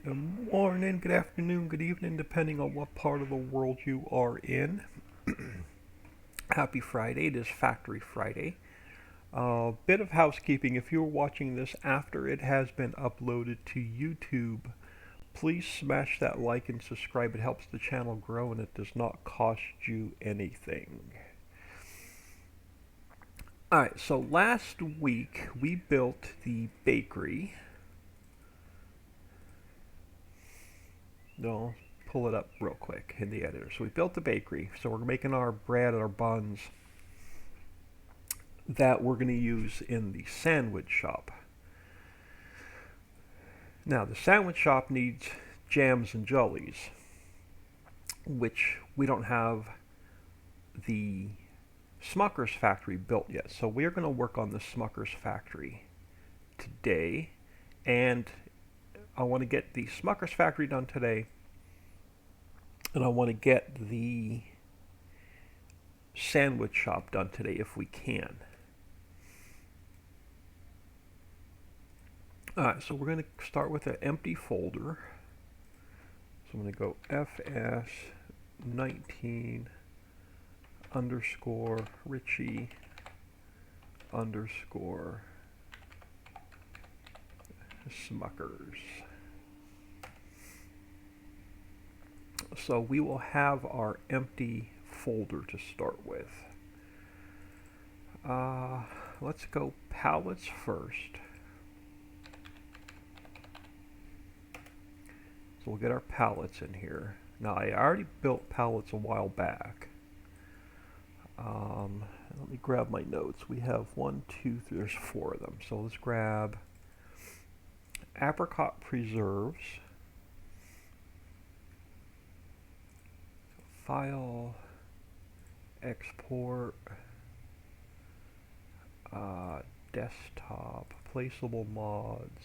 Good morning, good afternoon, good evening, depending on what part of the world you are in. Happy Friday. It is Factory Friday. Bit of housekeeping. If you're watching this after it has been uploaded to YouTube, please smash that like and subscribe. It helps the channel grow and it does not cost you anything. Alright, so last week we built the bakery. No, pull it up real quick in the editor. So we built the bakery. So we're making our bread, our buns that we're going to use in the sandwich shop. Now, the sandwich shop needs jams and jellies, which we don't have the Smucker's factory built yet. So we're going to work on the Smucker's factory today, and I want to get the Smucker's factory done today, and I want to get the sandwich shop done today if we can. Alright, so we're going to start with an empty folder. So I'm going to go fs19 underscore Richie underscore Smuckers. So we will have our empty folder to start with. Let's go pallets first. So we'll get our pallets in here. Now I already built pallets a while back. Let me grab my notes. We have 1, 2, 3, there's 4 of them. So let's grab apricot preserves, file, export, desktop, placeable mods,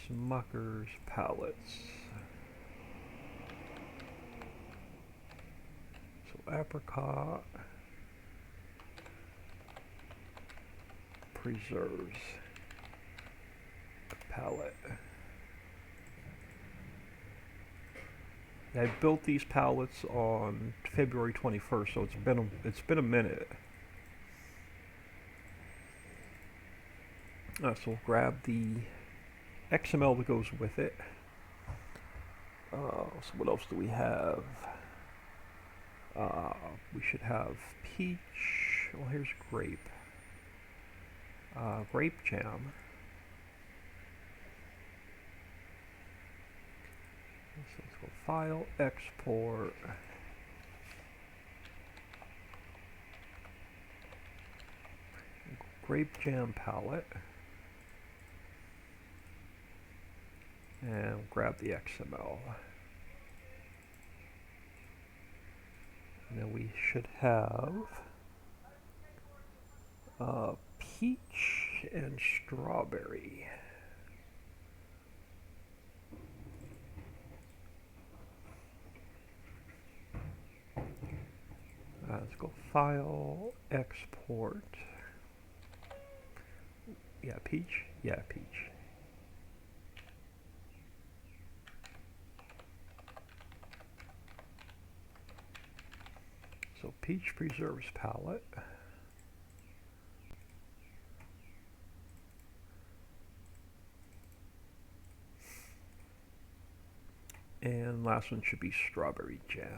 Smucker's pallets. So apricot preserves pallet. I built these pallets on February 21st, so it's been a minute. So we'll grab the XML that goes with it. So what else do we have? We should have peach. Well, here's grape. Grape jam. So let's go file, export. Grape jam palette. And we'll grab the XML. And then we should have peach and strawberry. Let's go file, export. Yeah, peach. Yeah, peach. So peach preserves palette. And last one should be strawberry jam.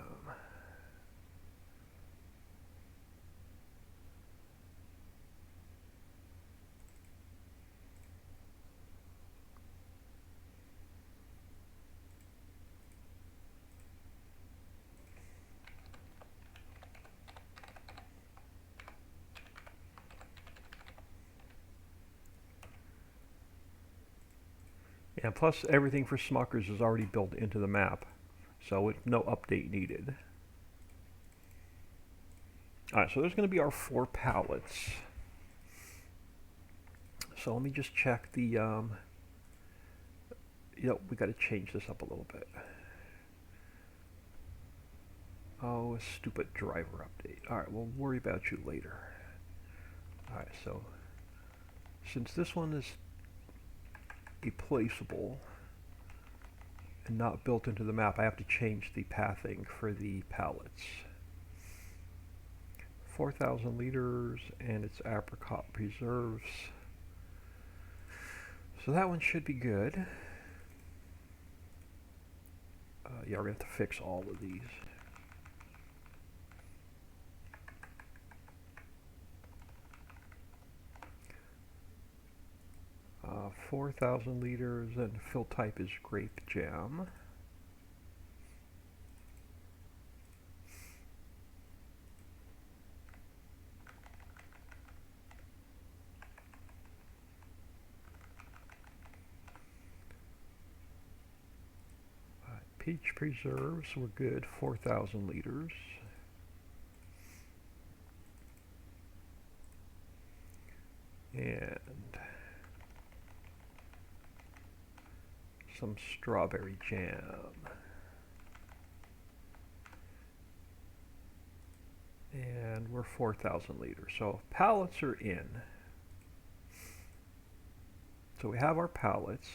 And plus everything for Smucker's is already built into the map, so no update needed. Alright, so there's going to be our 4 pallets. So let me just check the, we got to change this up a little bit. Oh, a stupid driver update. Alright, we'll worry about you later. Alright, so since this one is a placeable and not built into the map, I have to change the pathing for the pallets. 4,000 liters, and it's apricot preserves. So that one should be good. Yeah, we're going to have to fix all of these. 4,000 liters, and fill type is grape jam. Peach preserves, we're good, 4,000 liters. And some strawberry jam. And we're 4,000 liters. So pallets are in. So we have our pallets.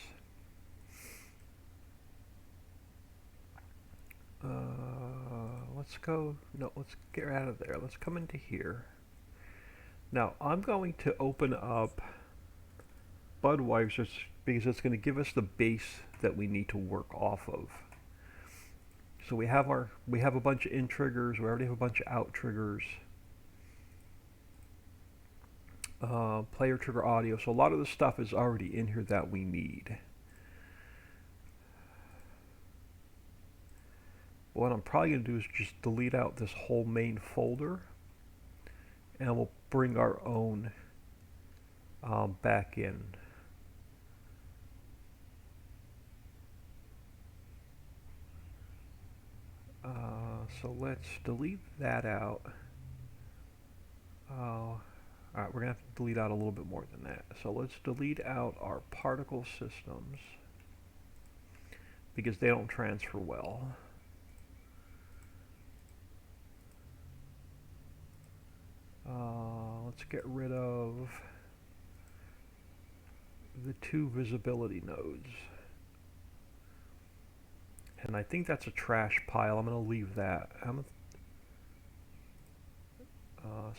Let's go, no, let's get out of there. Let's come into here. Now I'm going to open up Budweiser's because it's going to give us the base that we need to work off of. So we have a bunch of in triggers. We already have a bunch of out triggers. Player trigger audio. So a lot of the stuff is already in here that we need. What I'm probably going to do is just delete out this whole main folder, and we'll bring our own back in. So let's delete that out. Alright, we're going to have to delete out a little bit more than that. So let's delete out our particle systems because they don't transfer well. Let's get rid of the 2 visibility nodes. And I think that's a trash pile. I'm going to leave that. So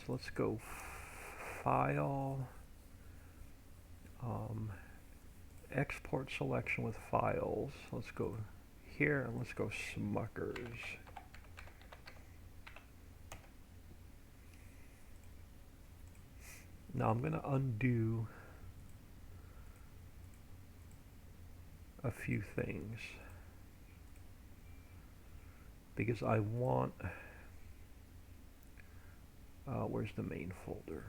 let's go File, Export Selection with Files. Let's go here and let's go Smuckers. Now I'm going to undo a few things because I want, where's the main folder?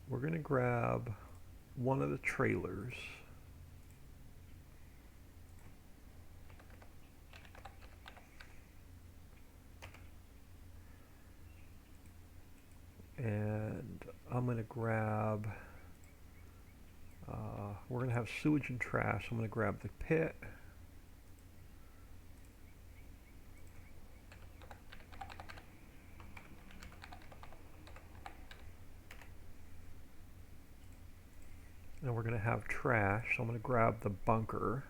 We're going to grab one of the trailers. And I'm going to grab, we're going to have sewage and trash. I'm going to grab the pit. And we're going to have trash. So I'm going to grab the bunker.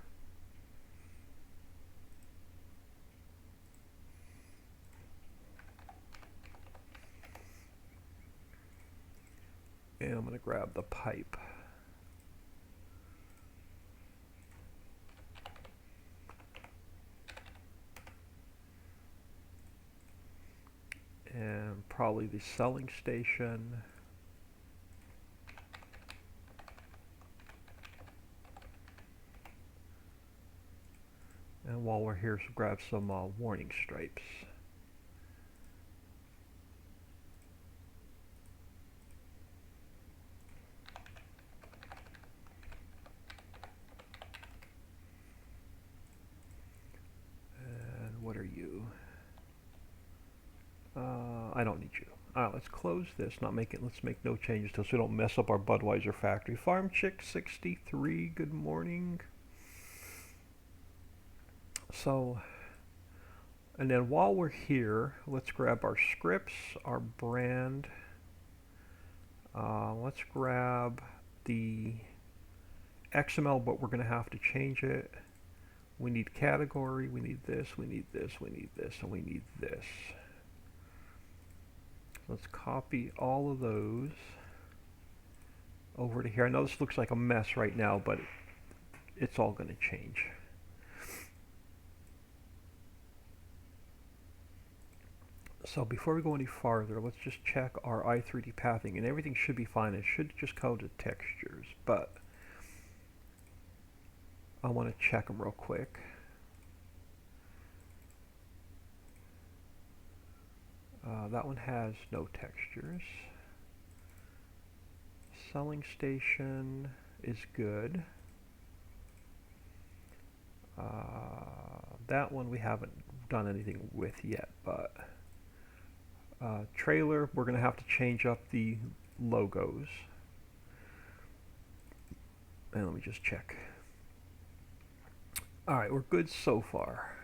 And I'm going to grab the pipe. And probably the selling station. And while we're here, so grab some warning stripes. And what are you? I don't need you. Alright, let's close this. Let's make no changes so we don't mess up our Budweiser factory. Farm Chick 63, good morning. So, And then while we're here, let's grab our scripts, our brand. Let's grab the XML, but we're going to have to change it. We need category, we need this, we need this, we need this, and we need this. Let's copy all of those over to here. I know this looks like a mess right now, but it's all going to change. So before we go any farther, let's just check our i3D pathing, and everything should be fine. It should just go to textures, but I want to check them real quick. That one has no textures. Selling station is good. That one we haven't done anything with yet, but trailer, we're going to have to change up the logos. And let me just check. Alright, we're good so far.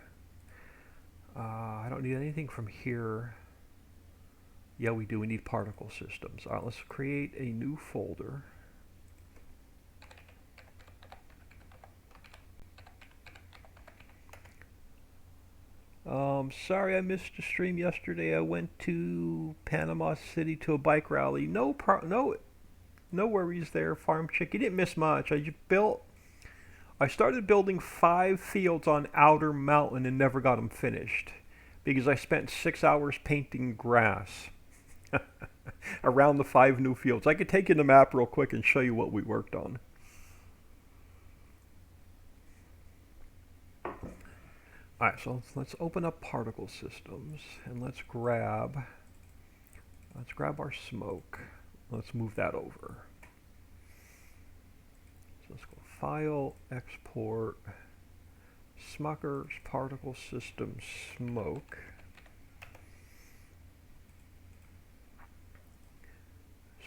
I don't need anything from here. Yeah, we do. We need particle systems. Alright, let's create a new folder. Sorry I missed the stream yesterday. I went to Panama City to a bike rally. No worries there, Farm Chick. You didn't miss much. I started building 5 fields on Outer Mountain and never got them finished because I spent 6 hours painting grass around the 5 new fields. I could take you the map real quick and show you what we worked on. Alright, so let's open up particle systems and let's grab our smoke. Let's move that over. So let's go File, Export, Smucker's Particle System Smoke.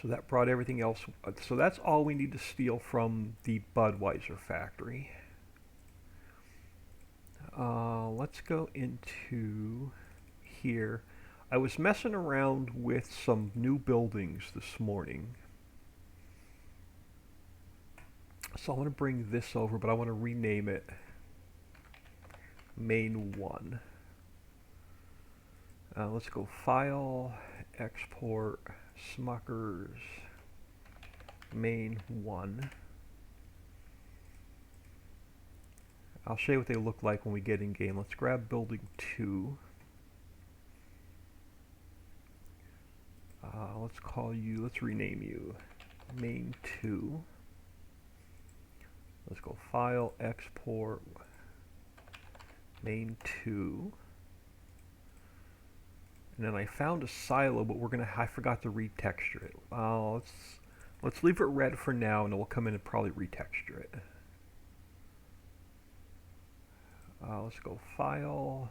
So that brought everything else. So that's all we need to steal from the Budweiser factory. Let's go into here. I was messing around with some new buildings this morning. So I want to bring this over, but I want to rename it Main 1. Let's go File, Export, Smuckers, Main 1. I'll show you what they look like when we get in game. Let's grab building 2. Let's rename you Main 2. Let's go File, Export, Main 2. And then I found a silo, but I forgot to retexture it. Let's leave it red for now, and then we'll come in and probably retexture it. Let's go File,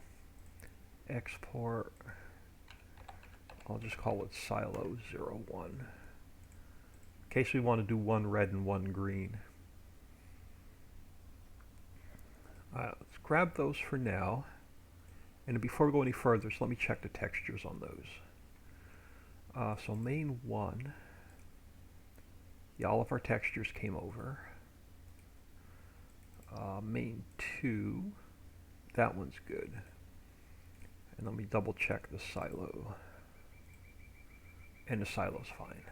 Export. I'll just call it Silo 01. In case we want to do one red and one green. Let's grab those for now. And before we go any further, so let me check the textures on those. So Main 1. Yeah, all of our textures came over. Main 2. That one's good. And let me double check the silo. And the silo's fine.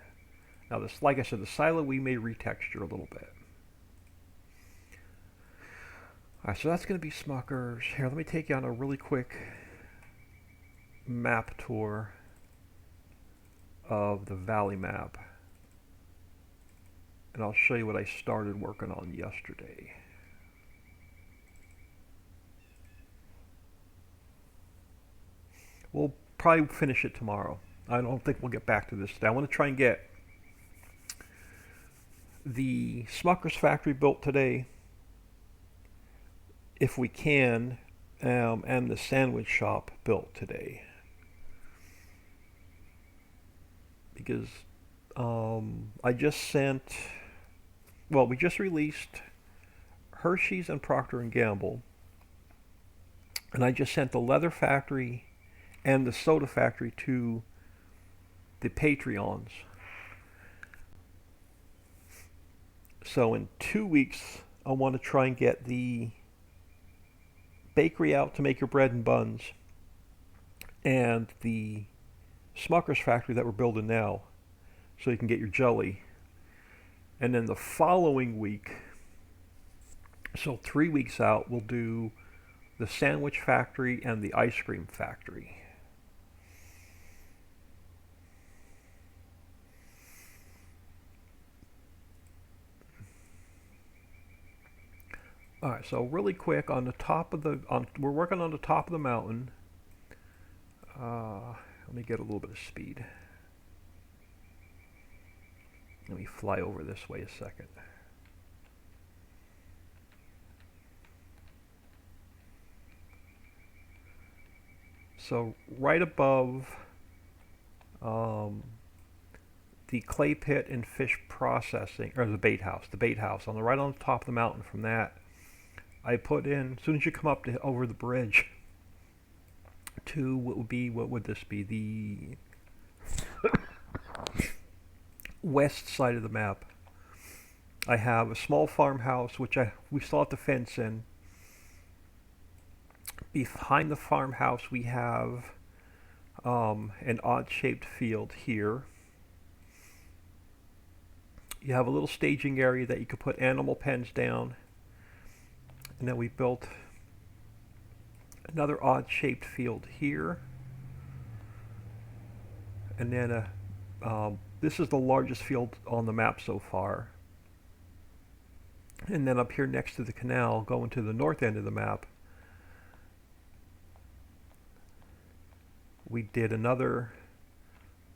Now this, like I said, the silo we may retexture a little bit. Alright, so that's going to be Smuckers. Here, let me take you on a really quick map tour of the valley map. And I'll show you what I started working on yesterday. We'll probably finish it tomorrow. I don't think we'll get back to this today. I want to try and get the Smucker's factory built today, if we can, and the sandwich shop built today. Because we just released Hershey's and Procter & Gamble And I just sent the leather factory and the soda factory to the Patreons. So in 2 weeks, I want to try and get the bakery out to make your bread and buns, and the Smucker's factory that we're building now, so you can get your jelly. And then the following week, so 3 weeks out, we'll do the sandwich factory and the ice cream factory. All right, so really quick on the top of we're working on the top of the mountain. Let me get a little bit of speed. Let me fly over this way a second. So right above the clay pit and fish processing, or the bait house on the right on the top of the mountain. From that, I put in, as soon as you come up over the bridge to what would this be, the west side of the map, I have a small farmhouse which we still have to fence in. Behind the farmhouse we have an odd-shaped field here. You have a little staging area that you could put animal pens down, and then we built another odd-shaped field here, and then this is the largest field on the map so far. And then up here next to the canal, going to the north end of the map, we did another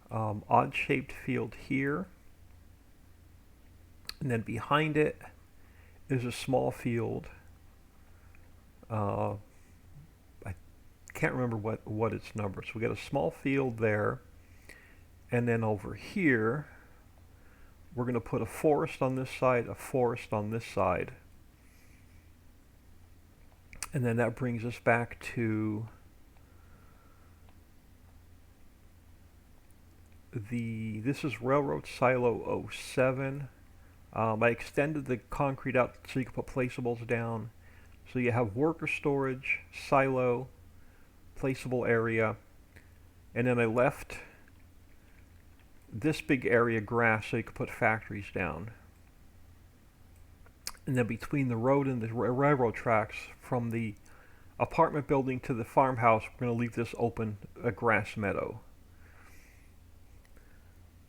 odd-shaped field here. And then behind it is a small field. I can't remember what its number. So we got a small field there. And then over here, we're going to put a forest on this side, a forest on this side. And then that brings us back to this is Railroad Silo 07. I extended the concrete out so you can put placeables down. So you have worker storage, silo, placeable area, and then I left this big area grass so you could put factories down. And then between the road and the railroad tracks, from the apartment building to the farmhouse, we're going to leave this open, a grass meadow.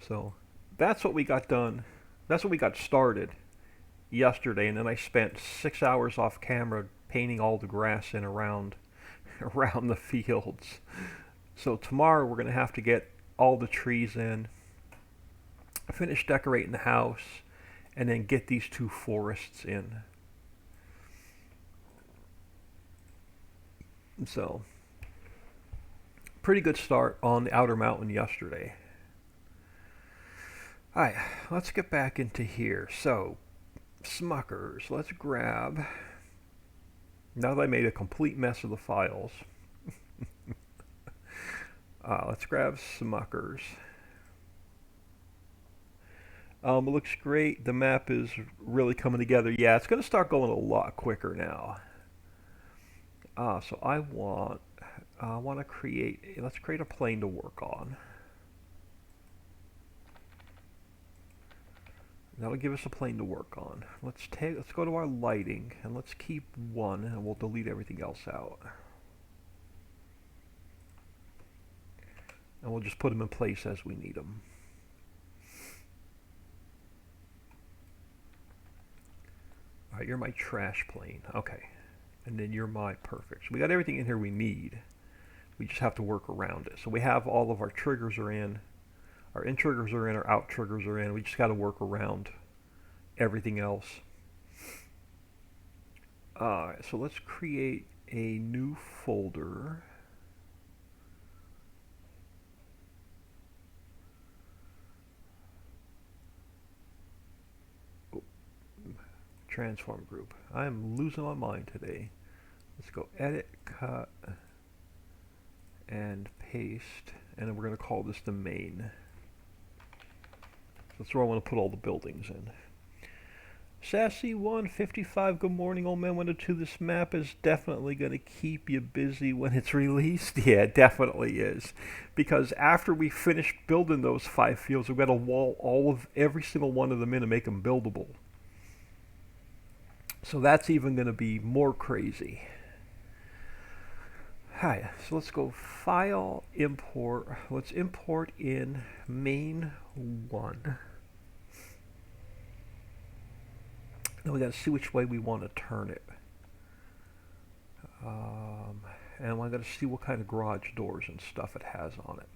So that's what we got done. That's what we got started yesterday, and then I spent 6 hours off camera painting all the grass in around the fields. So tomorrow we're going to have to get all the trees in, finish decorating the house, and then get these two forests in. So, pretty good start on the outer mountain yesterday. Alright, let's get back into here. So, Smuckers, let's grab, now that I made a complete mess of the files, let's grab Smuckers. It looks great. The map is really coming together. Yeah, it's going to start going a lot quicker now. So I want to let's create a plane to work on. That'll give us a plane to work on. Let's go to our lighting, and let's keep one, and we'll delete everything else out. And we'll just put them in place as we need them. Alright, you're my trash plane. Okay. And then you're my perfect. So we got everything in here we need. We just have to work around it. So we have all of our triggers are in. Our in triggers are in, our out triggers are in. We just got to work around everything else. So let's create a new folder. Transform group. I am losing my mind today. Let's go edit, cut, and paste, and then we're going to call this the main. That's where I want to put all the buildings in. Sassy 155, good morning, old man 102. This map is definitely going to keep you busy when it's released. Yeah, it definitely is. Because after we finish building those 5 fields, we've got to wall every single one of them in and make them buildable. So that's even going to be more crazy. Hi, so let's go File, Import. Let's import in main 1. Now we got to see which way we want to turn it. And I got to see what kind of garage doors and stuff it has on it.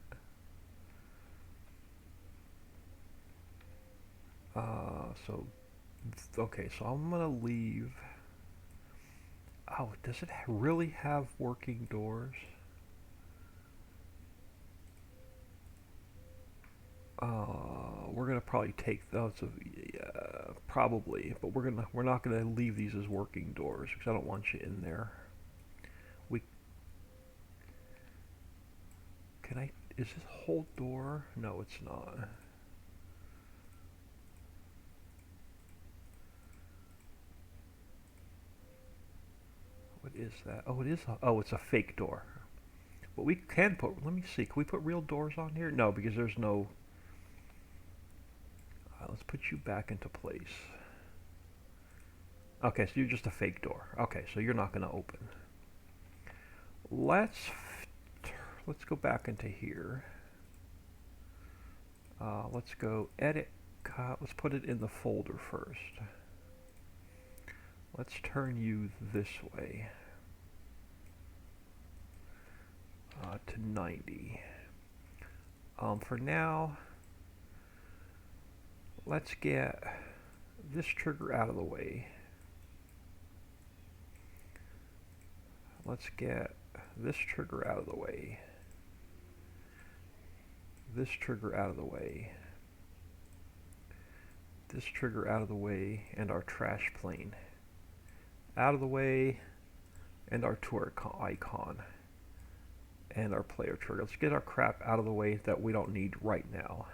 Okay, so I'm going to leave. Oh, does it really have working doors? We're gonna probably take those. Probably, but we're not gonna leave these as working doors because I don't want you in there. Is this whole door? No, it's not. What is that? Oh, it is. Oh, it's a fake door. But we can put. Let me see. Can we put real doors on here? No, because there's no. Let's put you back into place. Okay, so you're just a fake door. Okay, so you're not going to open. Let's go back into here. Let's go edit. Let's put it in the folder first. Let's turn you this way to 90. For now, let's get this trigger out of the way. Let's get this trigger out of the way. This trigger out of the way. This trigger out of the way, and our trash plane out of the way, and our tour icon, and our player trigger. Let's get our crap out of the way that we don't need right now.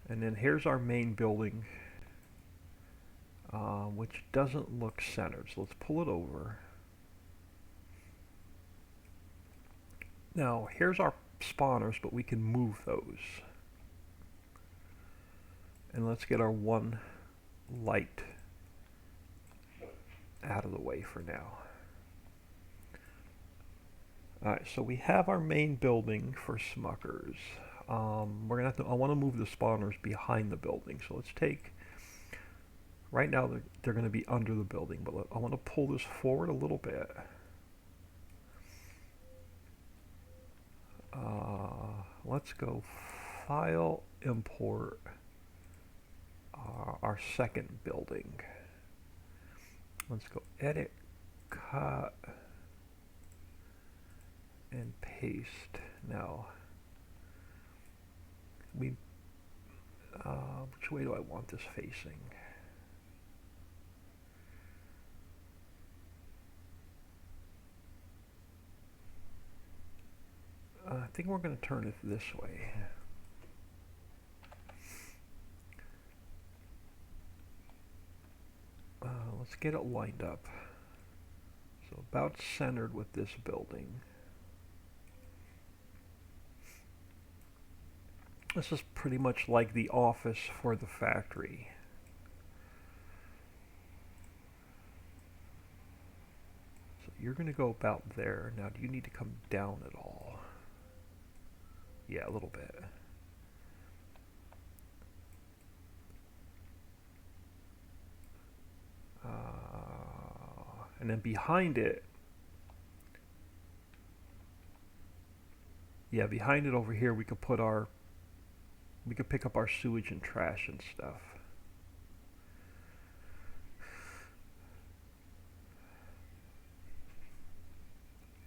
And then here's our main building, which doesn't look centered. So let's pull it over. Now, here's our spawners, but we can move those. And let's get our one light out of the way for now. Alright, so we have our main building for Smuckers. We're gonna have to. I want to move the spawners behind the building. So let's take. Right now they're going to be under the building, but I want to pull this forward a little bit. Let's go File, Import our second building. Let's go Edit, Cut, and Paste. Now, which way do I want this facing? I think we're going to turn it this way. Let's get it lined up. So about centered with this building. This is pretty much like the office for the factory. So you're going to go about there. Now, do you need to come down at all? Yeah, a little bit. And then behind it, yeah, behind it over here, we could put our, we could pick up our sewage and trash and stuff.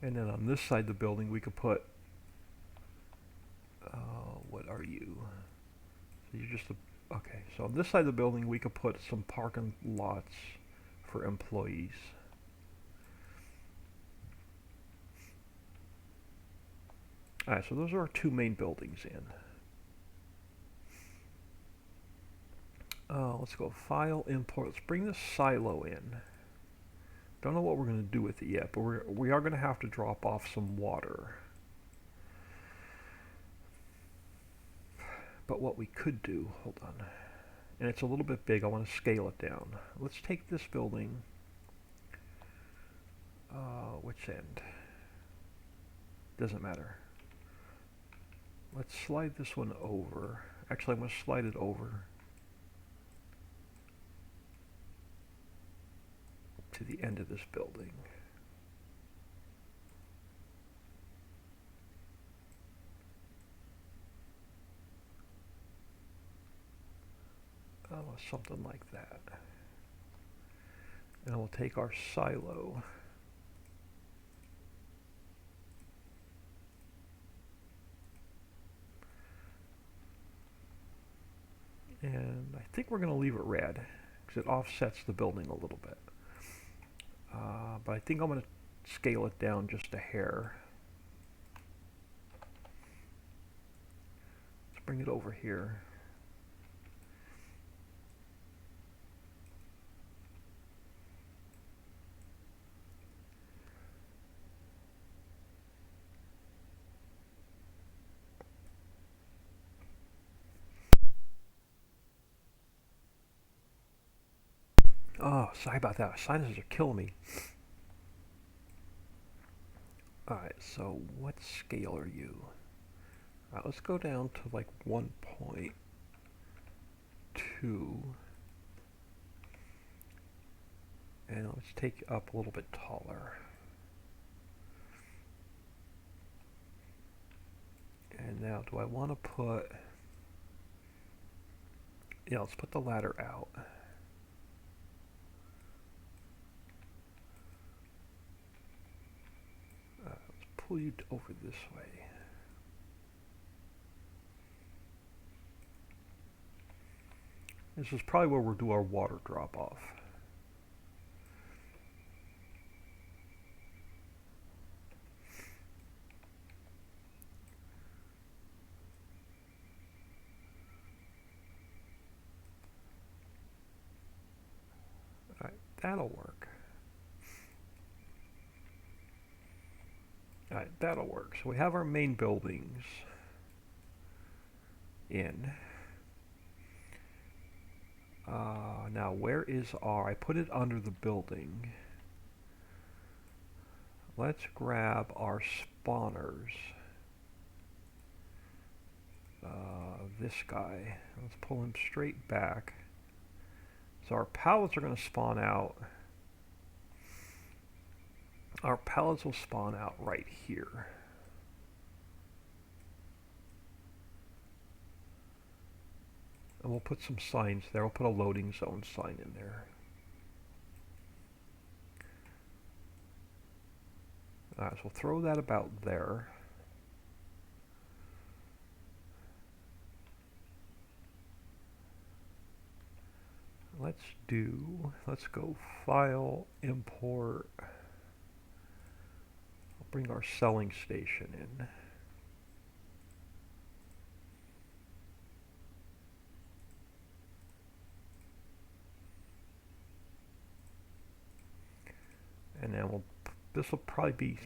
And then on this side of the building, we could put, what are you? So you're just a, okay, so on this side of the building, we could put some parking lots for employees. Alright, so those are our two main buildings in. Let's go File, Import. Let's bring the silo in. Don't know what we're going to do with it yet, but we are going to have to drop off some water. But what we could do, hold on, and it's a little bit big, I want to scale it down. Let's take this building, which end? Doesn't matter. Let's slide this one over. Actually, I'm going to slide it over to the end of this building. Something like that. And we'll take our silo. And I think we're going to leave it red because it offsets the building a little bit. But I think I'm going to scale it down just a hair. Let's bring it over here. Oh, sorry about that. Sinuses are killing me. Alright, so what scale are you? Alright, let's go down to like 1.2. And let's take it up a little bit taller. And now, do I want to put... Yeah, let's put the ladder out. Let's pull you over this way. This is probably where we'll do our water drop off. Alright, that'll work. Alright, that'll work. So we have our main buildings in. Now where is our... I put it under the building. Let's grab our spawners. This guy. Let's pull him straight back. So our pallets are going to spawn out. Our pallets will spawn out right here. And we'll put some signs there. We'll put a loading zone sign in there. Alright, so we'll throw that about there. Let's go File, Import. I'll bring our selling station in. And then this will probably be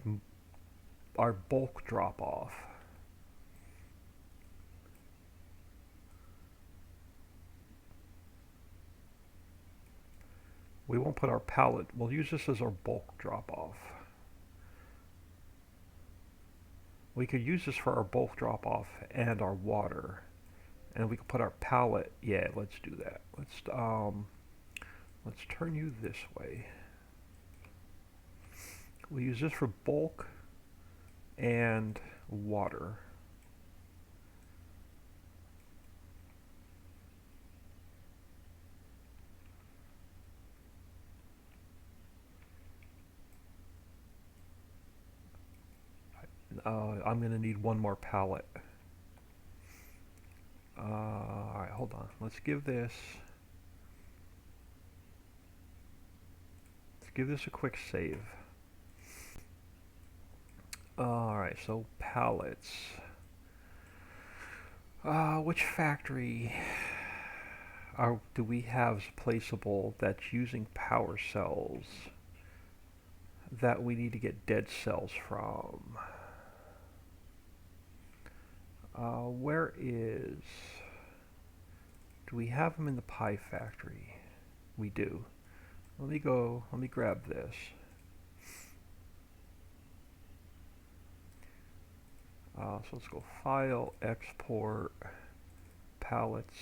our bulk drop off. We won't put our pallet, we'll use this as our bulk drop off. We could use this for our bulk drop off and our water. And we could put our pallet, yeah, let's do that. Let's turn you this way. We'll use this for bulk and water. I'm going to need one more pallet. Alright, hold on. Let's give this a quick save. Alright, so pallets. Which factory do we have placeable that's using power cells that we need to get dead cells from? Where is... Do we have them in the pie factory? We do. Let me grab this. So let's go File, Export, Pallets.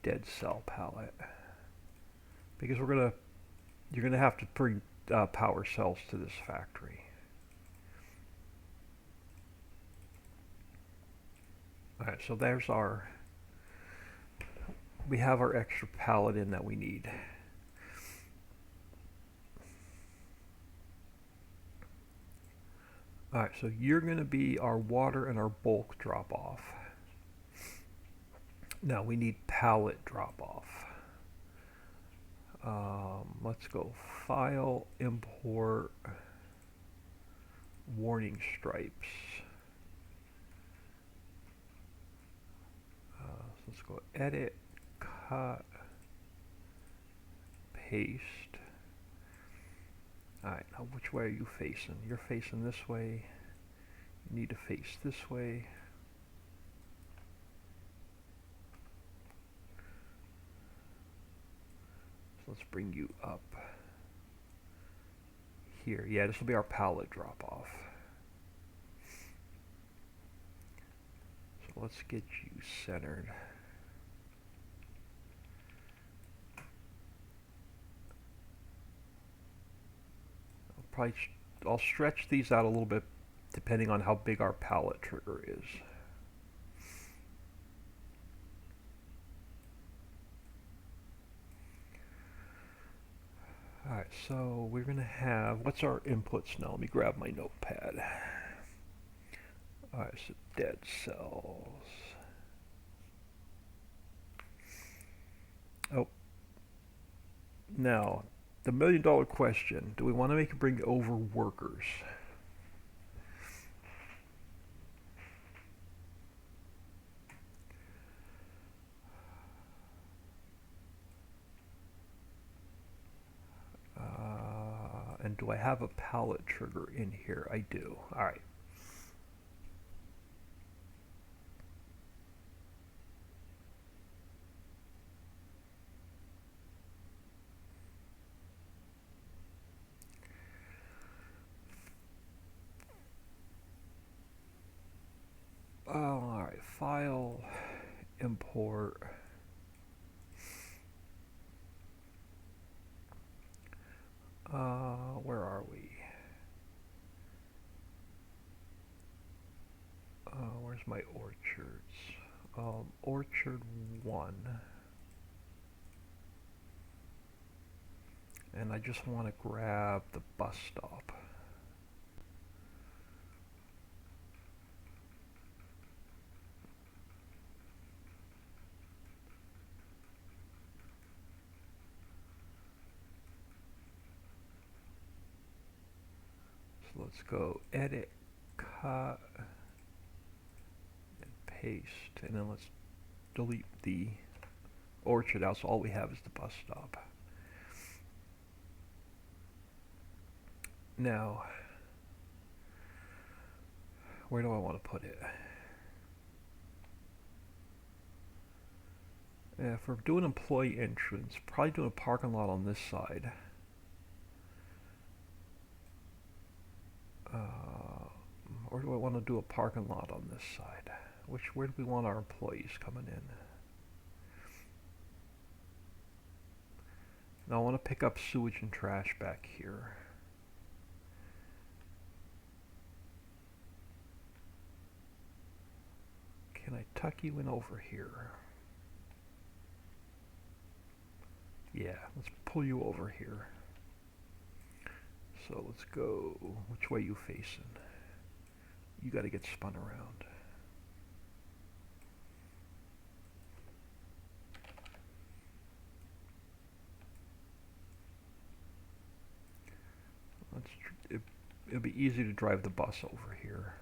Dead cell pallet. Because you're gonna have to bring power cells to this factory. Alright, so there's we have our extra pallet in that we need. Alright, so you're going to be our water and our bulk drop off. Now we need pallet drop off. Let's go File, Import, Warning Stripes. So let's go Edit, Cut, Paste. Alright, now which way are you facing? You're facing this way. You need to face this way. So let's bring you up here. Yeah, this will be our pallet drop off. So let's get you centered. I'll stretch these out a little bit depending on how big our pallet trigger is. Alright, so we're going to have, what's our inputs now? Let me grab my notepad. Alright, so dead cells. Oh. Now, the $1,000,000 question, do we want to bring over workers? And do I have a pallet trigger in here? I do. Alright. Alright, File, Import. Where are we? Where's my orchards? Orchard 1. And I just want to grab the bus stop. So let's go Edit, Cut, and Paste, and then let's delete the orchard out, so all we have is the bus stop. Now, where do I want to put it? If we're doing employee entrance, probably doing a parking lot on this side. Or do I want to do a parking lot on this side? Where do we want our employees coming in? Now I want to pick up sewage and trash back here. Can I tuck you in over here? Yeah, let's pull you over here. So let's go, which way you facing? You got to get spun around. it'll be easy to drive the bus over here.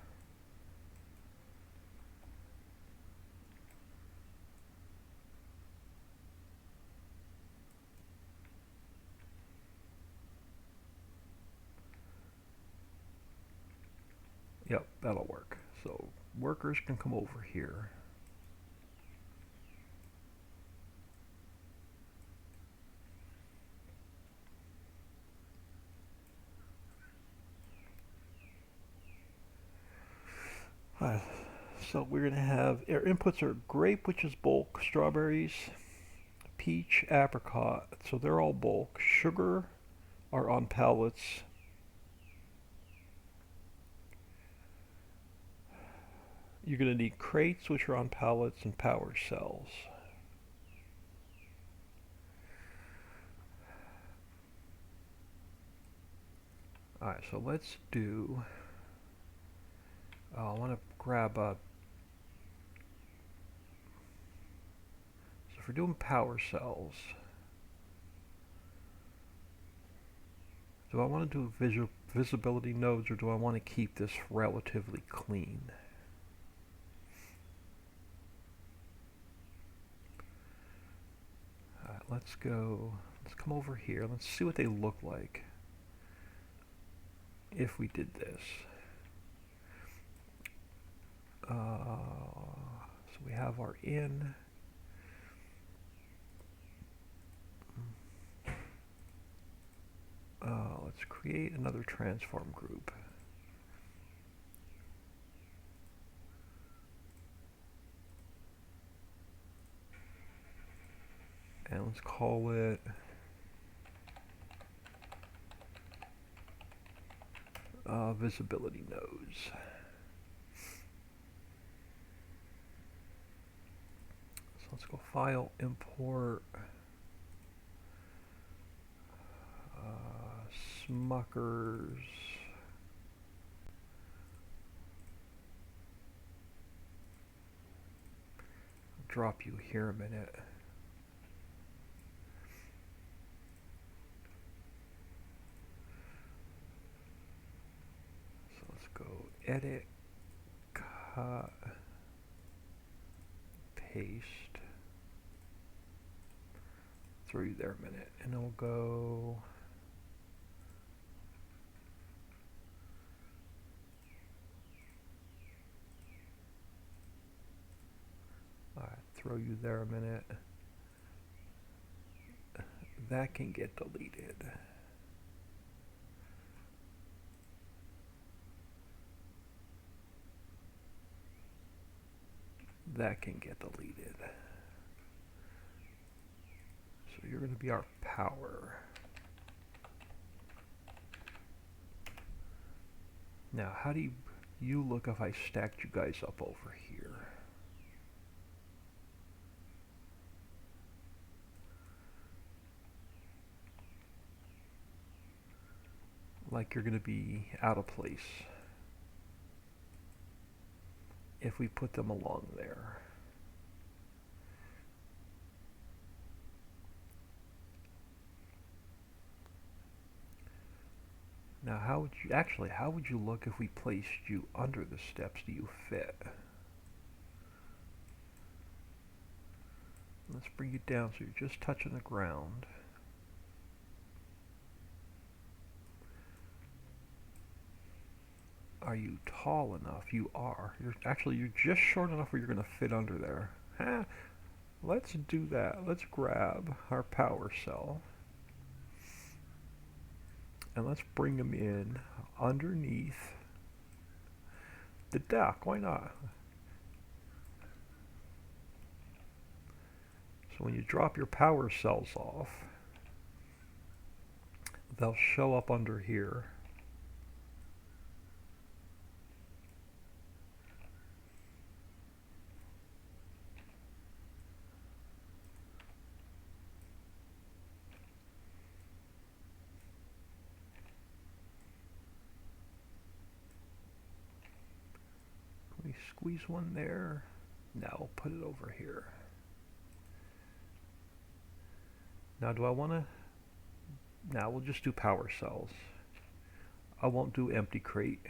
Yep, that'll work. So workers can come over here. Uh, so we're going to have, our inputs are grape, which is bulk, strawberries, peach, apricot, so they're all bulk. Sugar are on pallets. You're going to need crates, which are on pallets, and power cells. Alright, so let's do, I want to grab a, so if we're doing power cells, do I want to do visibility nodes, or do I want to keep this relatively clean? Alright, let's come over here, let's see what they look like if we did this. So we have our in. Let's create another transform group. And let's call it visibility nodes. So let's go file, import Smuckers. Drop you here a minute. So let's go edit, cut, paste. Throw you there a minute, and it'll go. Alright, throw you there a minute. That can get deleted. That can get deleted. So you're going to be our power. Now, how do you look if I stacked you guys up over here? Like you're going to be out of place if we put them along there. Now, how would you look if we placed you under the steps? Do you fit? Let's bring you down so you're just touching the ground. Are you tall enough? You are. You're just short enough where you're going to fit under there. Let's do that. Let's grab our power cell. And let's bring them in underneath the deck. Why not? So when you drop your power cells off, they'll show up under here. Can we squeeze one there? No, put it over here. Now do I want to... Now we'll just do power cells. I won't do empty crate.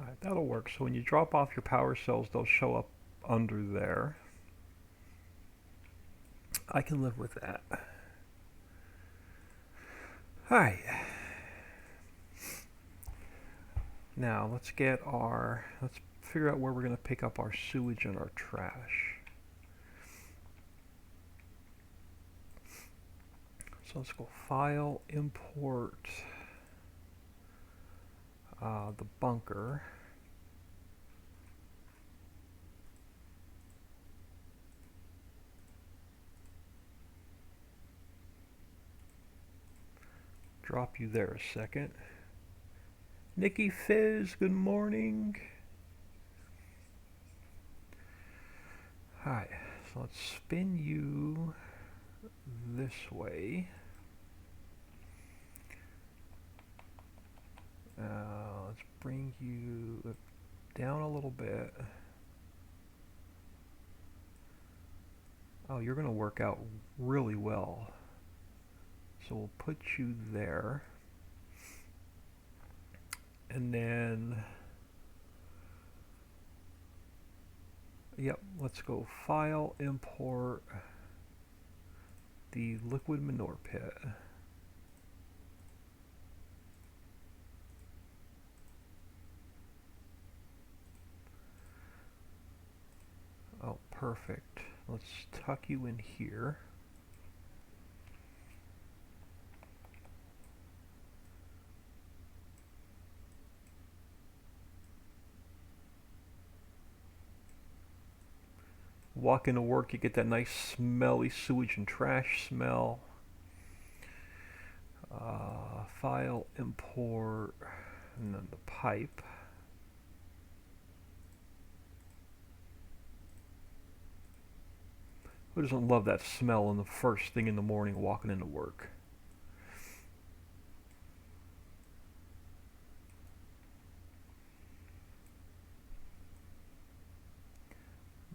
Alright, that'll work. So when you drop off your power cells, they'll show up under there. I can live with that. Alright. Now let's figure out where we're going to pick up our sewage and our trash. So let's go File, Import the bunker. Drop you there a second. Nikki Fizz, good morning. Alright, so let's spin you this way. Let's bring you down a little bit. Oh, you're going to work out really well. So we'll put you there. And then, yep, let's go File, Import the liquid manure pit. Oh, perfect. Let's tuck you in here. Walk into work, you get that nice smelly sewage and trash smell. File, import, and then the pipe. Who doesn't love that smell in the first thing in the morning walking into work?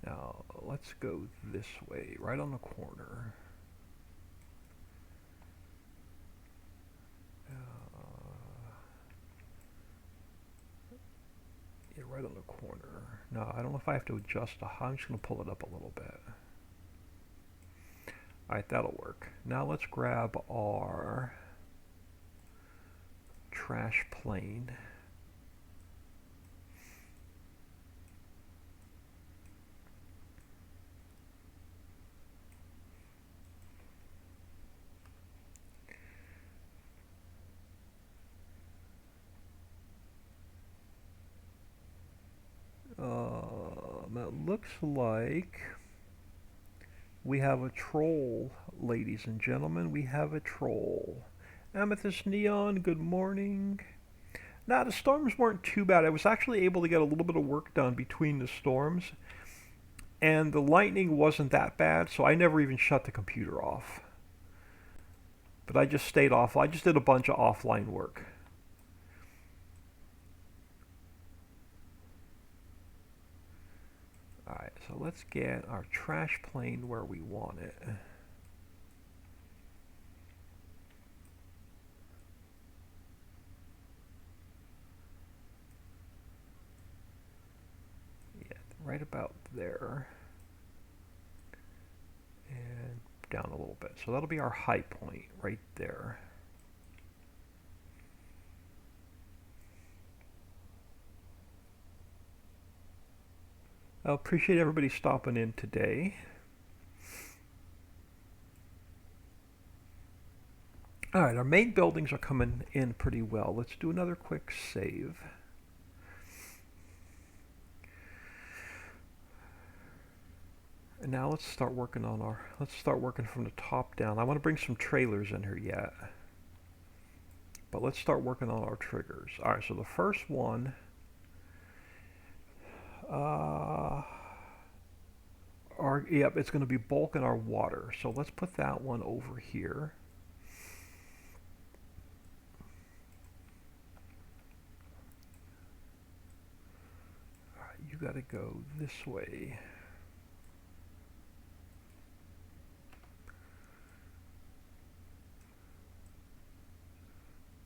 Now, let's go this way, right on the corner. Yeah, right on the corner. No, I don't know if I have to adjust I'm just going to pull it up a little bit. Alright, that'll work. Now let's grab our trash plane. It looks like we have a troll, ladies and gentlemen. We have a troll. Amethyst Neon, good morning. Now, the storms weren't too bad. I was actually able to get a little bit of work done between the storms, and the lightning wasn't that bad, so I never even shut the computer off. But I just stayed off. I just did a bunch of offline work. Alright, so let's get our trash plane where we want it. right about there. And down a little bit. So that'll be our high point right there. I appreciate everybody stopping in today. Alright, our main buildings are coming in pretty well. Let's do another quick save. And now let's start working from the top down. I want to bring some trailers in here yet. But let's start working on our triggers. Alright, so the first one, it's going to be bulk in our water. So let's put that one over here. Alright, you got to go this way.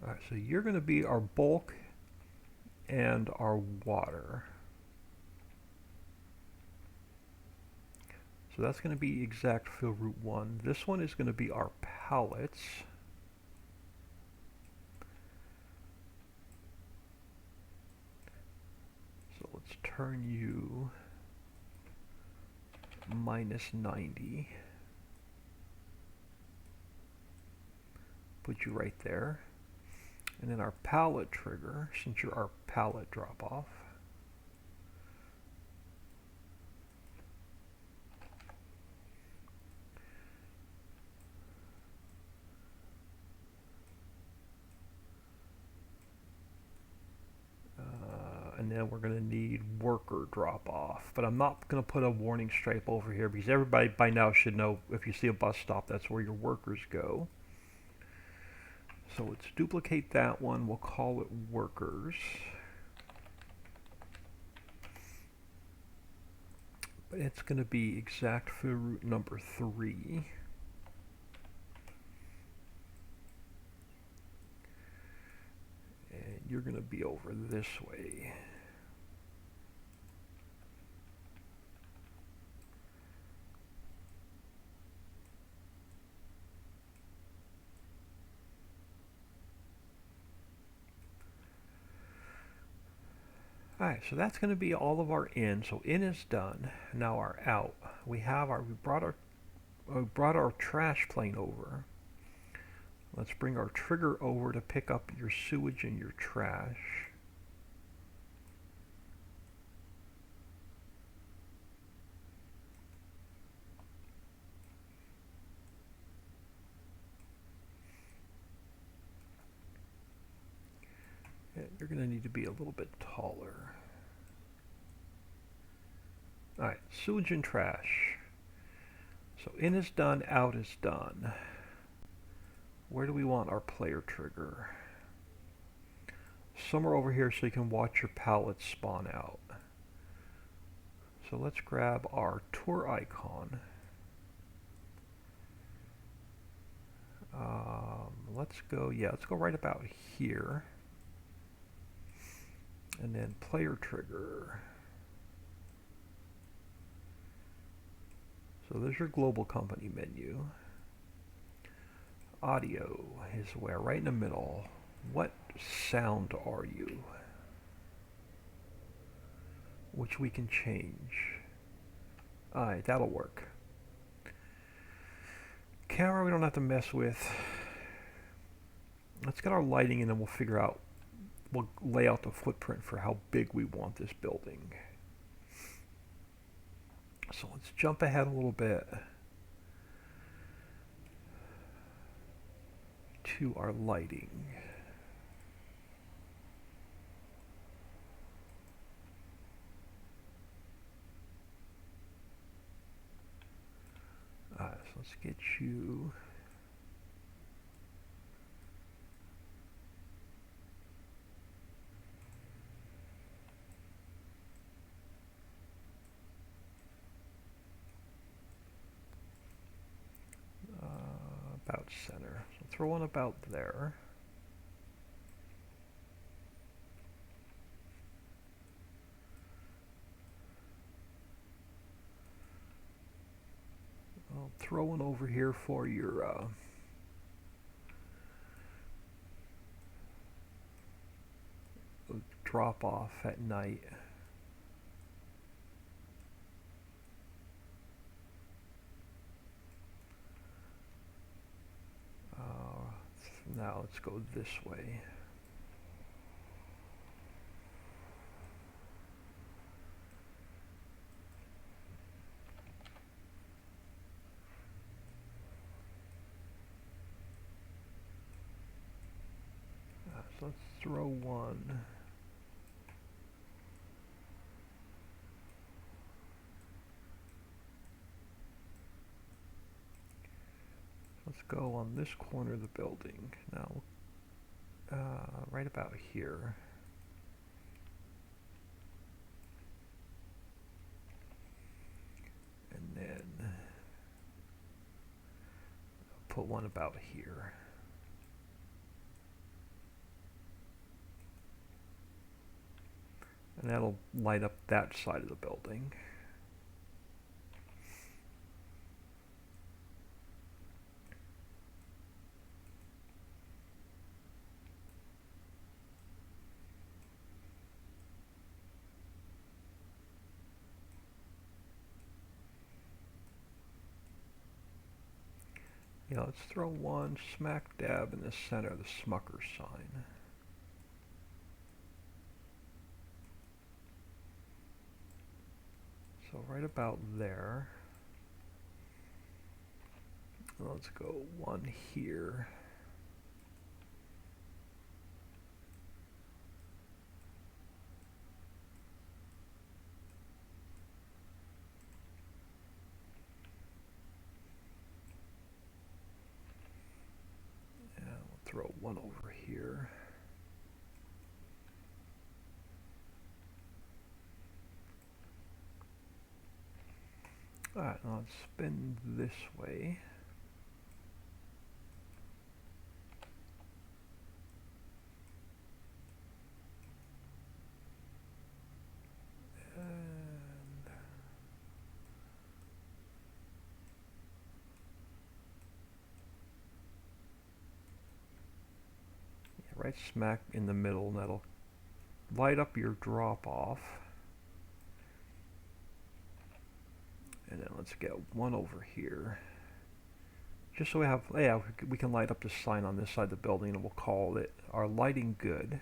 Alright, so you're going to be our bulk and our water. So that's going to be exact fill route 1. This one is going to be our pallets. So let's turn you -90. Put you right there. And then our pallet trigger, since you're our pallet drop off, and then we're going to need worker drop off. But I'm not going to put a warning stripe over here because everybody by now should know if you see a bus stop, that's where your workers go. So let's duplicate that one. We'll call it workers. But it's going to be exact fill route number 3. And you're going to be over this way. Alright, so that's going to be all of our in. So in is done. Now our out. We brought our trash plane over. Let's bring our trigger over to pick up your sewage and your trash. And you're going to need to be a little bit taller. Alright, sewage and trash. So in is done, out is done. Where do we want our player trigger? Somewhere over here so you can watch your pallets spawn out. So let's grab our tour icon. Let's go right about here. And then player trigger. So there's your global company menu. Audio is where? Right in the middle. What sound are you? Which we can change. Alright, that'll work. Camera we don't have to mess with. Let's get our lighting and then we'll lay out the footprint for how big we want this building. So let's jump ahead a little bit to our lighting. Alright, so let's get you about center. So throw one about there. throw one over here for your drop off at night. Now let's go this way. So let's throw one. Let's go on this corner of the building. Now, right about here. And then put one about here. And that'll light up that side of the building. Yeah, let's throw one smack dab in the center of the Smucker's sign. So right about there. Let's go one here. And we'll throw one over here. Alright, now let's spin this way. And yeah, right smack in the middle, and that'll light up your drop off. And then let's get one over here. Just so we have, yeah, we can light up the sign on this side of the building, and we'll call it our lighting good.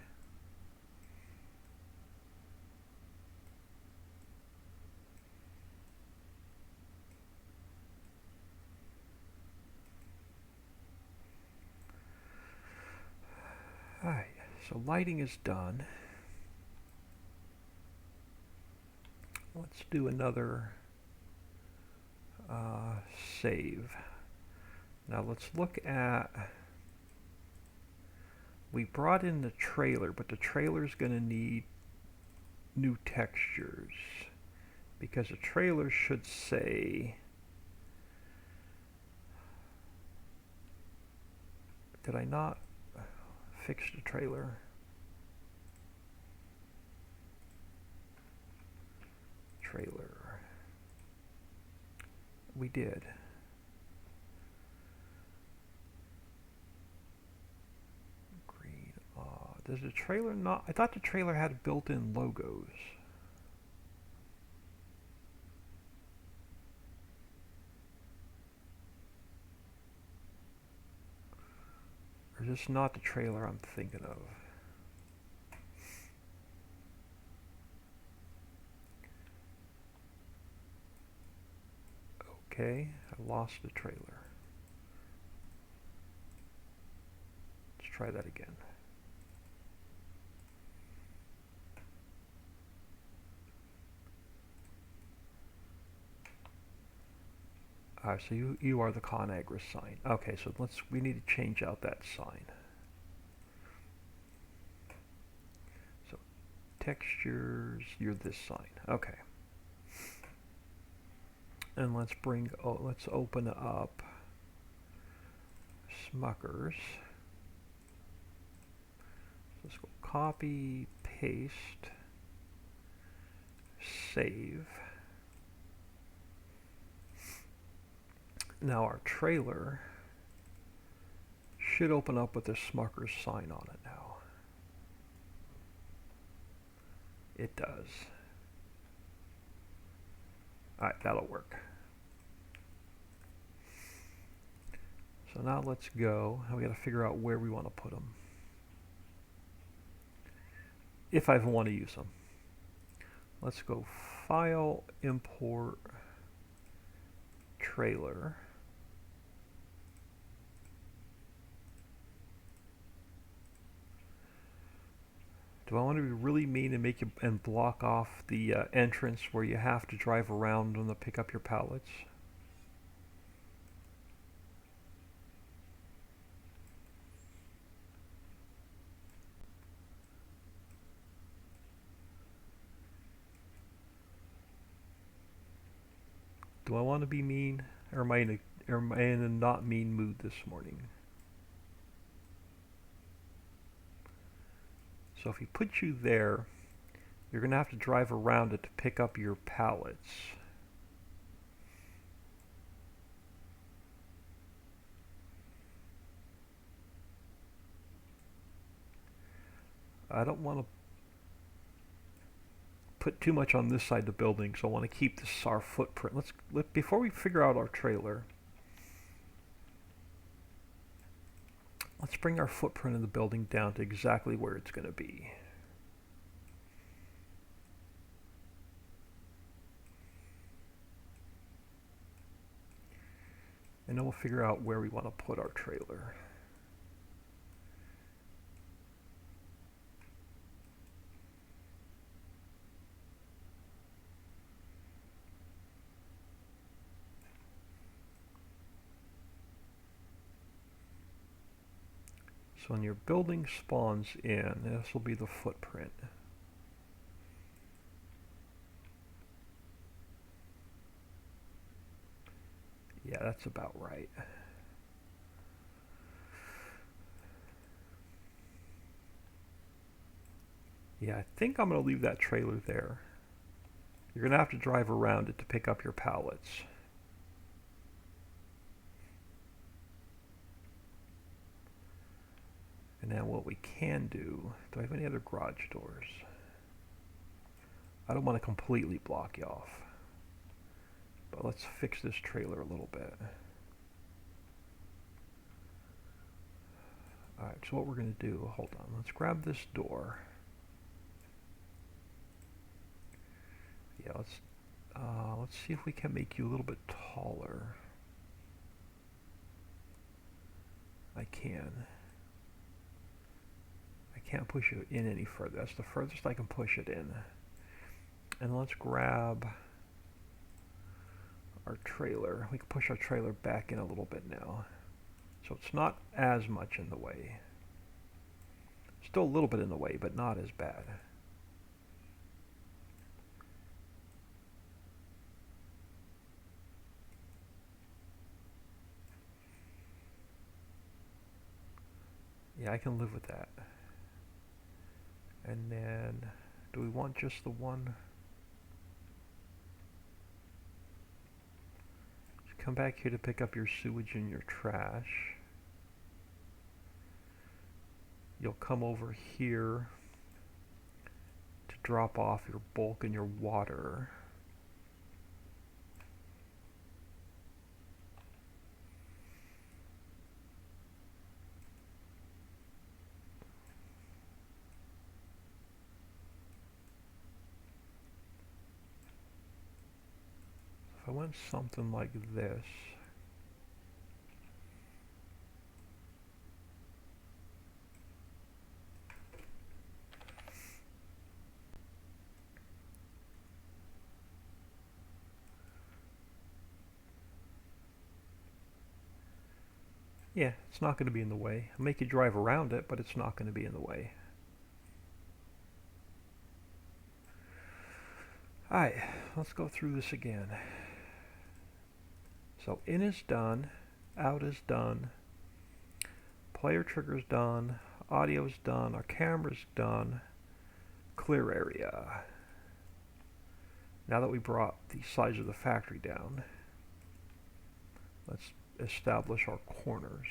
Alright, so lighting is done. Let's do another save. Now let's look at, we brought in the trailer, but the trailer is going to need new textures, because the trailer should say, did I not fix the trailer? Trailer. We did. Green. Does the trailer not? I thought the trailer had built-in logos. Or is this not the trailer I'm thinking of? Okay, I lost the trailer. Let's try that again. Alright, so you are the ConAgra sign. Okay, so we need to change out that sign. So textures, you're this sign. Okay. And let's open up Smucker's. Let's go copy, paste, save. Now our trailer should open up with a Smucker's sign on it now. It does. Alright, that'll work. So now let's go, and we got to figure out where we want to put them. If I even want to use them. Let's go File, Import, Trailer. Do I want to be really mean and make you and block off the entrance where you have to drive around when to pick up your pallets? Do I want to be mean, or am I in a not mean mood this morning? So if we put you there, you're going to have to drive around it to pick up your pallets. I don't want to put too much on this side of the building, so I want to keep this our footprint. Before we figure out our trailer, let's bring our footprint of the building down to exactly where it's going to be. And then we'll figure out where we want to put our trailer. So when your building spawns in, this will be the footprint. Yeah, that's about right. Yeah, I think I'm going to leave that trailer there. You're going to have to drive around it to pick up your pallets. And now what we can do I have any other garage doors? I don't want to completely block you off. But let's fix this trailer a little bit. Alright, so what we're going to do, hold on, let's grab this door. Yeah, let's see if we can make you a little bit taller. I can. I can't push it in any further. That's the furthest I can push it in. And let's grab our trailer. We can push our trailer back in a little bit now. So it's not as much in the way. Still a little bit in the way, but not as bad. Yeah, I can live with that. And then, do we want just the one? Just come back here to pick up your sewage and your trash. You'll come over here to drop off your bulk and your water. If I went something like this, yeah, it's not going to be in the way. I'll make you drive around it, but it's not going to be in the way. Alright, let's go through this again. So in is done, out is done, player trigger's done, audio's done, our camera's done, clear area. Now that we brought the size of the factory down, Let's establish our corners.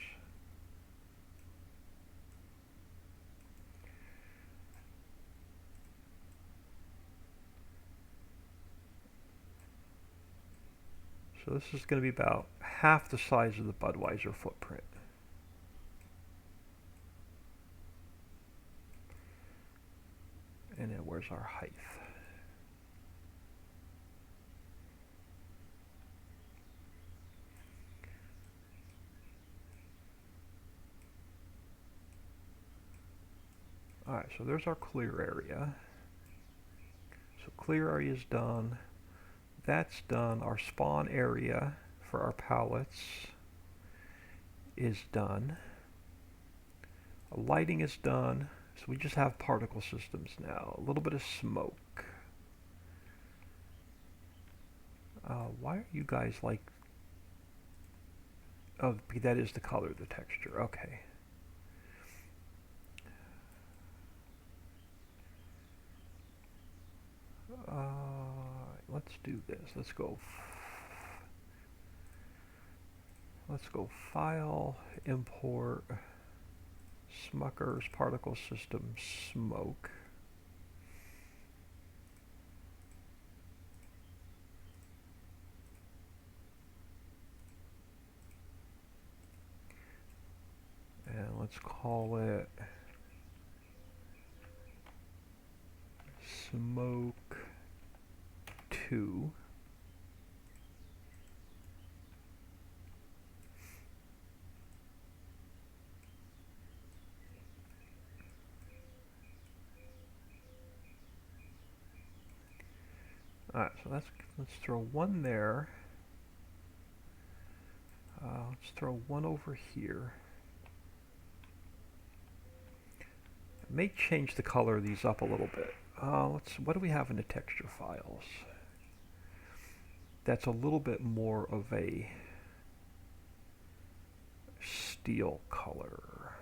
So this is going to be about half the size of the Budweiser footprint. And then where's our height? Alright, so there's our clear area. So clear area is done. That's done. Our spawn area for our pallets is done. Lighting is done. So we just have particle systems now. A little bit of smoke. Why are you guys like... Oh, that is the color of the texture. Okay. Let's do this. Let's go File, Import, Smucker's Particle System, Smoke. And let's call it Smoke 2. Alright, so let's throw one there. Let's throw one over here. I may change the color of these up a little bit. What do we have in the texture files? That's a little bit more of a steel color.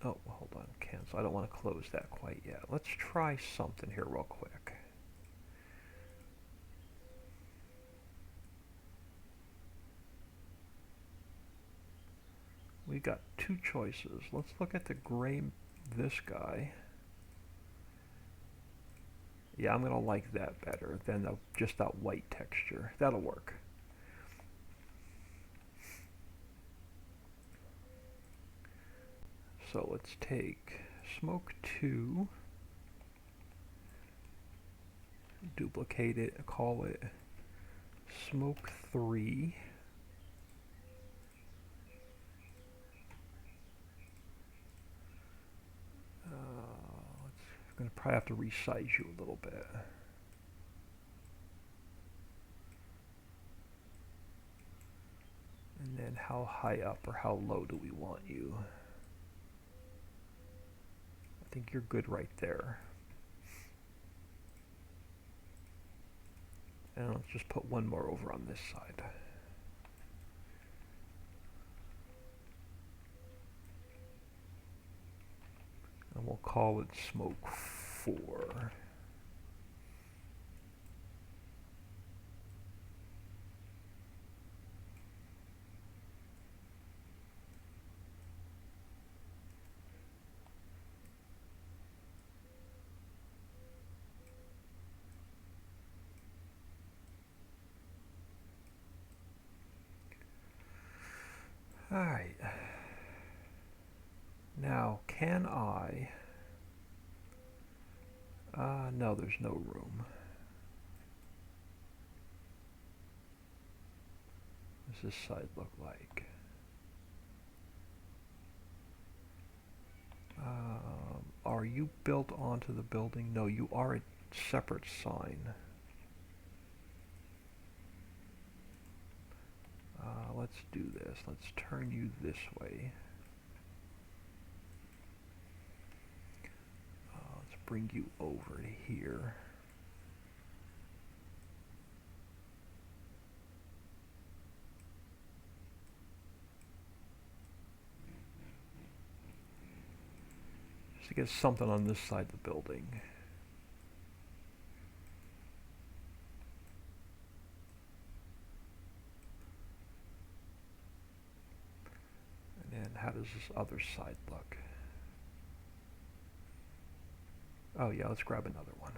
Oh, hold on, cancel. I don't want to close that quite yet. Let's try something here real quick. We got two choices. Let's look at the gray, this guy. Yeah, I'm gonna like that better than just that white texture. That'll work. So let's take Smoke 2, duplicate it, call it Smoke 3. I'm going to probably have to resize you a little bit. And then how high up or how low do we want you? I think you're good right there. And let's just put one more over on this side. And we'll call it Smoke 4. Alright. Now, can I... no, there's no room. What does this side look like? Are you built onto the building? No, you are a separate sign. Let's do this. Let's turn you this way. Let's bring you over to here. to get something on this side of the building. And how does this other side look? Oh yeah, let's grab another one.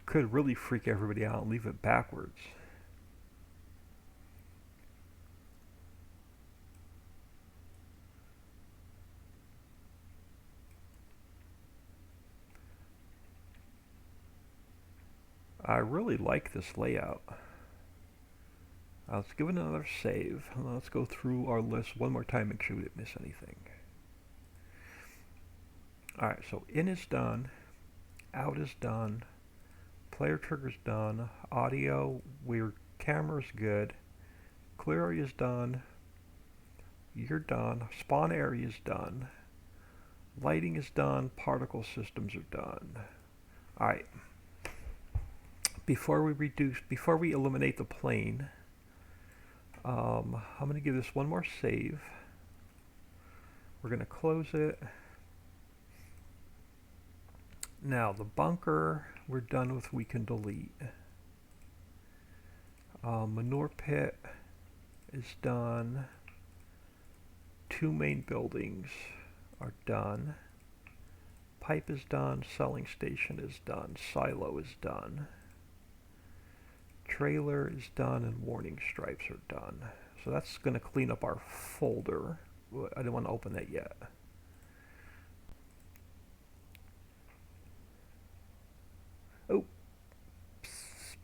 Could really freak everybody out and leave it backwards. I really like this layout. Let's give it another save. Let's go through our list one more time, make sure we didn't miss anything. Alright, so in is done, out is done, player trigger's done, audio, camera's good, clear area's done, you're done, spawn area's done, lighting is done, particle systems are done. Alright. Before we eliminate the plane, I'm going to give this one more save. We're going to close it. Now the bunker we're done with, we can delete. Manure pit is done. 2 main buildings are done. Pipe is done. Selling station is done. Silo is done. Trailer is done, and warning stripes are done. So that's going to clean up our folder. I didn't want to open that yet. Oh,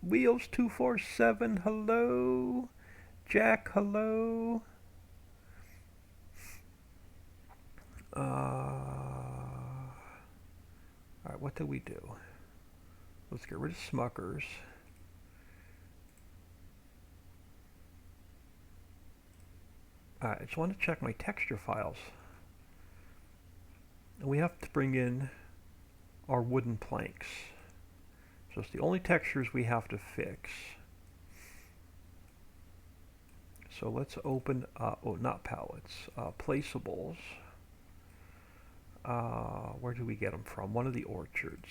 Wheels 247, hello. Jack, hello. Alright, what do we do? Let's get rid of Smuckers. I just want to check my texture files. And we have to bring in our wooden planks. So it's the only textures we have to fix. So let's open up, oh, not pallets, placeables. Where do we get them from? One of the orchards.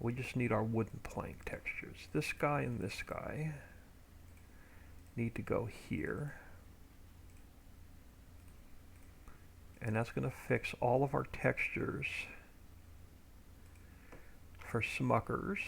We just need our wooden plank textures. This guy and this guy need to go here. And that's going to fix all of our textures for Smuckers.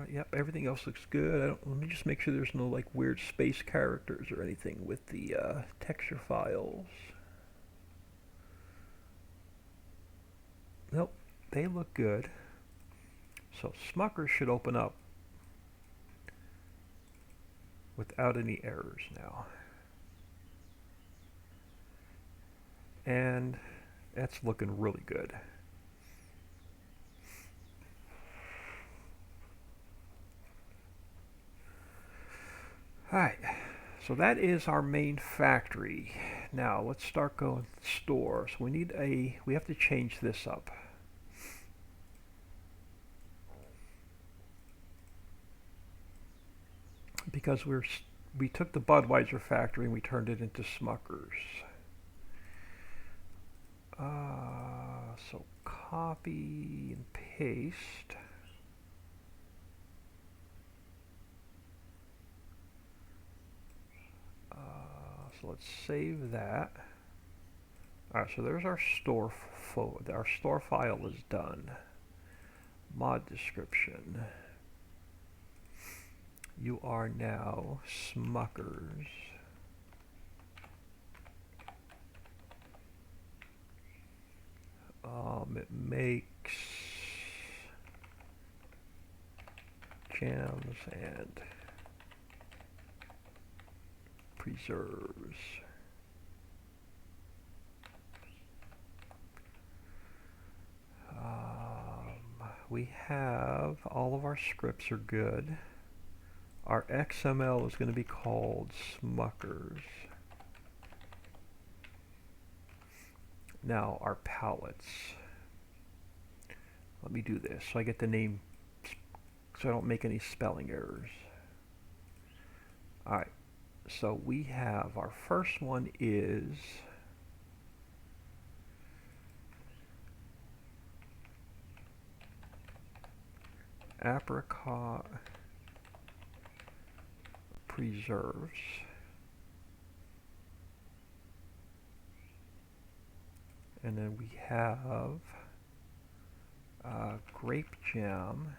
Yep, everything else looks good. Let me just make sure there's no like weird space characters or anything with the texture files. Nope, they look good. So Smuckers should open up without any errors now. And that's looking really good. Alright, so that is our main factory. Now let's start going to the store. So we have to change this up. Because we took the Budweiser factory and we turned it into Smuckers. So copy and paste. So let's save that. Alright, so there's our store our store file is done. Mod description. You are now Smuckers. It makes jams and preserves. we have all of our scripts are good. Our XML is going to be called Smuckers. Now our pallets. Let me do this so I get the name, so I don't make any spelling errors. Alright, so we have our first one is apricot preserves. And then we have grape jam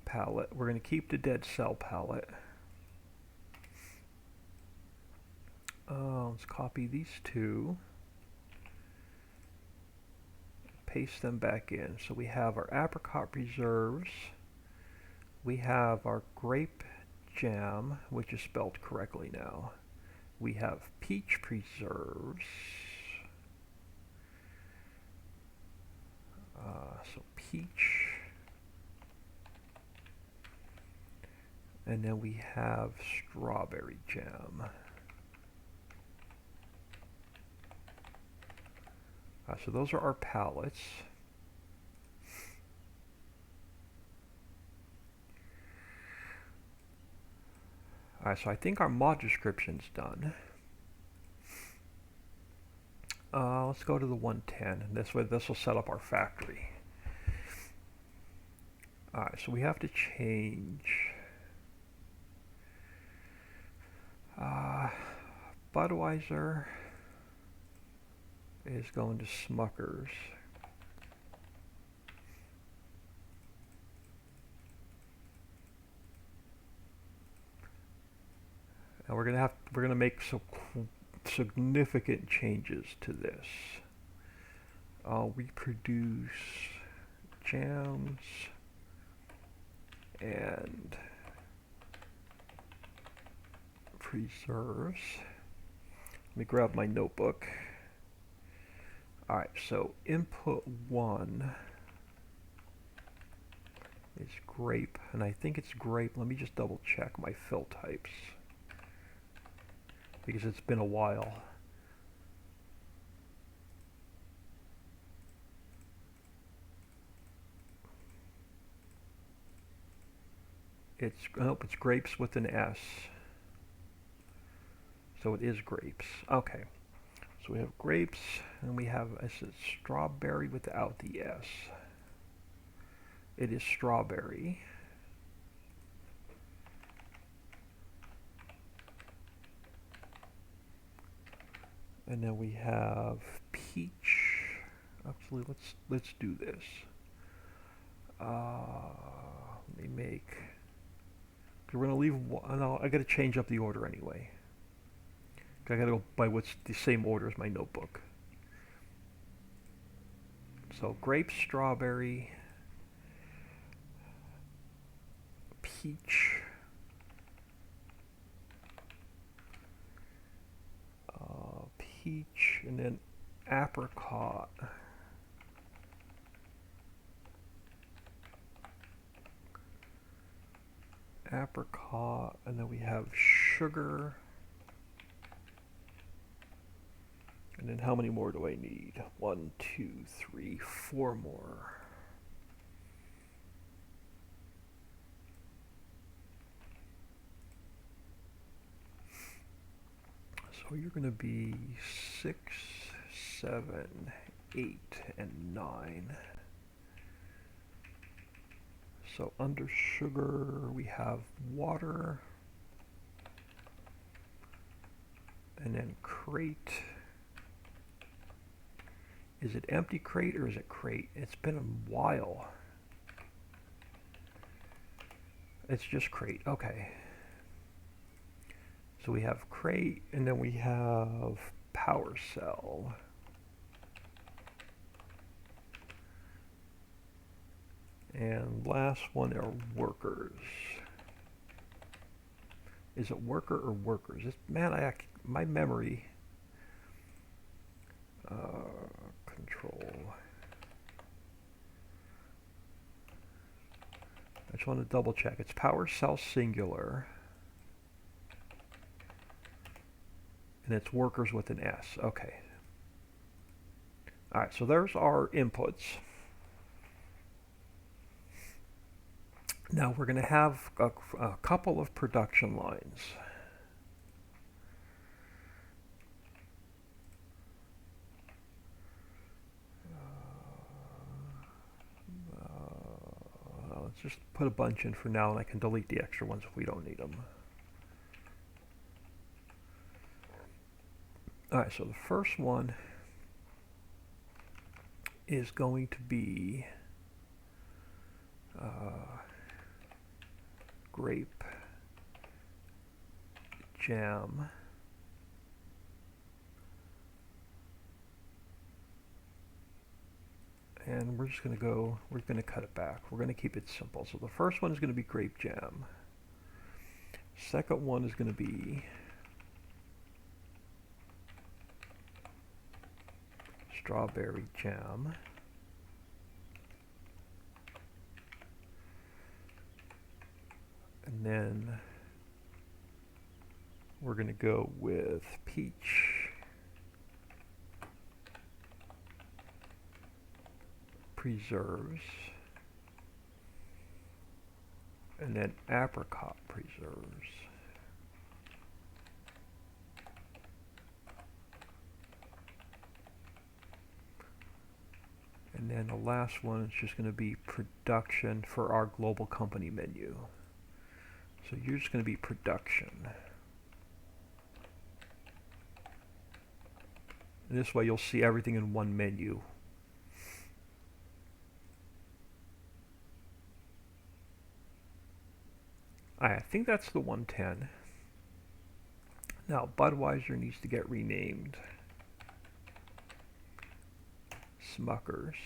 palette. We're going to keep the dead cell palette. Let's copy these two, paste them back in. So we have our apricot preserves, we have our grape jam, which is spelled correctly now. We have peach preserves. So peach. And then we have strawberry jam. So those are our palettes. Alright, so I think our mod description's done. Let's go to the 110, and this way this will set up our factory. Alright, so we have to change Budweiser is going to Smuckers. And we're gonna make some significant changes to this. Reproduce jams and preserves. Let me grab my notebook. Alright, so input 1 is grape, and I think it's grape. Let me just double check my fill types, because it's been a while. Nope, it's grapes with an S. So it is grapes. Okay. So we have grapes, and we have, I said, strawberry without the S. It is strawberry. And then we have peach. Actually, let's do this. Let me make. We're gonna leave one. No, I gotta change up the order anyway. I gotta go by what's the same order as my notebook. So grape, strawberry, peach, peach, and then apricot. Apricot, and then we have sugar. And then how many more do I need? 1, 2, 3, 4 more. So you're going to be 6, 7, 8, and 9. So under sugar we have water. And then crate. Is it empty crate or is it crate? It's been a while. It's just crate. Okay. So we have crate, and then we have power cell. And last one are workers. Is it worker or workers? Man, my memory. Control want to double check. It's power cell singular. And it's workers with an S. Okay. Alright, so there's our inputs. Now we're going to have a couple of production lines. Let's just put a bunch in for now, and I can delete the extra ones if we don't need them. Alright, so the first one is going to be grape jam and we're just going to cut it back. We're going to keep it simple. So the first one is going to be grape jam. Second one is going to be strawberry jam. And then we're going to go with peach preserves, and then apricot preserves. And then the last one is just going to be production for our global company menu. So you're just going to be production. And this way you'll see everything in one menu. I think that's the 110. Now Budweiser needs to get renamed. Smuckers.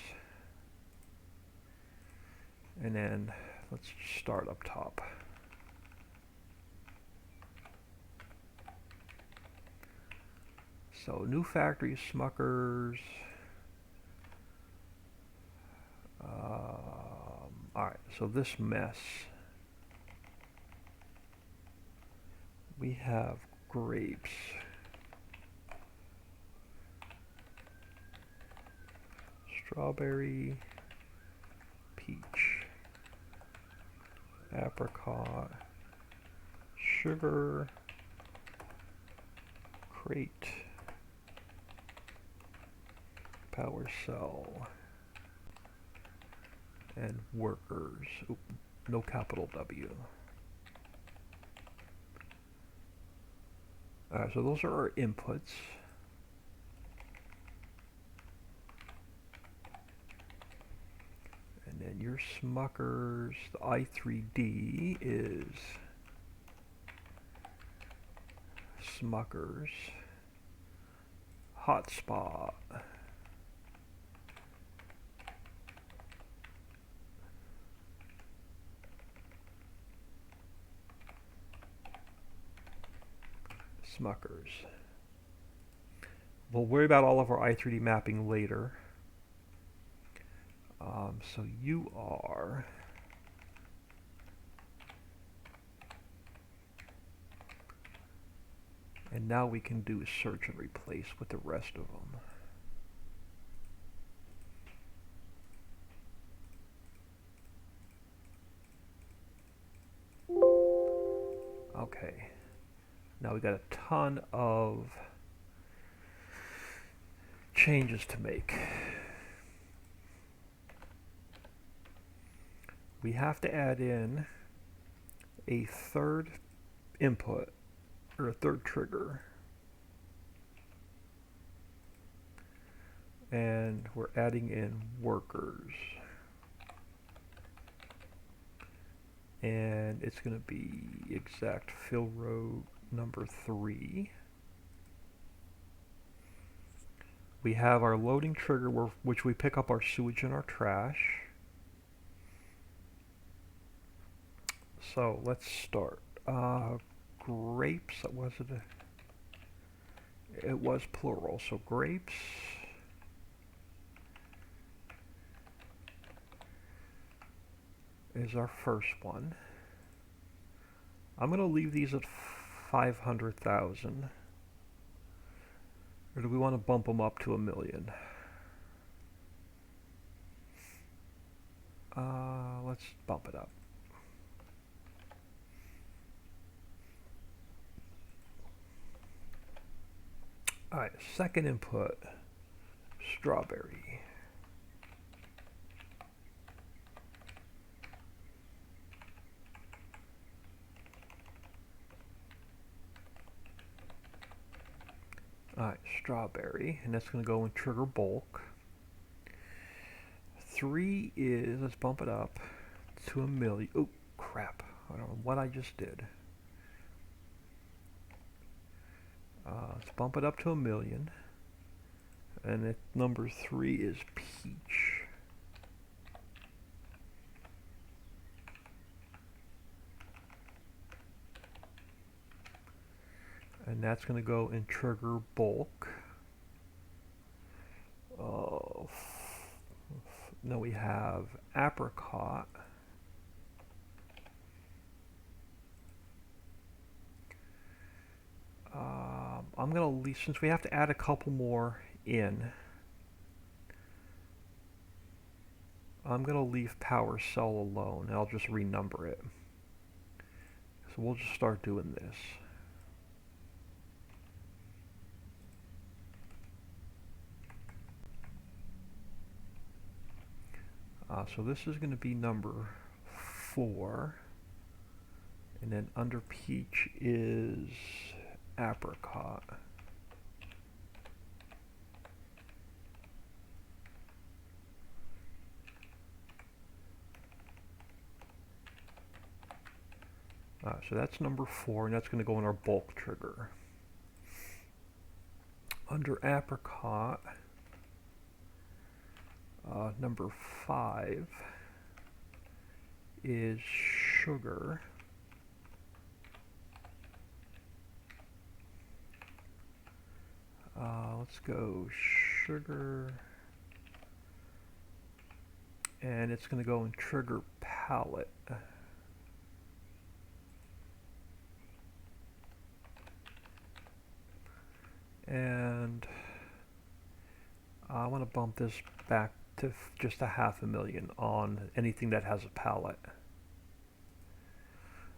And then let's start up top. So new factory Smuckers. Alright, so this mess. We have grapes. Strawberry, peach, apricot, sugar, crate, power cell, and workers. Oop, no capital W. Alright, so those are our inputs. And then your Smuckers, the i3D is Smuckers, hotspot, Smuckers. We'll worry about all of our i3D mapping later. So you are and now we can do a search and replace with the rest of them. Okay, now we got a ton of changes to make. We have to add in a third input or a third trigger, and we're adding in workers, and it's going to be exact fill row number 3. We have our loading trigger which we pick up our sewage and our trash. So let's start. Grapes, was it? It was plural, so grapes. is our first one. I'm going to leave these at 500,000. Or do we want to bump them up to 1,000,000? Let's bump it up. Alright, second input, strawberry. Alright, strawberry, and that's going to go in trigger bulk. 3 is, let's bump it up to 1,000,000. Oh, crap. I don't know what I just did. Let's bump it up to 1,000,000. And number 3 is peach. And that's going to go in trigger bulk. Then we have apricot. I'm going to leave, since we have to add a couple more in, I'm going to leave power cell alone, and I'll just renumber it. So we'll just start doing this. So this is going to be number 4, and then under peach is apricot. So that's number 4, and that's going to go in our bulk trigger. Under apricot, number 5 is sugar. Let's go sugar, and it's going to go in trigger palette. And I want to bump this back to just a 500,000 on anything that has a palette.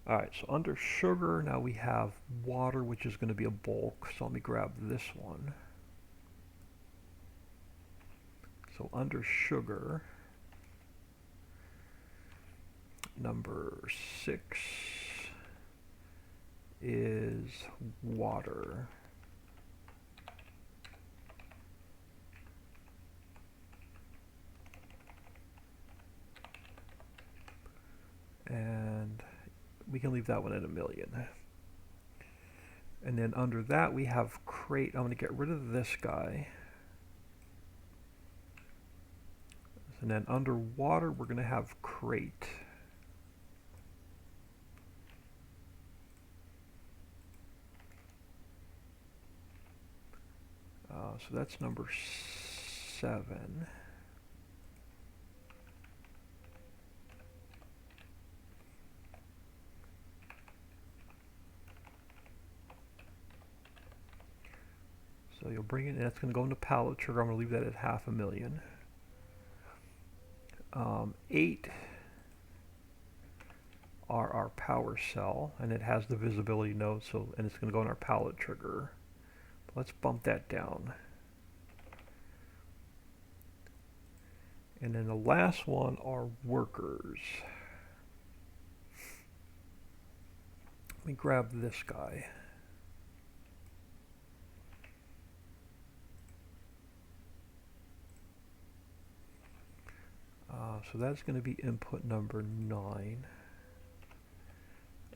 Alright, so under sugar, now we have water, which is going to be a bulk. So let me grab this one. So under sugar, number 6 is water. And we can leave that one at 1,000,000. And then under that we have crate. I'm going to get rid of this guy. And then under water we're going to have crate. So that's number 7. So you'll bring it, and that's going to go into pallet trigger. I'm going to leave that at 500,000. 8 are our power cell, and it has the visibility node, so and it's going to go in our pallet trigger. But let's bump that down. And then the last one are workers. Let me grab this guy. So that's going to be input number 9.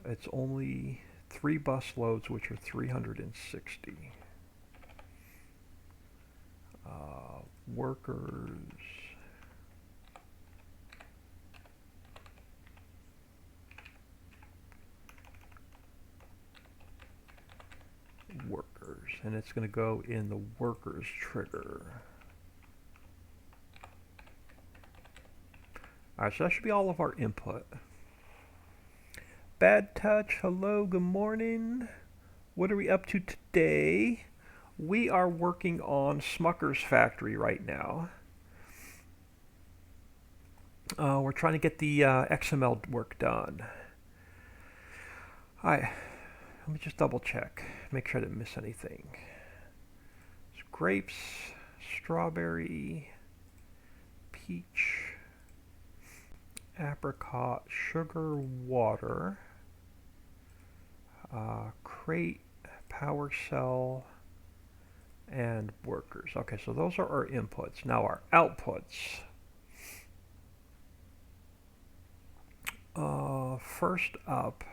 It's only 3 bus loads, which are 360. Workers. Workers. And it's going to go in the workers trigger. Alright, so that should be all of our input. Bad Touch, hello, good morning. What are we up to today? We are working on Smucker's factory right now. We're trying to get the XML work done. Alright, let me just double check. Make sure I didn't miss anything. It's grapes, strawberry, peach, apricot, sugar, water, crate, power cell, and workers. Okay, so those are our inputs. Now our outputs. First up,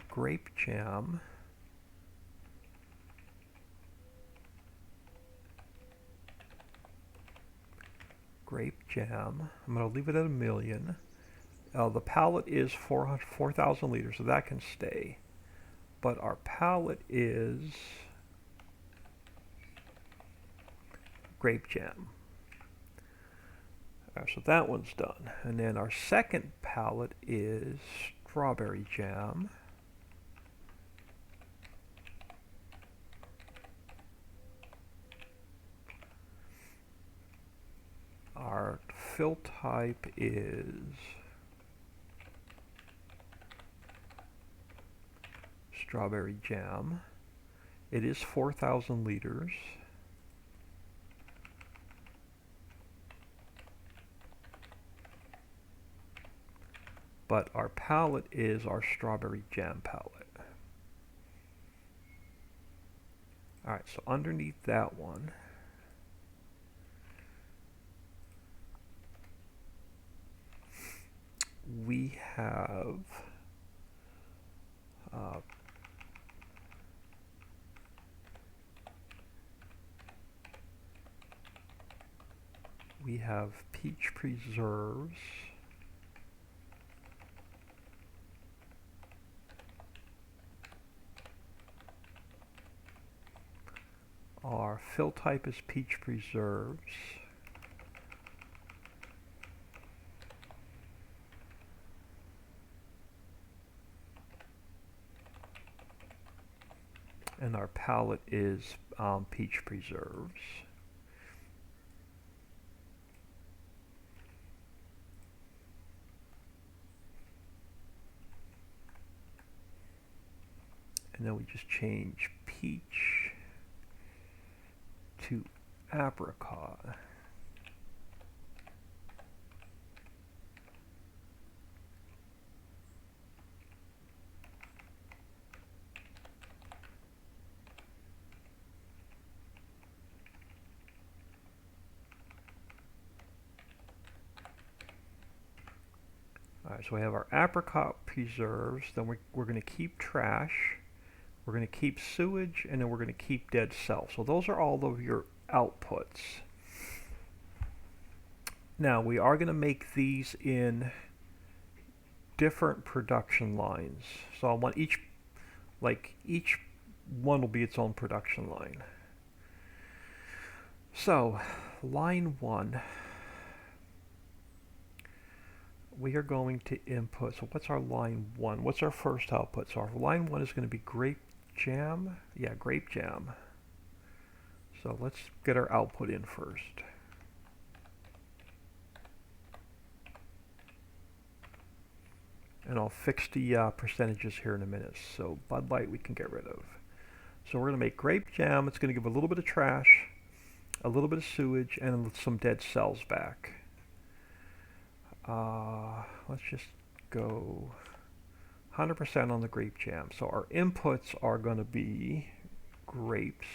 grape jam. Grape jam. I'm going to leave it at 1,000,000. The pallet is 4,000 liters, so that can stay. But our pallet is grape jam. So that one's done. And then our second pallet is strawberry jam. Our fill type is strawberry jam. It is 4,000 liters. But our palette is our strawberry jam palette. Alright, so underneath that one, we have peach preserves, our fill type is peach preserves, and our palette is peach preserves. And then we just change peach to apricot. Alright, so we have our apricot preserves, then we're going to keep trash, we're going to keep sewage, and then we're going to keep dead cells. So those are all of your outputs. Now we are going to make these in different production lines. So I want each one will be its own production line. So line 1, we are going to input. So what's our line 1? What's our first output? So our line 1 is going to be grape jam. Yeah, grape jam. So let's get our output in first. And I'll fix the percentages here in a minute. So Bud Light we can get rid of. So we're going to make grape jam. It's going to give a little bit of trash, a little bit of sewage, and some dead cells back. Let's just go 100% on the grape jam. So our inputs are going to be grapes,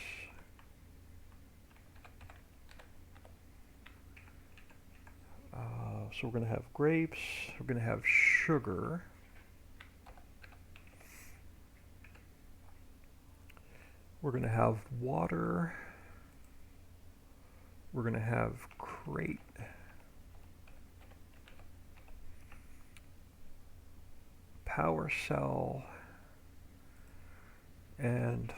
so we're going to have grapes, we're going to have sugar, we're going to have water, we're going to have crate, power cell, and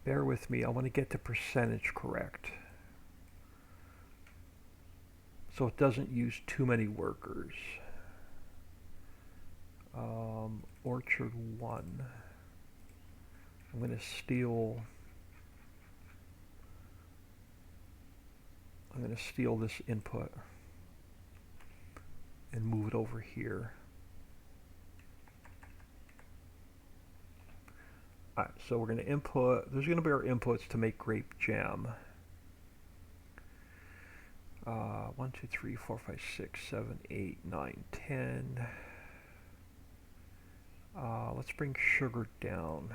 Bear with me, I want to get the percentage correct, so it doesn't use too many workers. Orchard 1. I'm going to steal this input and move it over here. Alright, so we're going to input, there's going to be our inputs to make grape jam. 1, 2, 3, 4, 5, 6, 7, 8, 9, 10. Let's bring sugar down.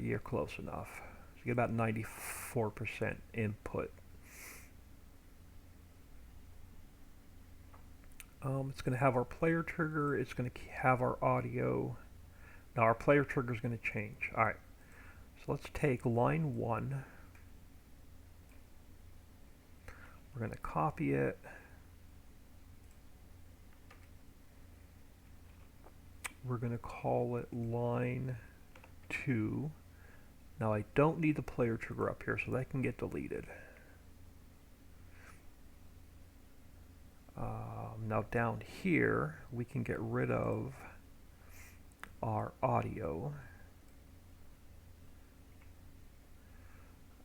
You're close enough. So you get about 94% input. It's going to have our player trigger. It's going to have our audio. Now our player trigger is going to change. Alright, so let's take line 1. We're going to copy it. We're going to call it line 2. Now I don't need the player trigger up here, so that can get deleted. Now down here, we can get rid of our audio.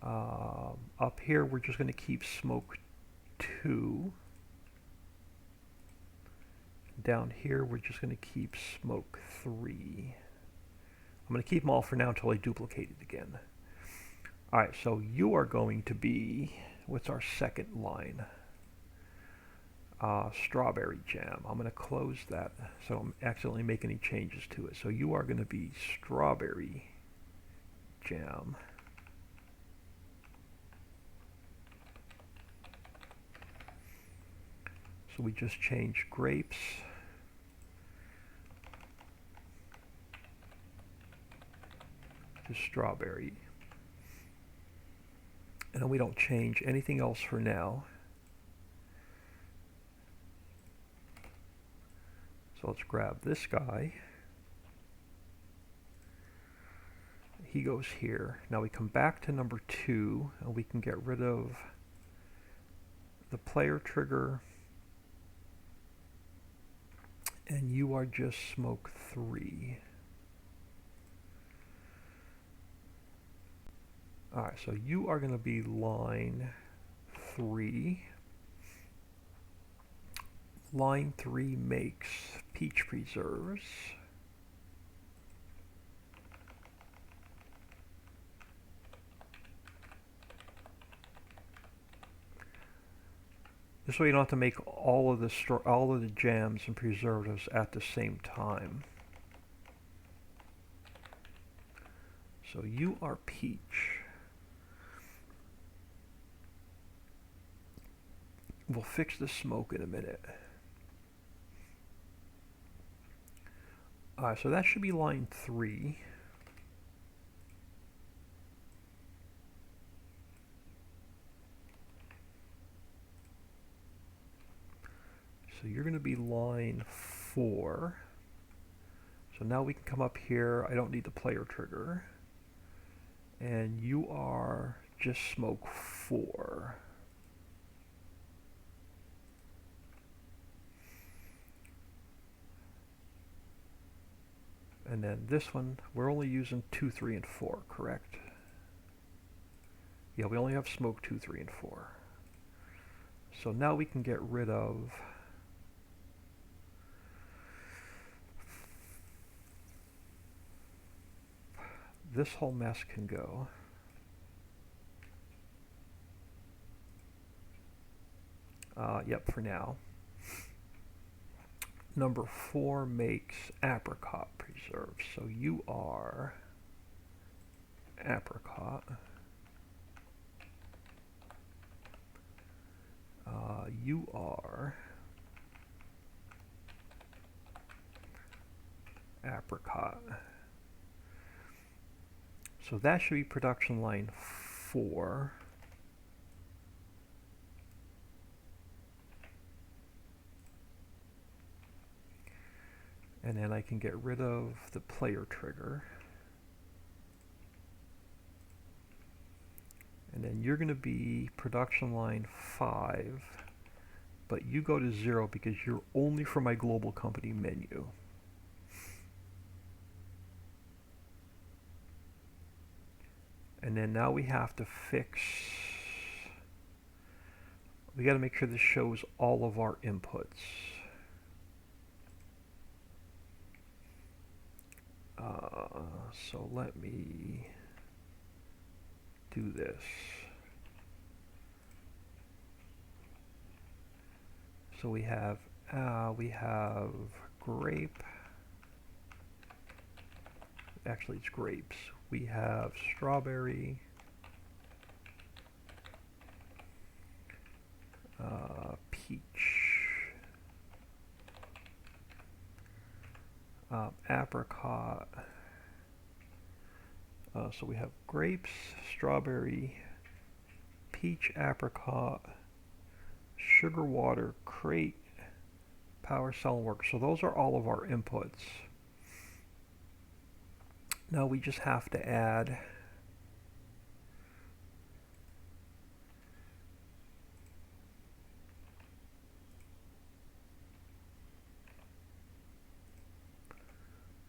Up here, we're just going to keep smoke 2. Down here, we're just going to keep smoke 3. I'm going to keep them all for now until I duplicate it again. Alright, so you are going to be, what's our second line? Strawberry jam. I'm going to close that so I don't accidentally make any changes to it. So you are going to be strawberry jam. So we just change grapes to strawberry. And we don't change anything else for now. So let's grab this guy. He goes here. Now we come back to number 2 and we can get rid of the player trigger. And you are just smoke 3. Alright, so you are going to be line 3. Line 3 makes peach preserves. This way you don't have to make all of the jams and preservatives at the same time. So you are peach. We'll fix the smoke in a minute. So that should be line 3. So you're going to be line 4. So now we can come up here. I don't need the player trigger. And you are just smoke 4. And then this one, we're only using 2, 3, and 4, correct? Yeah, we only have smoke 2, 3, and 4. So now we can get rid of this whole mess can go. Yep, for now. Number 4 makes apricot preserves. So you are apricot. You are apricot. So that should be production line 4. And then I can get rid of the player trigger. And then you're going to be production line 5, but you go to 0 because you're only for my global company menu. And then now we have to fix, we got to make sure this shows all of our inputs. So let me do this. So we have grape. Actually, it's grapes. We have strawberry, peach, apricot. So we have grapes, strawberry, peach, apricot, sugar water, crate, power cell, and work. So those are all of our inputs. Now we just have to add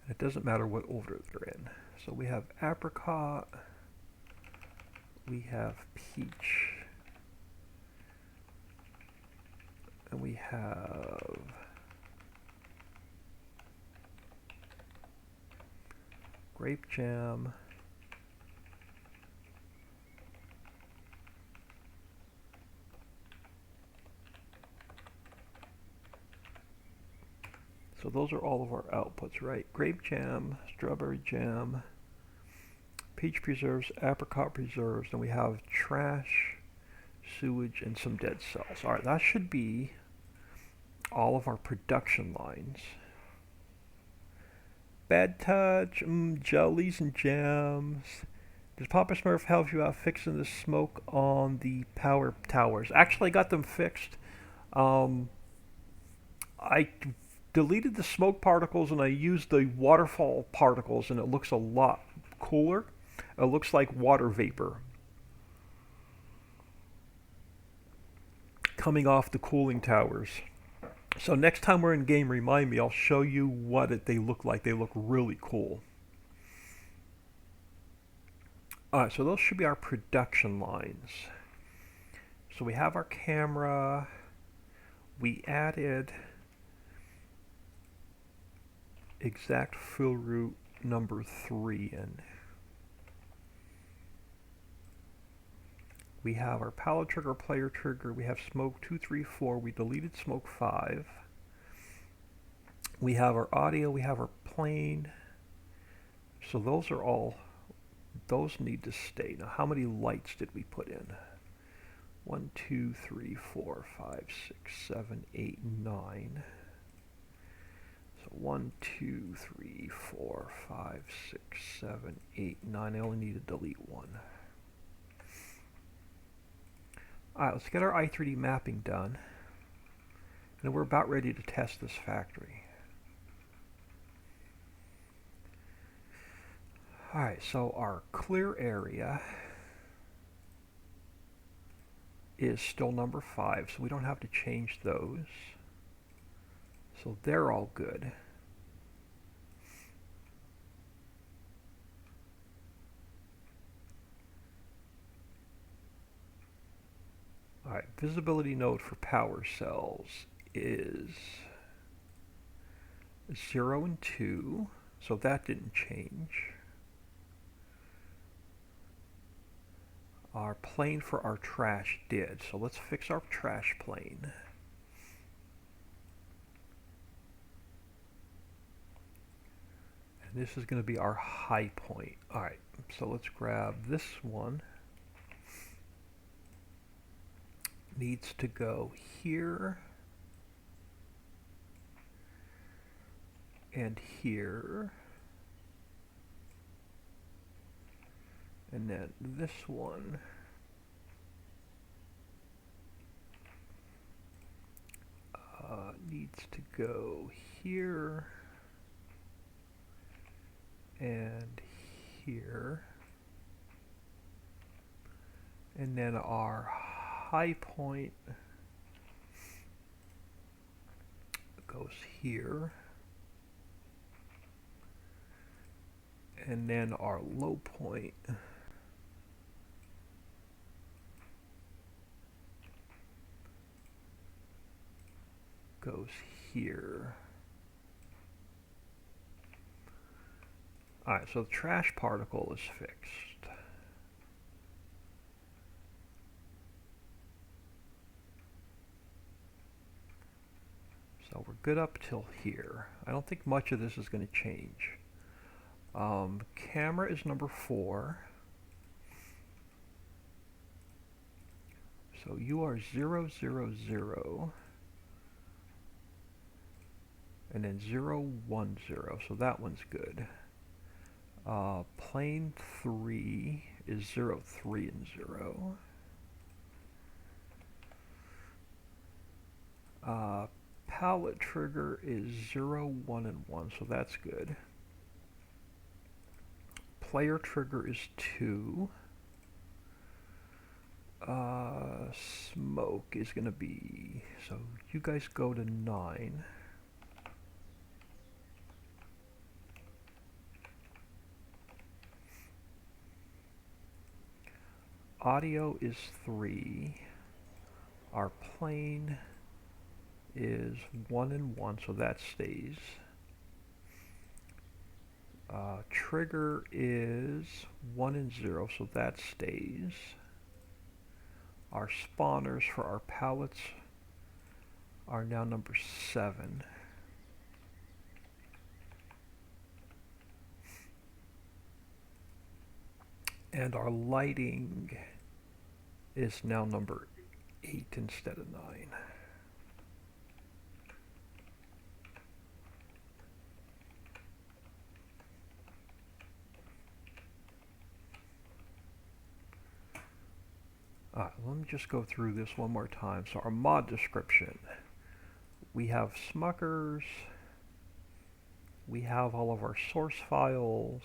it doesn't matter what order they're in. So we have apricot, we have peach, and we have grape jam, so those are all of our outputs, right? Grape jam, strawberry jam, peach preserves, apricot preserves, and we have trash, sewage, and some dead cells. All right, that should be all of our production lines. Bad touch, jellies and jams. Does Papa Smurf help you out fixing the smoke on the power towers? Actually, I got them fixed. I deleted the smoke particles and I used the waterfall particles, and it looks a lot cooler. It looks like water vapor coming off the cooling towers. So next time we're in game, remind me, I'll show you what they look like. They look really cool. Alright, so those should be our production lines. So we have our camera. We added exact fill route number 3 in. We have our pallet trigger, player trigger. We have smoke 2, 3, 4. We deleted smoke 5. We have our audio. We have our plane. So those are all, those need to stay. Now, how many lights did we put in? 1, 2, 3, 4, 5, 6, 7, 8, 9. So 1, 2, 3, 4, 5, 6, 7, 8, 9. I only need to delete 1. Alright, let's get our i3D mapping done. And we're about ready to test this factory. Alright, so our clear area is still number 5, so we don't have to change those. So they're all good. Alright, visibility node for power cells is 0 and 2, so that didn't change. Our plane for our trash did, so let's fix our trash plane. And this is going to be our high point. Alright, so let's grab this one. Needs to go here and here, and then this one needs to go here and here. And then our high point goes here. And then our low point goes here. Alright, so the trash particle is fixed. So we're good up till here. I don't think much of this is going to change. Camera is number 4. So you are 0, 0, 0. And then 0, 1, 0. So that one's good. Plane 3 is 0, 3, and 0. Pallet trigger is 0, 1, and 1, so that's good. Player trigger is 2. Smoke is going to be, so you guys go to 9. Audio is 3. Our plane is 1 and 1, so that stays. Trigger is 1 and 0, so that stays. Our spawners for our pallets are now number 7. And our lighting is now number 8 instead of 9. Let me just go through this one more time. So our mod description. We have Smuckers. We have all of our source files.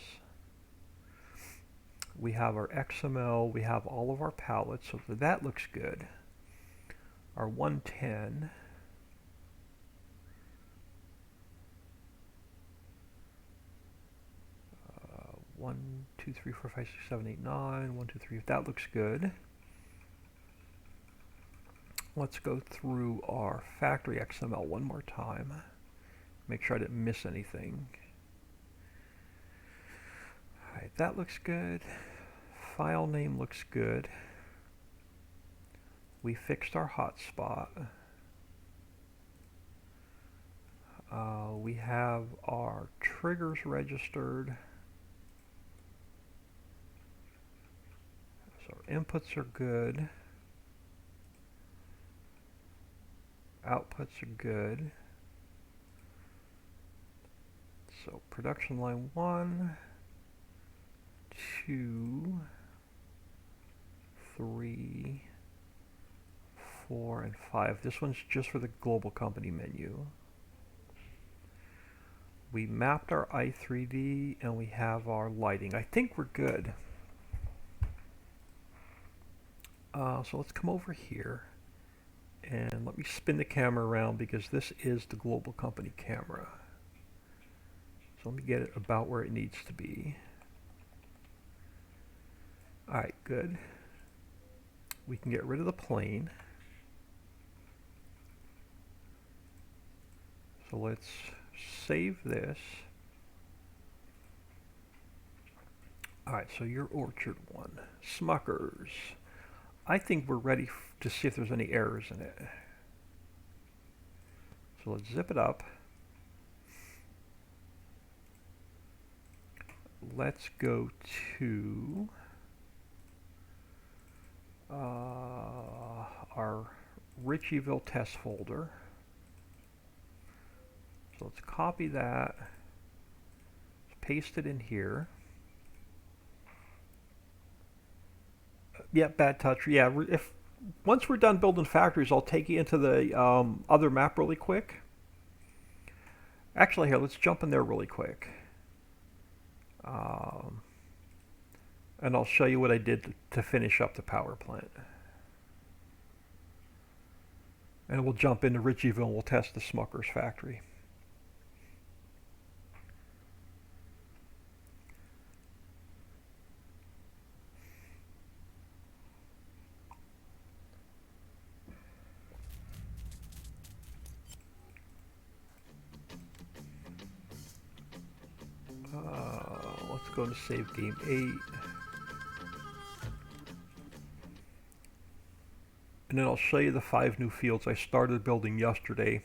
We have our XML. We have all of our palettes. So that looks good. Our 110. 1, 2, 3, 4, 5, 6, 7, 8, 9. 1, 2, 3. That looks good. Let's go through our factory XML one more time. Make sure I didn't miss anything. Alright, that looks good. File name looks good. We fixed our hotspot. We have our triggers registered. So our inputs are good. Outputs are good. So production line 1, 2, 3, 4, and 5. This one's just for the global company menu. We mapped our i3D and we have our lighting. I think we're good. So let's come over here. And let me spin the camera around because this is the global company camera. So let me get it about where it needs to be. Alright, good. We can get rid of the plane. So let's save this. Alright, so your orchard one. Smuckers. I think we're ready to see if there's any errors in it. So let's zip it up. Let's go to our Ritchieville test folder. So let's copy that, paste it in here. Yeah, bad touch. Yeah, if once we're done building factories, I'll take you into the other map really quick. Actually, here, let's jump in there really quick. Um, and I'll show you what I did to finish up the power plant. And we'll jump into Ritchieville and we'll test the Smucker's factory. Let's go to save game 8. And then I'll show you the 5 new fields I started building yesterday,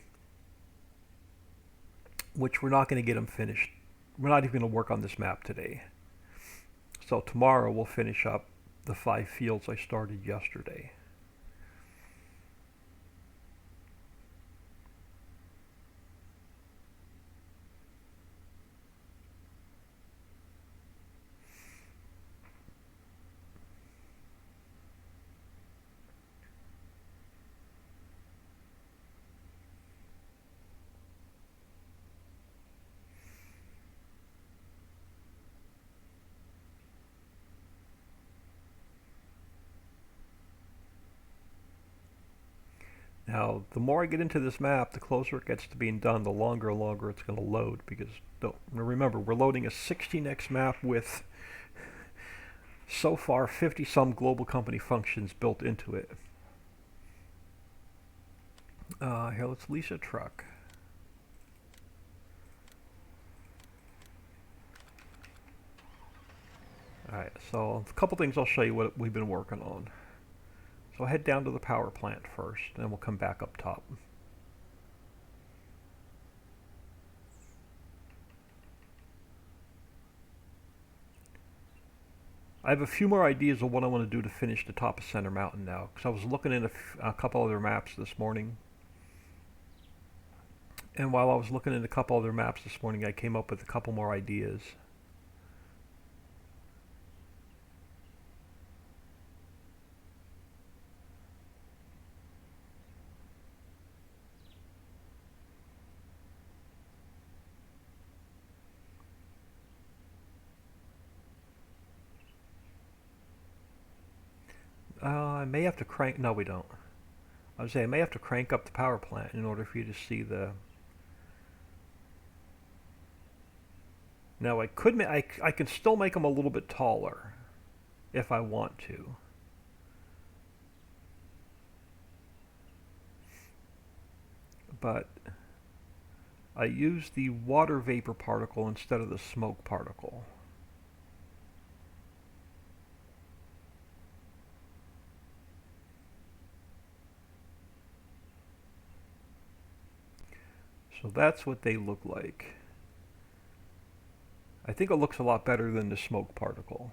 which we're not going to get them finished. We're not even going to work on this map today. So tomorrow we'll finish up the 5 fields I started yesterday. Now, the more I get into this map, the closer it gets to being done, the longer and longer it's going to load. Because don't remember, we're loading a 16x map with so far 50 some global company functions built into it. Here, let's lease a truck. Alright, so a couple things I'll show you what we've been working on. So I'll head down to the power plant first, and then we'll come back up top. I have a few more ideas of what I want to do to finish the top of Center Mountain now, because I was looking at a couple other maps this morning. And while I was looking at a couple other maps this morning, I came up with a couple more ideas. I may have to crank... No, we don't. I was saying I may have to crank up the power plant in order for you to see the... Now, I could I can still make them a little bit taller if I want to. But I use the water vapor particle instead of the smoke particle. So that's what they look like. I think it looks a lot better than the smoke particle.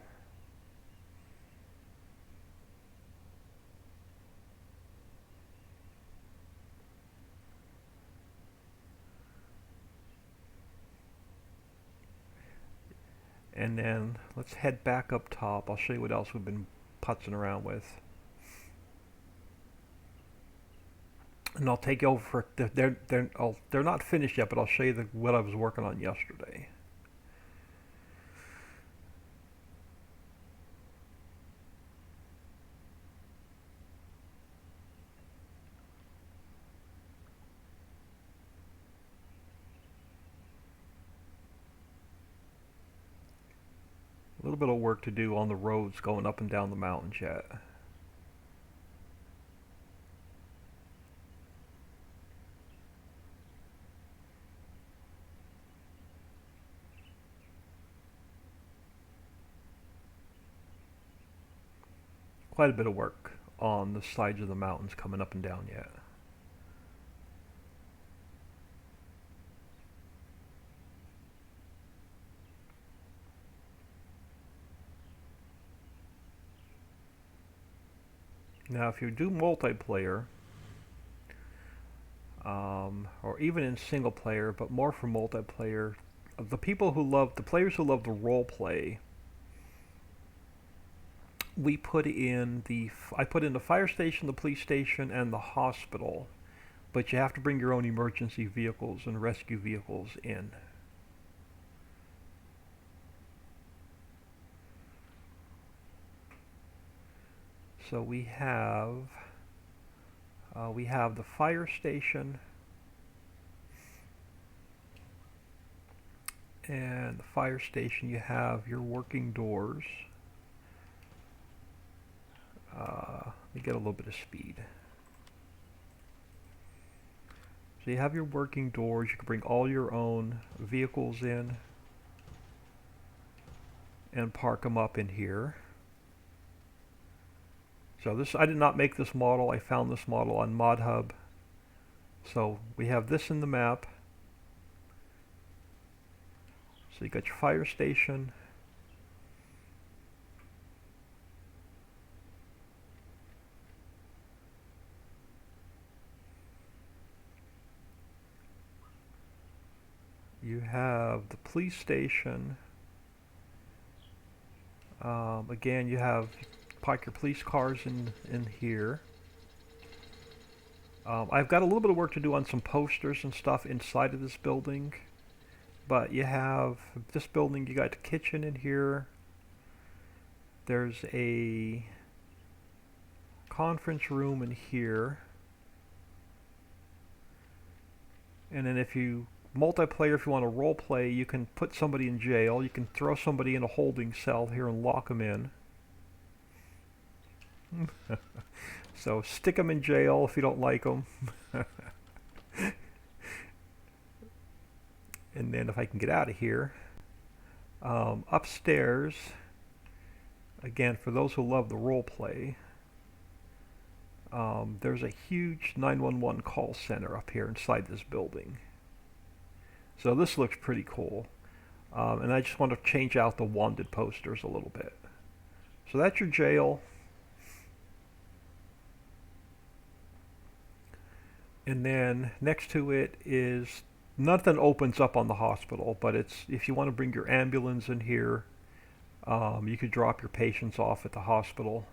And then let's head back up top. I'll show you what else we've been putzing around with. And I'll take you over for they're not finished yet, but I'll show you what I was working on yesterday. A little bit of work to do on the roads going up and down the mountains yet. Quite a bit of work on the sides of the mountains coming up and down yet. Now, if you do multiplayer, or even in single player, but more for multiplayer, the players who love the role play, I put in the fire station, the police station, and the hospital, but you have to bring your own emergency vehicles and rescue vehicles in. So we have the fire station, and the fire station you have your working doors. Let me get a little bit of speed. So you have your working doors. You can bring all your own vehicles in and park them up in here. So this, I did not make this model. I found this model on ModHub. So we have this in the map. So you got your fire station. You have the police station. Again, you have park your police cars in here. I've got a little bit of work to do on some posters and stuff inside of this building. But you have this building, you got the kitchen in here. There's a conference room in here. And then if you multiplayer, if you want to role play, you can put somebody in jail. You can throw somebody in a holding cell here and lock them in. So stick them in jail if you don't like them. And then if I can get out of here, upstairs, again, for those who love the role play, there's a huge 911 call center up here inside this building. So this looks pretty cool. And I just want to change out the wanted posters a little bit. So that's your jail. And then next to it is, nothing opens up on the hospital, but it's, if you want to bring your ambulance in here, you could drop your patients off at the hospital.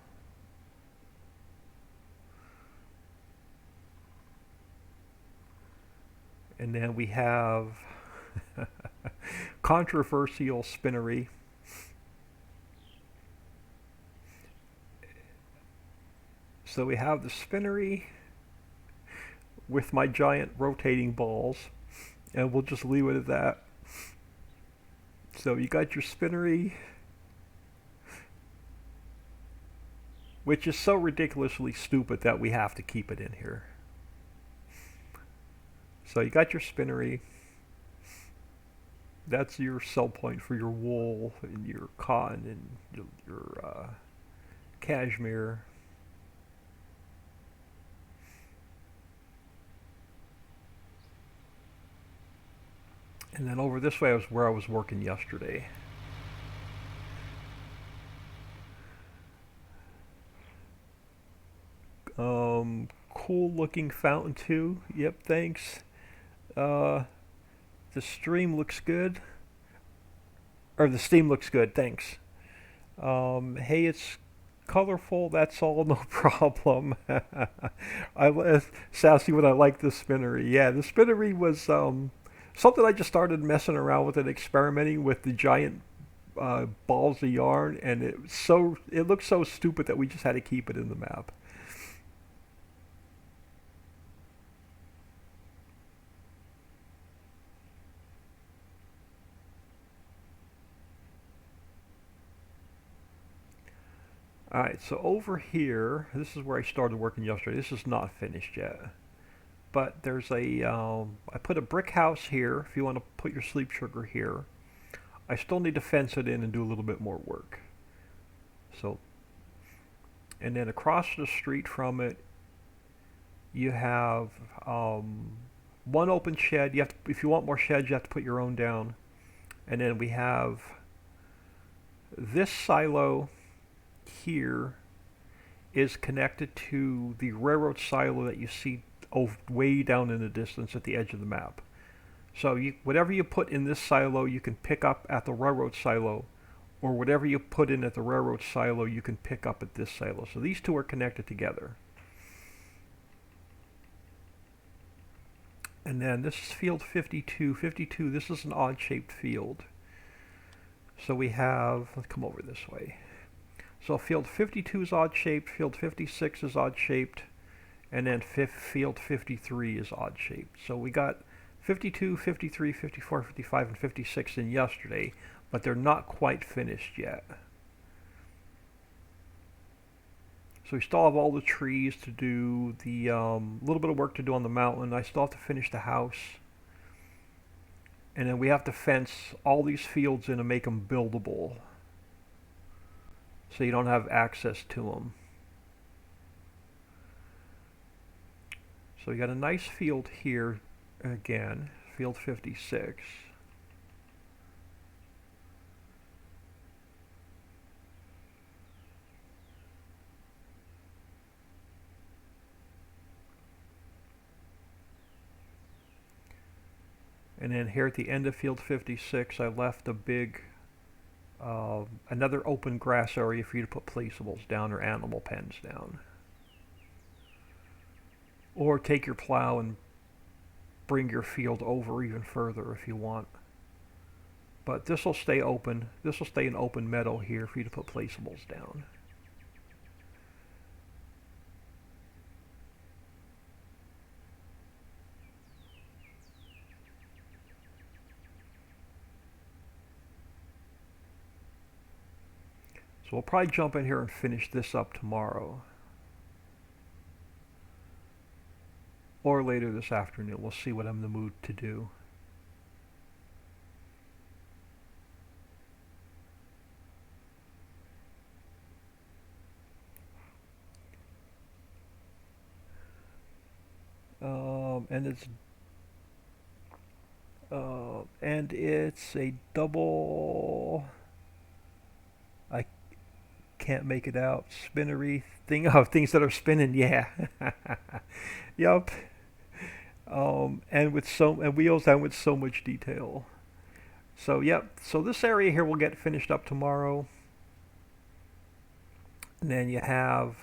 And then we have controversial spinnery. So we have the spinnery with my giant rotating balls, and we'll just leave it at that. So you got your spinnery, which is so ridiculously stupid that we have to keep it in here. So you got your spinnery. That's your sell point for your wool and your cotton and your cashmere. And then over this way was where I was working yesterday. Cool looking fountain too. Yep, thanks. The stream looks good. Or the steam looks good, thanks. Hey, it's colorful, that's all, no problem. Sassy when I like the spinnery. Yeah, the spinnery was something I just started messing around with and experimenting with the giant balls of yarn, and it looked so stupid that we just had to keep it in the map. Alright, so over here, this is where I started working yesterday. This is not finished yet. But there's I put a brick house here, if you want to put your sleep sugar here. I still need to fence it in and do a little bit more work. So, and then across the street from it, you have one open shed. You have to, if you want more sheds, you have to put your own down. And then we have this silo here is connected to the railroad silo that you see way down in the distance at the edge of the map. So whatever you put in this silo, you can pick up at the railroad silo, or whatever you put in at the railroad silo, you can pick up at this silo. So these two are connected together. And then this is field 52. 52, this is an odd-shaped field. So we have, let's come over this way. So field 52 is odd shaped, field 56 is odd shaped, and then field 53 is odd shaped. So we got 52, 53, 54, 55, and 56 in yesterday, but they're not quite finished yet. So we still have all the trees to do, the little bit of work to do on the mountain. I still have to finish the house. And then we have to fence all these fields in and make them buildable, so you don't have access to them. So we got a nice field here again, field 56. And then here at the end of field 56, I left a big, another open grass area for you to put placeables down or animal pens down. Or take your plow and bring your field over even further if you want. But this will stay open. This will stay an open meadow here for you to put placeables down. So we'll probably jump in here and finish this up tomorrow. Or later this afternoon. We'll see what I'm in the mood to do. And it's a double. I can't make it out. Spinnery thing of things that are spinning. Yeah. Yup. And wheels down with so much detail. So yep. So this area here will get finished up tomorrow. And then you have.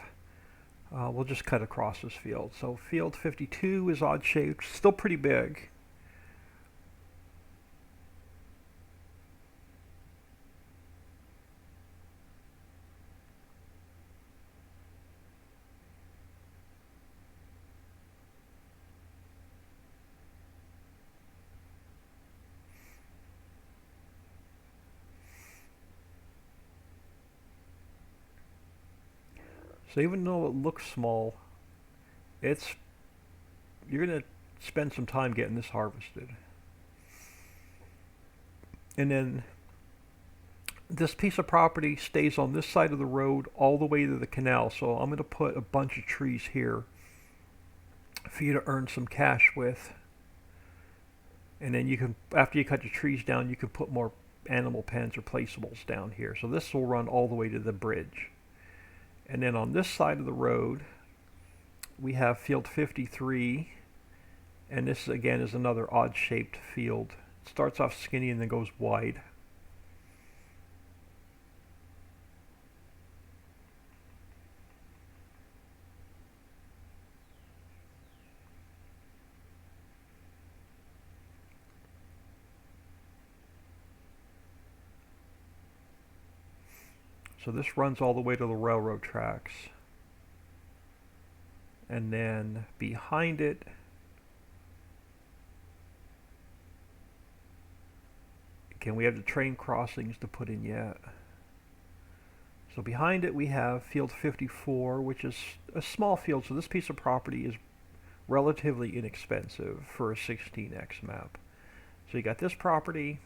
We'll just cut across this field. So field 52 is odd shaped, still pretty big. So even though it looks small, you're gonna spend some time getting this harvested. And then this piece of property stays on this side of the road all the way to the canal. So I'm gonna put a bunch of trees here for you to earn some cash with. And then you can, after you cut your trees down, you can put more animal pens or placeables down here. So this will run all the way to the bridge. And then on this side of the road, we have field 53, and this again is another odd shaped field. It starts off skinny and then goes wide. So this runs all the way to the railroad tracks. And then behind it, again, we have the train crossings to put in yet. So behind it we have field 54, which is a small field. So this piece of property is relatively inexpensive for a 16x map. So you got this property,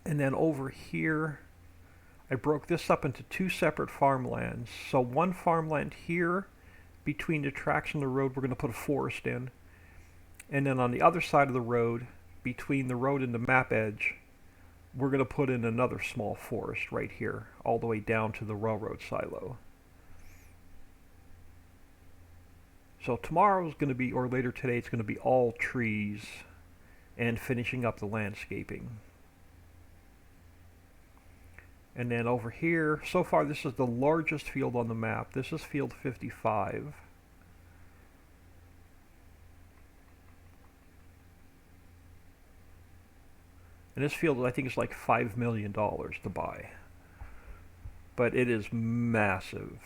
and then over here I broke this up into two separate farmlands. So one farmland here between the tracks and the road, we're going to put a forest in. And then on the other side of the road, between the road and the map edge, we're going to put in another small forest right here, all the way down to the railroad silo. So tomorrow is going to be, or later today, it's going to be all trees and finishing up the landscaping. And then over here, so far this is the largest field on the map. This is field 55. And this field, I think, is like $5 million to buy. but it is massive.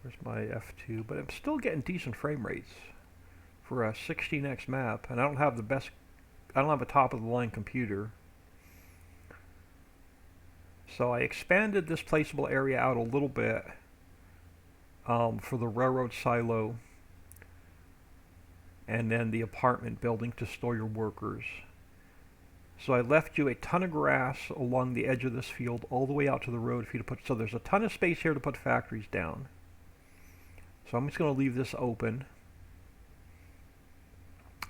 Where's my F2? But I'm still getting decent frame rates for a 16x map, and I don't have the best. I don't have a top of the line computer. So I expanded this placeable area out a little bit for the railroad silo and then the apartment building to store your workers. So I left you a ton of grass along the edge of this field all the way out to the road for you to put. So there's a ton of space here to put factories down. So I'm just going to leave this open.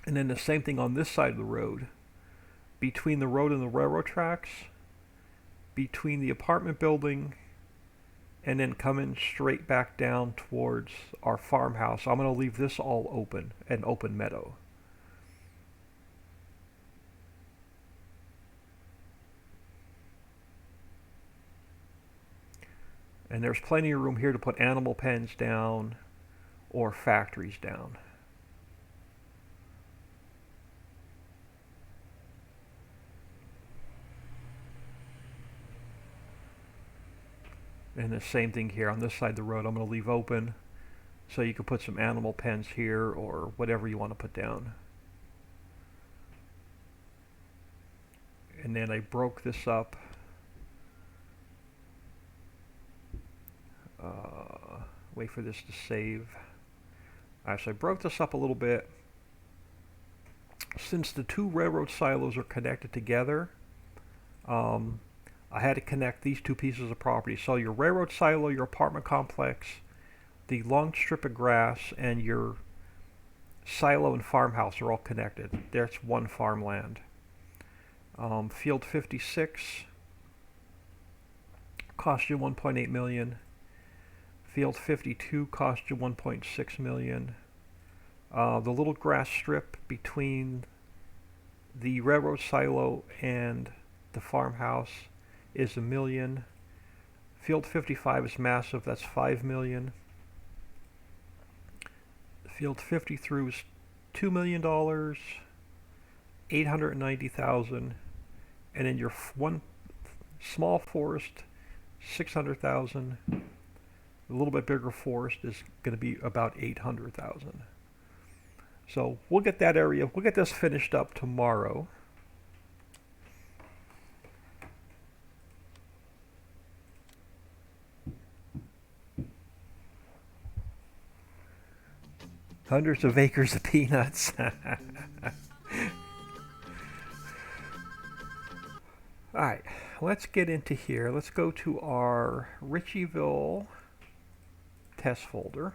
And then the same thing on this side of the road. Between the road and the railroad tracks, between the apartment building, and then coming straight back down towards our farmhouse. I'm going to leave this all open, an open meadow. And there's plenty of room here to put animal pens down or factories down. And the same thing here on this side of the road, I'm going to leave open so you can put some animal pens here or whatever you want to put down. And then I broke this up. Wait for this to save. Alright, so I broke this up a little bit. Since the two railroad silos are connected together, I had to connect these two pieces of property. So your railroad silo, your apartment complex, the long strip of grass, and your silo and farmhouse are all connected. There's one farmland. Field 56 cost you 1.8 million. Field 52 cost you 1.6 million. The little grass strip between the railroad silo and the farmhouse is $1 million. Field 55 is massive. That's $5 million. Field 53 is $2 million, 890,000, and then your one small forest, 600,000. A little bit bigger forest is going to be about 800,000. So we'll get that area. We'll get this finished up tomorrow. Hundreds of acres of peanuts. Alright, let's get into here. Let's go to our Ritchieville test folder.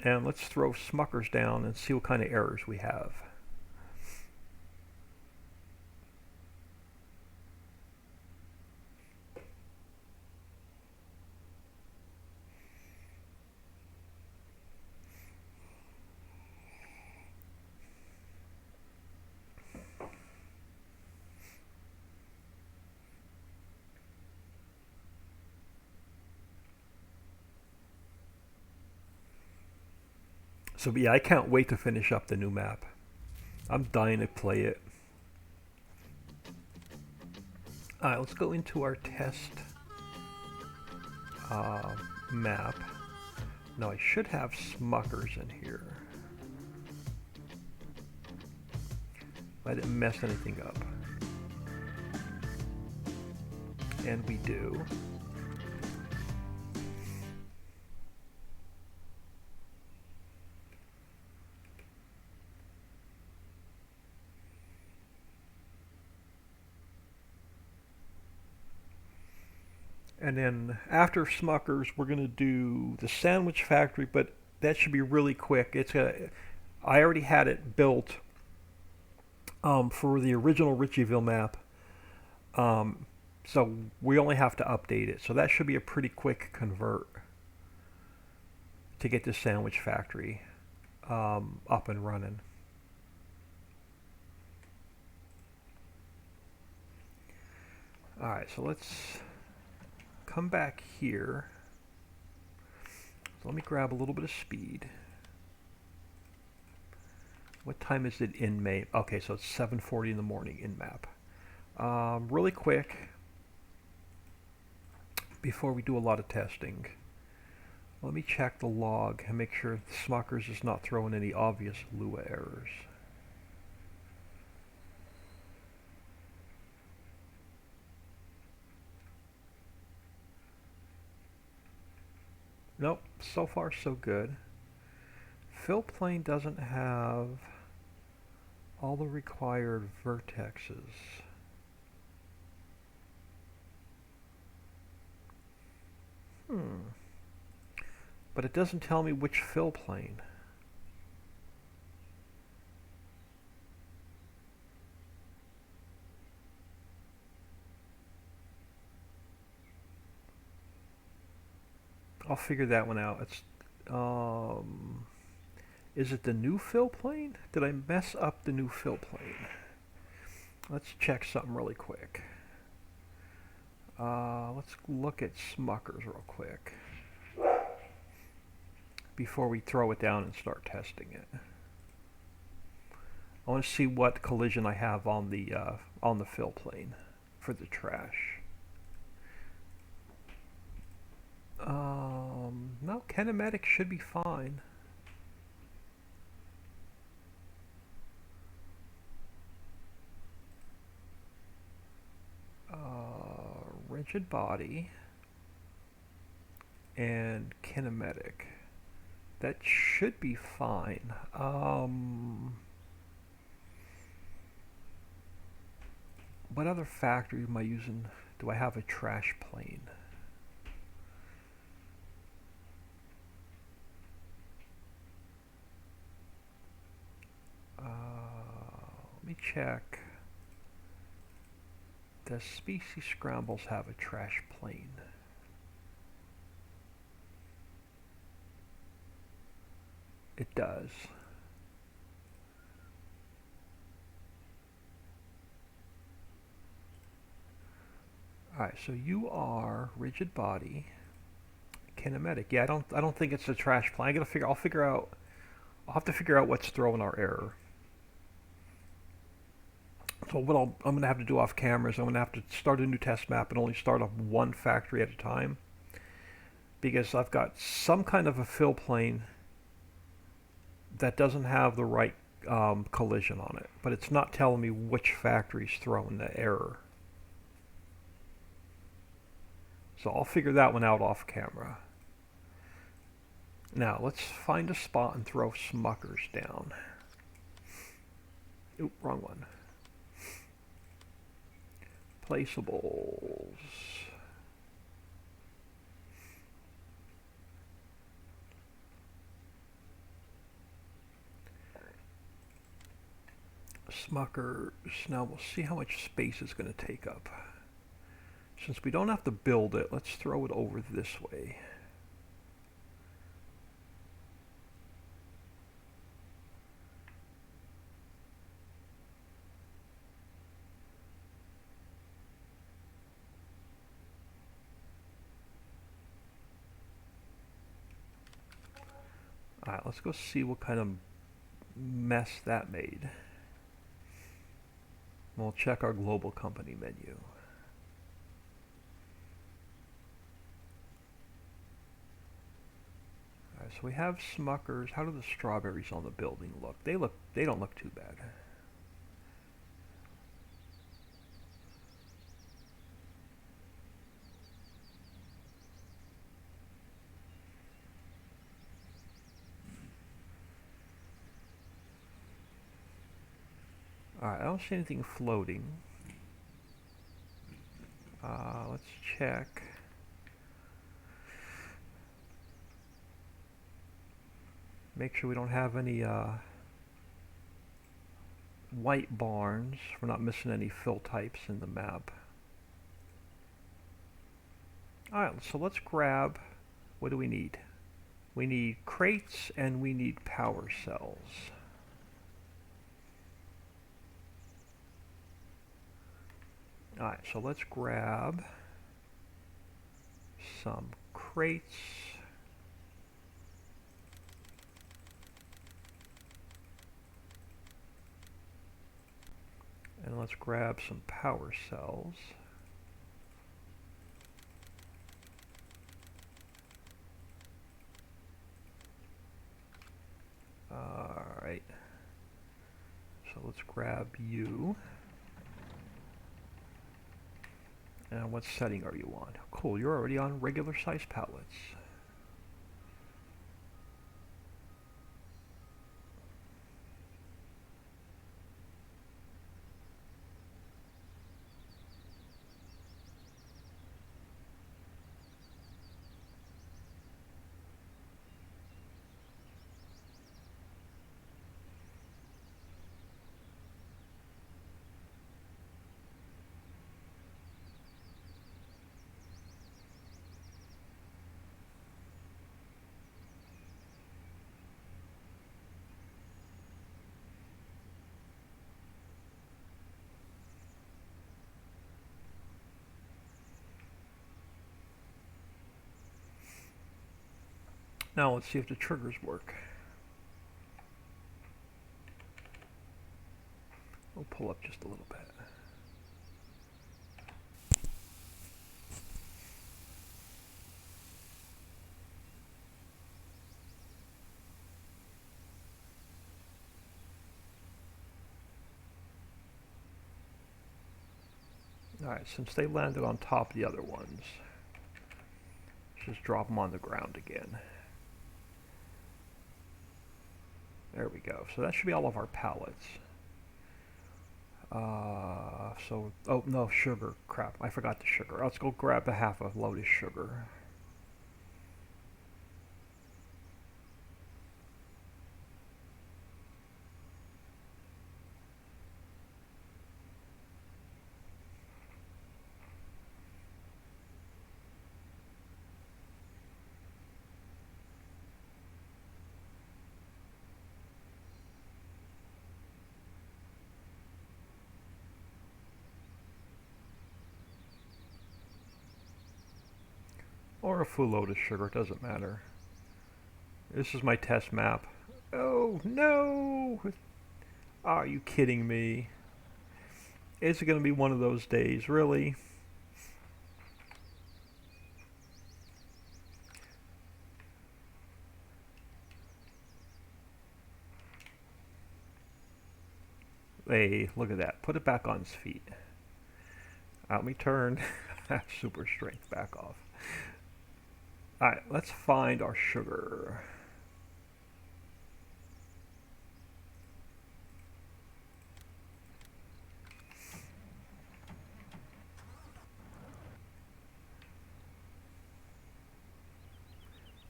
And let's throw Smuckers down and see what kind of errors we have. So yeah, I can't wait to finish up the new map. I'm dying to play it. Alright, let's go into our test map. Now I should have Smuckers in here. I didn't mess anything up. And we do. And then after Smuckers, we're going to do the sandwich factory, but that should be really quick. I already had it built for the original Ritchieville map. So we only have to update it. So that should be a pretty quick convert to get this sandwich factory up and running. Alright, so let's come back here. So let me grab a little bit of speed. What time is it in May? Okay, so it's 7:40 in the morning in map. Really quick, before we do a lot of testing, let me check the log and make sure Smuckers is not throwing any obvious Lua errors. Nope, so far so good. Fill plane doesn't have all the required vertexes. But it doesn't tell me which fill plane. I'll figure that one out. It's is it the new fill plane? Did I mess up the new fill plane? Let's check something really quick. Let's look at Smuckers real quick before we throw it down and start testing it. I want to see what collision I have on the fill plane for the trash. No, kinematic should be fine. Rigid body and kinematic. That should be fine. What other factory am I using? Do I have a trash plane? Let me check. Does Species Scrambles have a trash plane? It does. Alright, so you are rigid body, kinematic. Yeah, I don't think it's a trash plane. I'll have to figure out what's throwing our error. So what I'm going to have to do off camera is I'm going to have to start a new test map and only start up one factory at a time, because I've got some kind of a fill plane that doesn't have the right collision on it, but it's not telling me which factory's throwing the error. So I'll figure that one out off camera. Now let's find a spot and throw Smuckers down. Oop, wrong one. Placeables. Smuckers. Now we'll see how much space it's going to take up. Since we don't have to build it, let's throw it over this way. Alright, let's go see what kind of mess that made. We'll check our global company menu. Alright, so we have Smuckers. How do the strawberries on the building look? They don't look too bad. Alright, I don't see anything floating. Let's check. Make sure we don't have any white barns. We're not missing any fill types in the map. Alright, so let's grab, what do we need? We need crates and we need power cells. Alright, so let's grab some crates. And let's grab some power cells. Alright. So let's grab you. And what setting are you on? Cool, you're already on regular size pallets. Now let's see if the triggers work. We'll pull up just a little bit. Alright, since they landed on top of the other ones, just drop them on the ground again. There we go. So that should be all of our pallets. Oh no, sugar. Crap, I forgot the sugar. Let's go grab a half a load of sugar. Or a full load of sugar, doesn't matter. This is my test map. Oh no! Are you kidding me? It's gonna be one of those days, really? Hey, look at that. Put it back on its feet. Let me turn. Super strength, back off. Alright, let's find our sugar.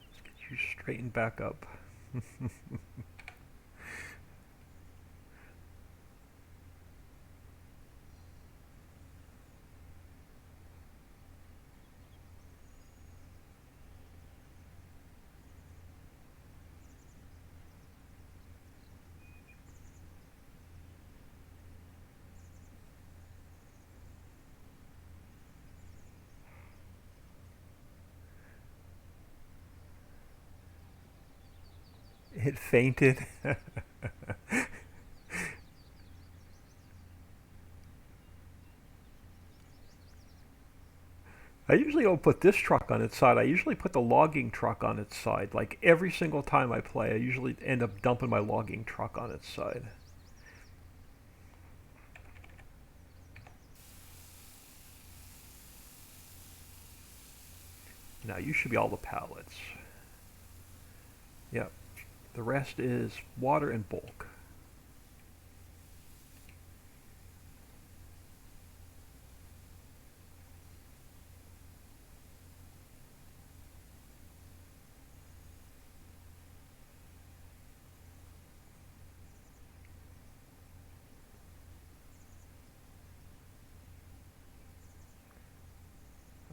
Let's get you straightened back up. It fainted. I usually don't put this truck on its side. I usually put the logging truck on its side. Like every single time I play, I usually end up dumping my logging truck on its side. Now you should be all the pallets. Yep. The rest is water and bulk.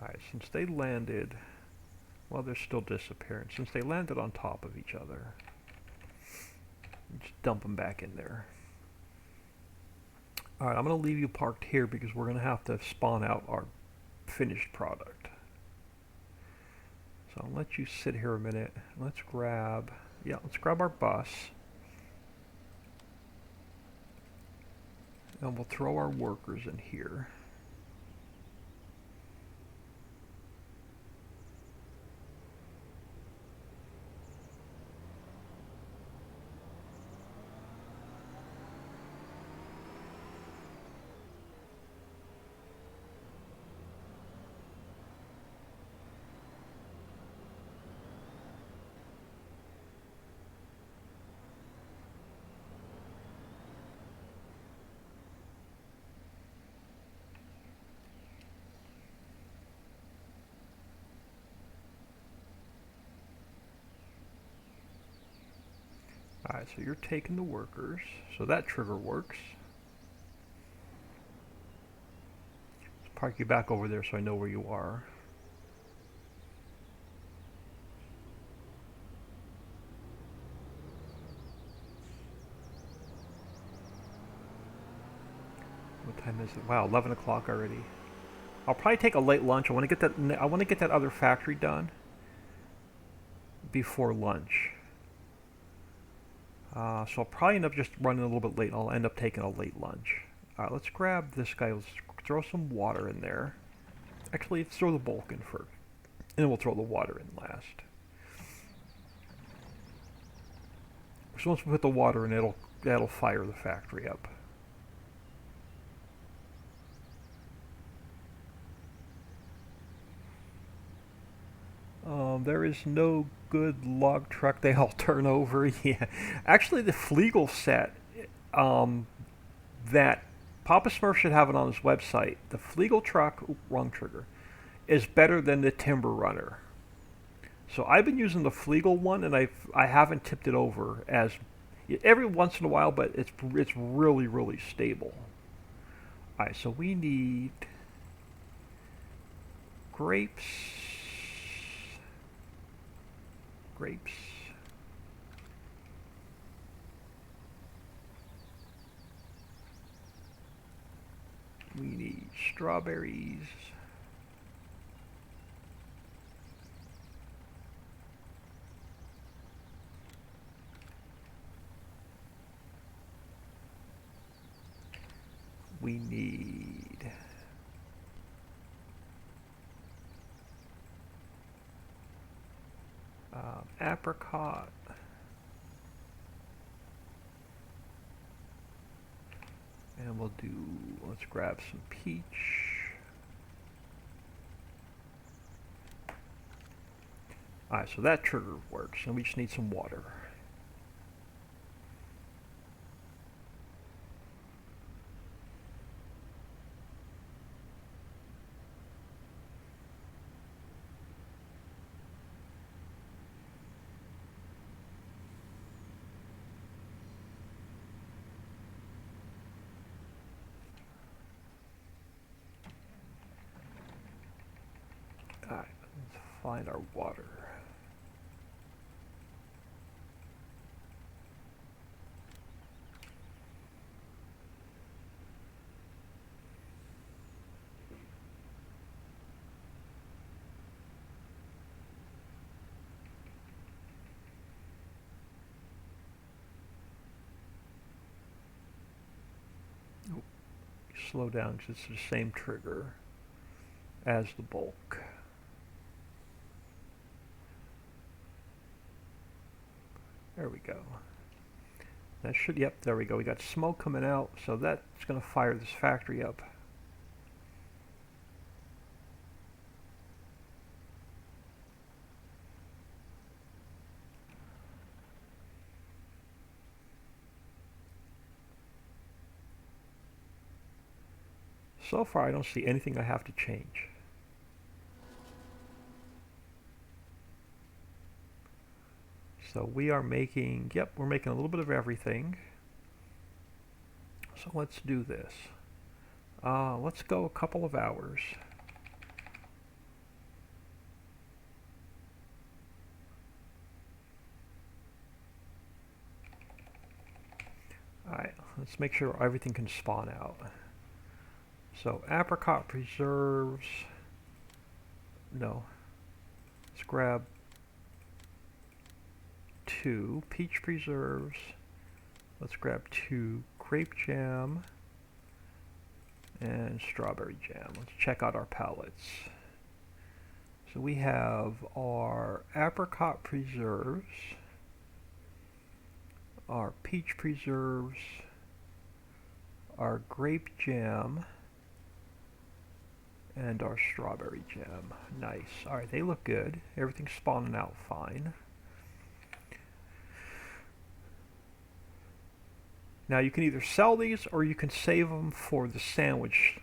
Alright, Alright, since they landed, well, they're still disappearing. Since they landed on top of each other, just dump them back in there. Alright, I'm going to leave you parked here because we're going to have to spawn out our finished product. So I'll let you sit here a minute. Let's grab our bus. And we'll throw our workers in here. Alright, so you're taking the workers, so that trigger works. Let's park you back over there so I know where you are. What time is it? Wow, 11 o'clock already. I'll probably take a late lunch. I want to get that other factory done before lunch. So I'll probably end up just running a little bit late. I'll end up taking a late lunch. Alright, let's grab this guy. Let's throw some water in there. Actually, let's throw the bulk in first. And then we'll throw the water in last. So once we put the water in, that'll fire the factory up. There is no good log truck. They all turn over. Yeah, actually, the Flegel set that Papa Smurf should have it on his website. The Flegel truck, wrong trigger, is better than the Timber Runner. So I've been using the Flegel one, and I haven't tipped it over as every once in a while, but it's really stable. All right, so we need grapes. We need strawberries. We need apricot. And let's grab some peach. Alright, so that trigger works, and we just need some water. Alright, let's find our water. Oh, slow down because it's the same trigger as the bulk. There we go. That should, yep, there we go. We got smoke coming out, so that's going to fire this factory up. So far, I don't see anything I have to change. So we are making, yep, we're making a little bit of everything. So let's do this. Let's go a couple of hours. let's make sure everything can spawn out. So apricot preserves, no, let's grab 2 peach preserves, let's grab 2 grape jam, and strawberry jam. Let's check out our palettes. So we have our apricot preserves, our peach preserves, our grape jam, and our strawberry jam. Nice. Alright, they look good. Everything's spawning out fine. Now you can either sell these or you can save them for the sandwich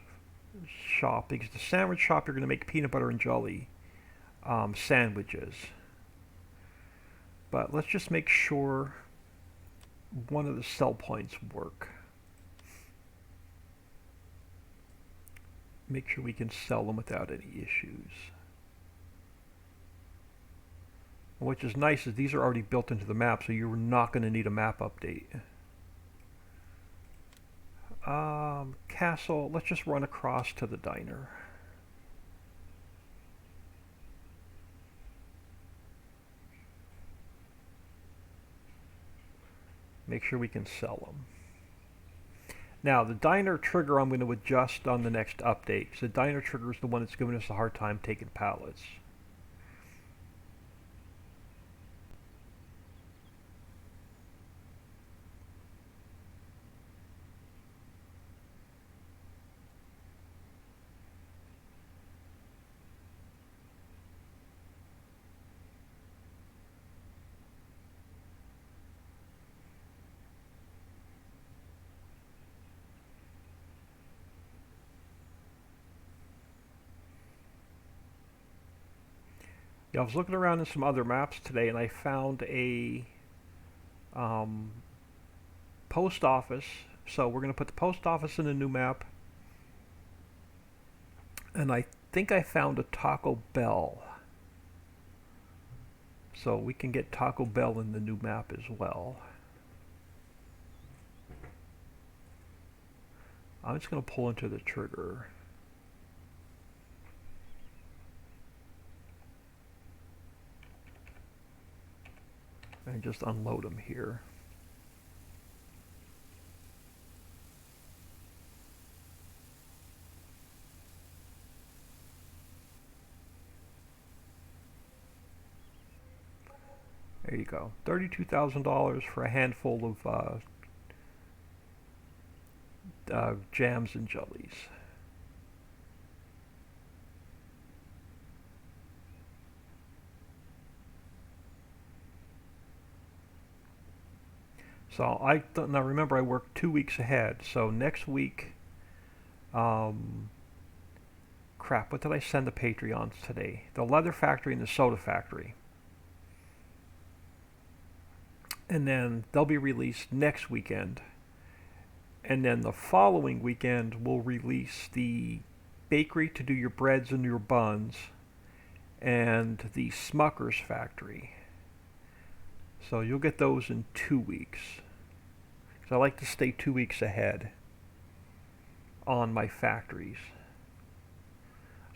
shop, because the sandwich shop you're going to make peanut butter and jelly sandwiches. But let's just make sure one of the sell points work. Make sure we can sell them without any issues. Which is nice is these are already built into the map, so you're not going to need a map update. Castle, let's just run across to the diner. Make sure we can sell them. Now, the diner trigger I'm going to adjust on the next update, because the diner trigger is the one that's giving us a hard time taking pallets. Yeah, I was looking around in some other maps today, and I found a post office. So we're going to put the post office in the new map. And I think I found a Taco Bell. So we can get Taco Bell in the new map as well. I'm just going to pull into the trigger. And just unload them here. There you go. $32,000 for a handful of jams and jellies. So now remember I work 2 weeks ahead. So next week, crap, what did I send the Patreons today? The leather factory and the soda factory. And then they'll be released next weekend. And then the following weekend we'll release the bakery to do your breads and your buns and the Smucker's factory. So you'll get those in 2 weeks. So I like to stay 2 weeks ahead on my factories.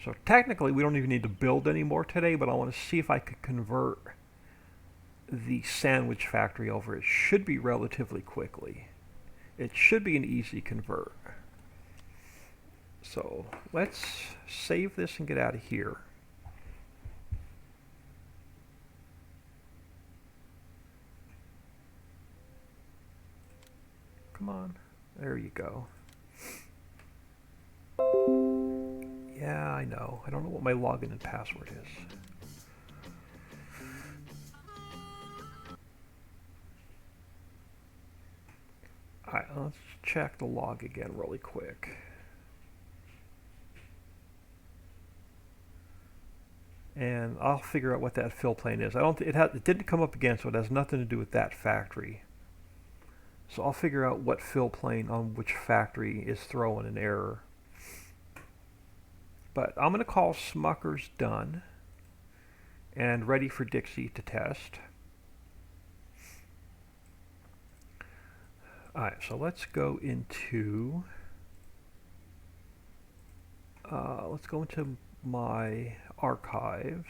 So technically we don't even need to build anymore today, but I want to see if I could convert the sandwich factory over. It should be relatively quickly. It should be an easy convert. So let's save this and get out of here. Come on. There you go. Yeah, I know. I don't know what my login and password is. Alright, let's check the log again really quick. And I'll figure out what that fill plane is. It didn't come up again, so it has nothing to do with that factory. So I'll figure out what fill plane on which factory is throwing an error. But I'm going to call Smucker's done and ready for Dixie to test. Alright, so let's go into my archives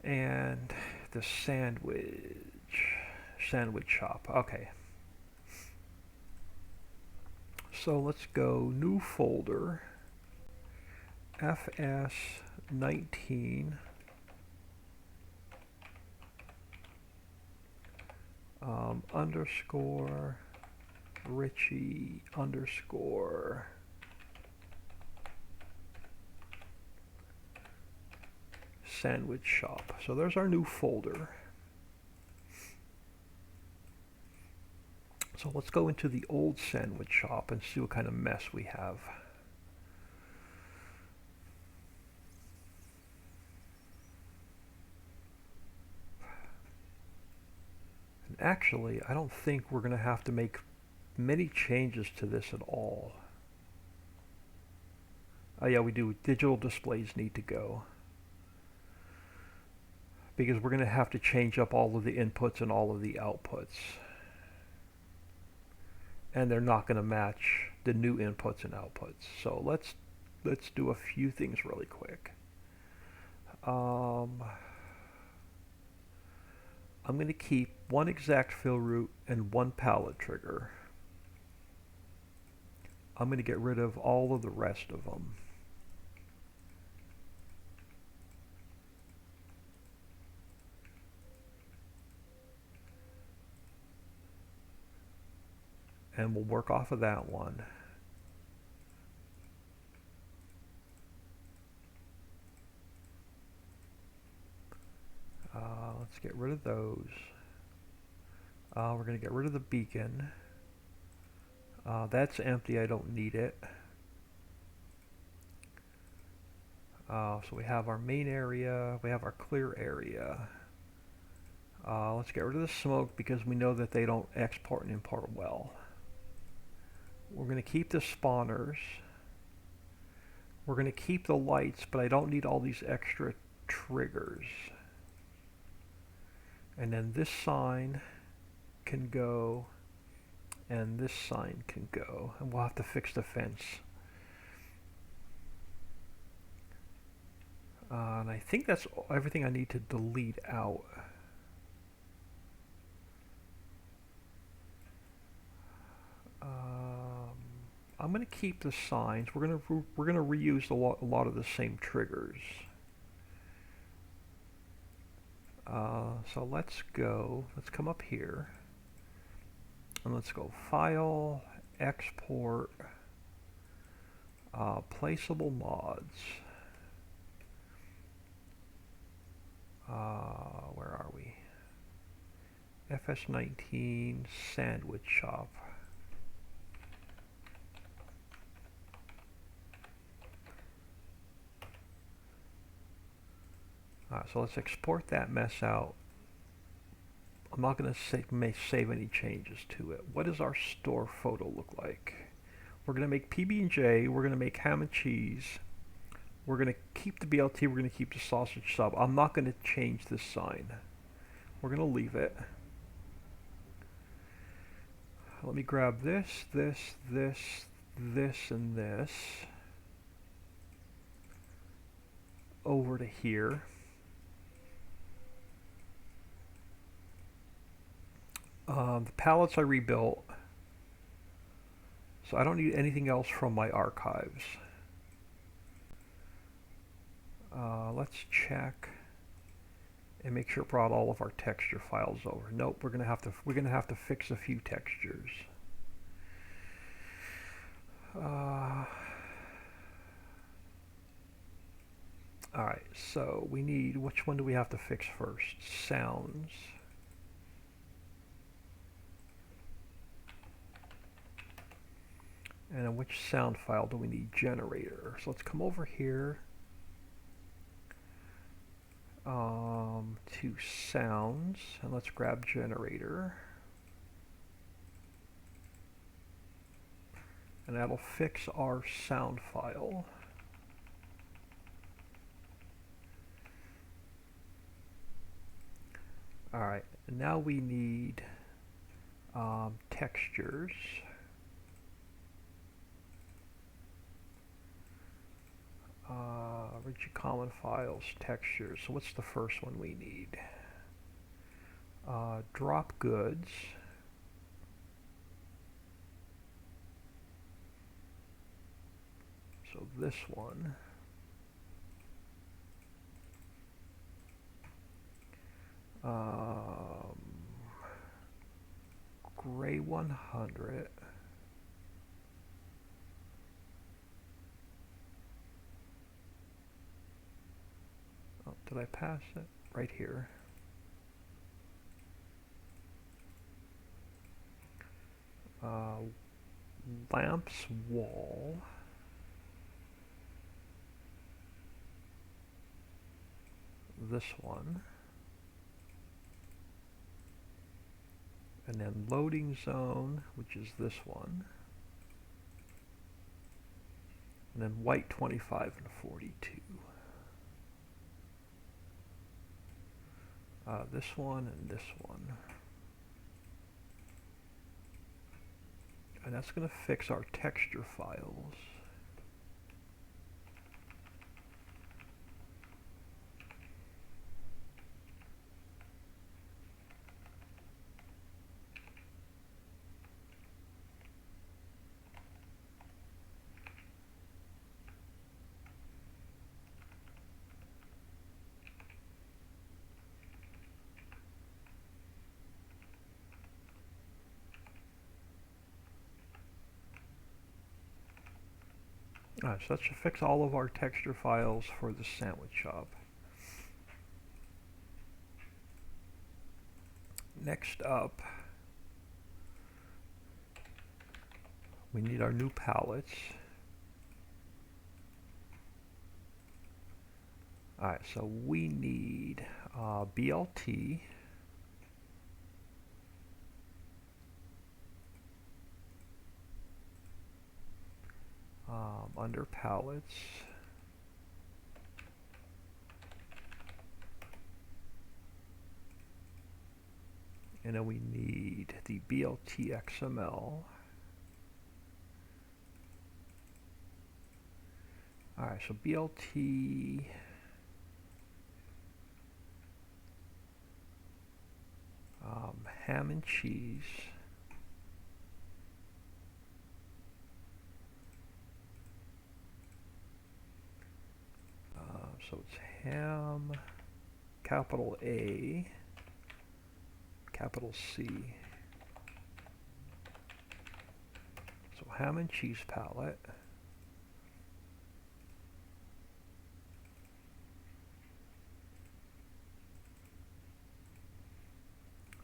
and the sandwich shop. Okay. So let's go new folder FS19 underscore Richie underscore sandwich shop. So there's our new folder. So let's go into the old sandwich shop and see what kind of mess we have. And actually, I don't think we're going to have to make many changes to this at all. Oh yeah, we do. Digital displays need to go, because we're going to have to change up all of the inputs and all of the outputs. And they're not going to match the new inputs and outputs. So let's do a few things really quick. I'm going to keep one exact fill route and one pallet trigger. I'm going to get rid of all of the rest of them. And we'll work off of that one. Let's get rid of those. We're going to get rid of the beacon. That's empty, I don't need it. So we have our main area, we have our clear area. Let's get rid of the smoke because we know that they don't export and import well. We're going to keep the spawners. We're going to keep the lights, but I don't need all these extra triggers. And then this sign can go, and this sign can go, and we'll have to fix the fence. And I think that's everything I need to delete out. I'm going to keep the signs. We're going to reuse a lot of the same triggers. So let's come up here, and let's go File, Export, Placeable Mods. Where are we? FS19 Sandwich Shop. So let's export that mess out. I'm not going to save any changes to it. What does our store photo look like? We're going to make PB&J. We're going to make ham and cheese. We're going to keep the BLT. We're going to keep the sausage sub. I'm not going to change this sign. We're going to leave it. Let me grab this, and this over to here. The pallets I rebuilt, so I don't need anything else from my archives. Let's check and make sure it brought all of our texture files over. Nope, we're gonna have to fix a few textures. Alright, so we need, which one do we have to fix first? Sounds. And in which sound file do we need? Generator. So let's come over here to sounds, and let's grab generator. And that'll fix our sound file. Alright, now we need Textures. Rigid common files, textures. So what's the first one we need? Drop goods. So this one. Gray 100. Oh, did I pass it? Right here. Lamps wall. This one. And then loading zone, which is this one. And then white 25 and 42. This one and this one. And that's going to fix our texture files. Alright, so that should fix all of our texture files for the sandwich shop. Next up, we need our new palettes. Alright, so we need BLT. Under palettes. And then we need the BLT XML. Alright, so BLT ham and cheese. So it's ham, capital A, capital C. So ham and cheese palette.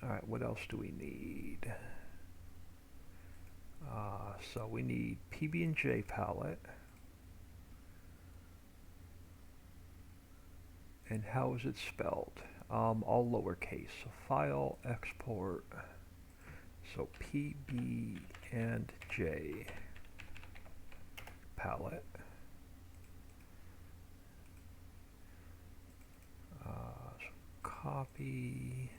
Alright, what else do we need? So we need PB&J palette. And how is it spelled? All lowercase. So file, export. So PB and J palette. So copy.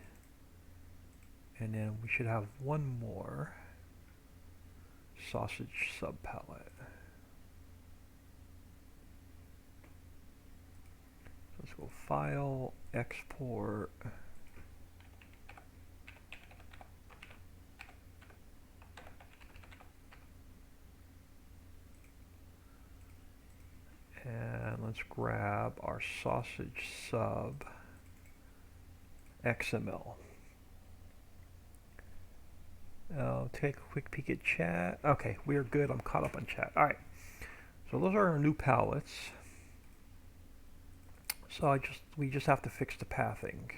And then we should have one more sausage sub palette. Let's go file, export. And let's grab our sausage sub XML. Take a quick peek at chat. Okay, we're good. I'm caught up on chat. All right. So those are our new palettes. So we just have to fix the pathing.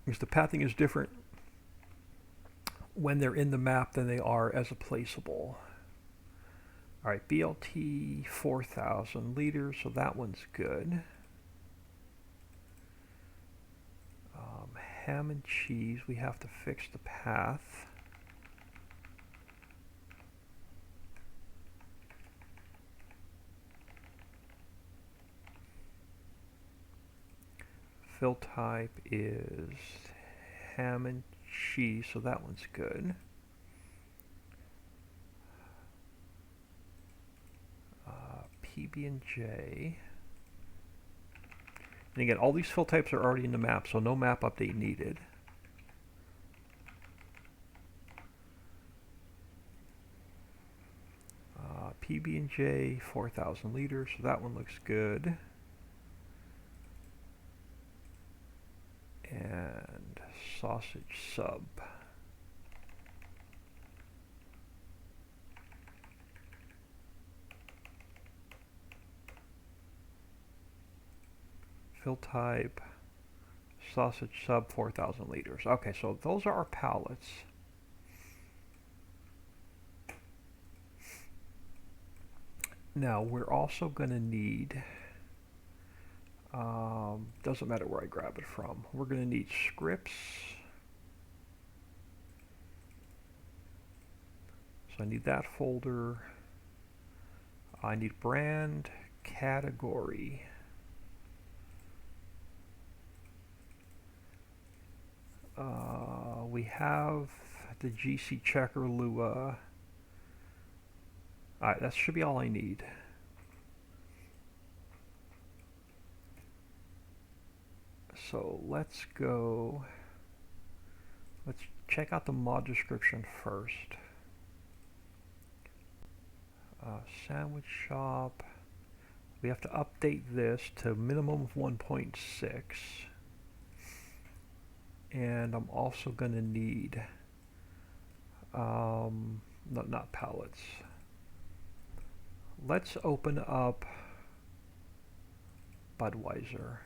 Because the pathing is different when they're in the map than they are as a placeable. Alright, BLT 4,000 liters, so that one's good. Ham and cheese, we have to fix the path. Fill type is ham and cheese, so that one's good. PB&J. And again, all these fill types are already in the map, so no map update needed. PB&J, 4,000 liters, so that one looks good. And sausage sub. Fill type, sausage sub, 4,000 liters. Okay, so those are our pallets. Now we're also going to need, doesn't matter where I grab it from, we're going to need scripts. So I need that folder. I need brand, category. We have the GC checker Lua. Alright, that should be all I need. So let's go, let's check out the mod description first. Sandwich shop, we have to update this to minimum of 1.6. And I'm also going to need, not pallets. Let's open up Budweiser.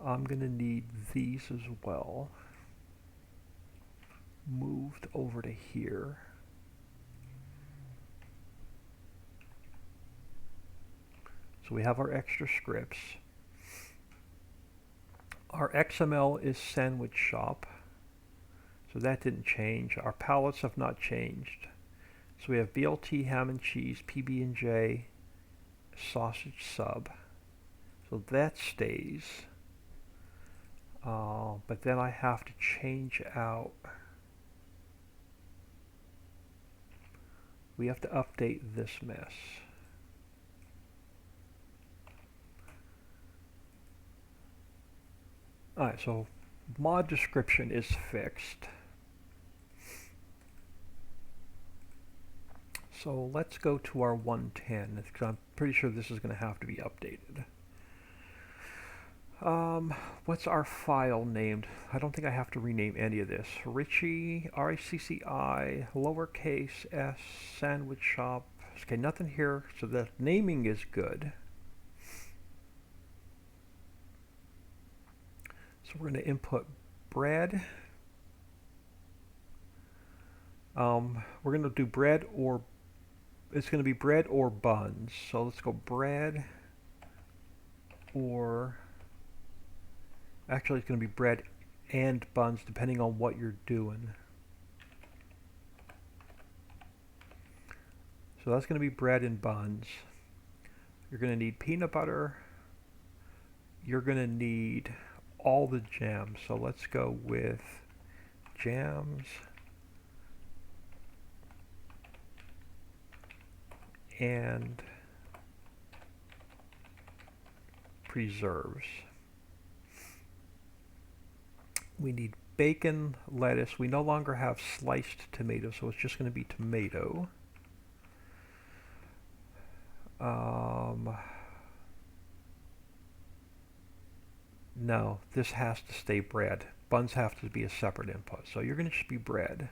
I'm going to need these as well. Moved over to here. So we have our extra scripts. Our XML is sandwich shop, so that didn't change. Our pallets have not changed. So we have BLT, ham and cheese, PB&J, sausage sub. So that stays. But then I have to change out. We have to update this mess. Alright, so mod description is fixed. So let's go to our 110, because I'm pretty sure this is going to have to be updated. What's our file named? I don't think I have to rename any of this. Richie, RICCI, lowercase s, sandwich shop. Okay, nothing here, so the naming is good. So we're going to input bread. We're going to do bread or, it's going to be bread or buns. So let's go bread or, actually it's going to be bread and buns depending on what you're doing. So that's going to be bread and buns. You're going to need peanut butter. You're going to need all the jams. So let's go with jams and preserves. We need bacon, lettuce. We no longer have sliced tomato, so it's just going to be tomato. No, this has to stay bread. Buns have to be a separate input. So you're going to just be bread.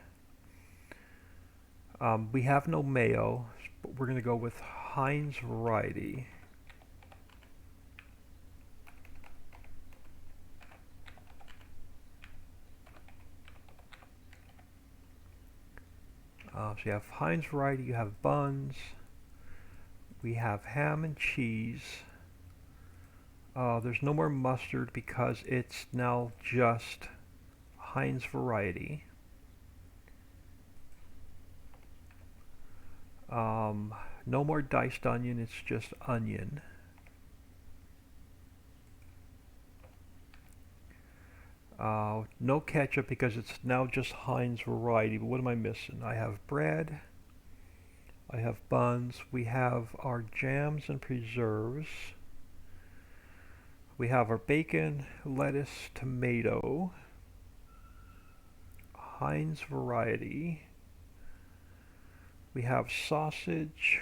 We have no mayo, but we're going to go with Heinz variety. So you have Heinz variety, you have buns. We have ham and cheese. There's no more mustard because it's now just Heinz variety. No more diced onion, it's just onion. No ketchup because it's now just Heinz variety. But what am I missing? I have bread. I have buns. We have our jams and preserves. We have our bacon, lettuce, tomato, Heinz variety. We have sausage.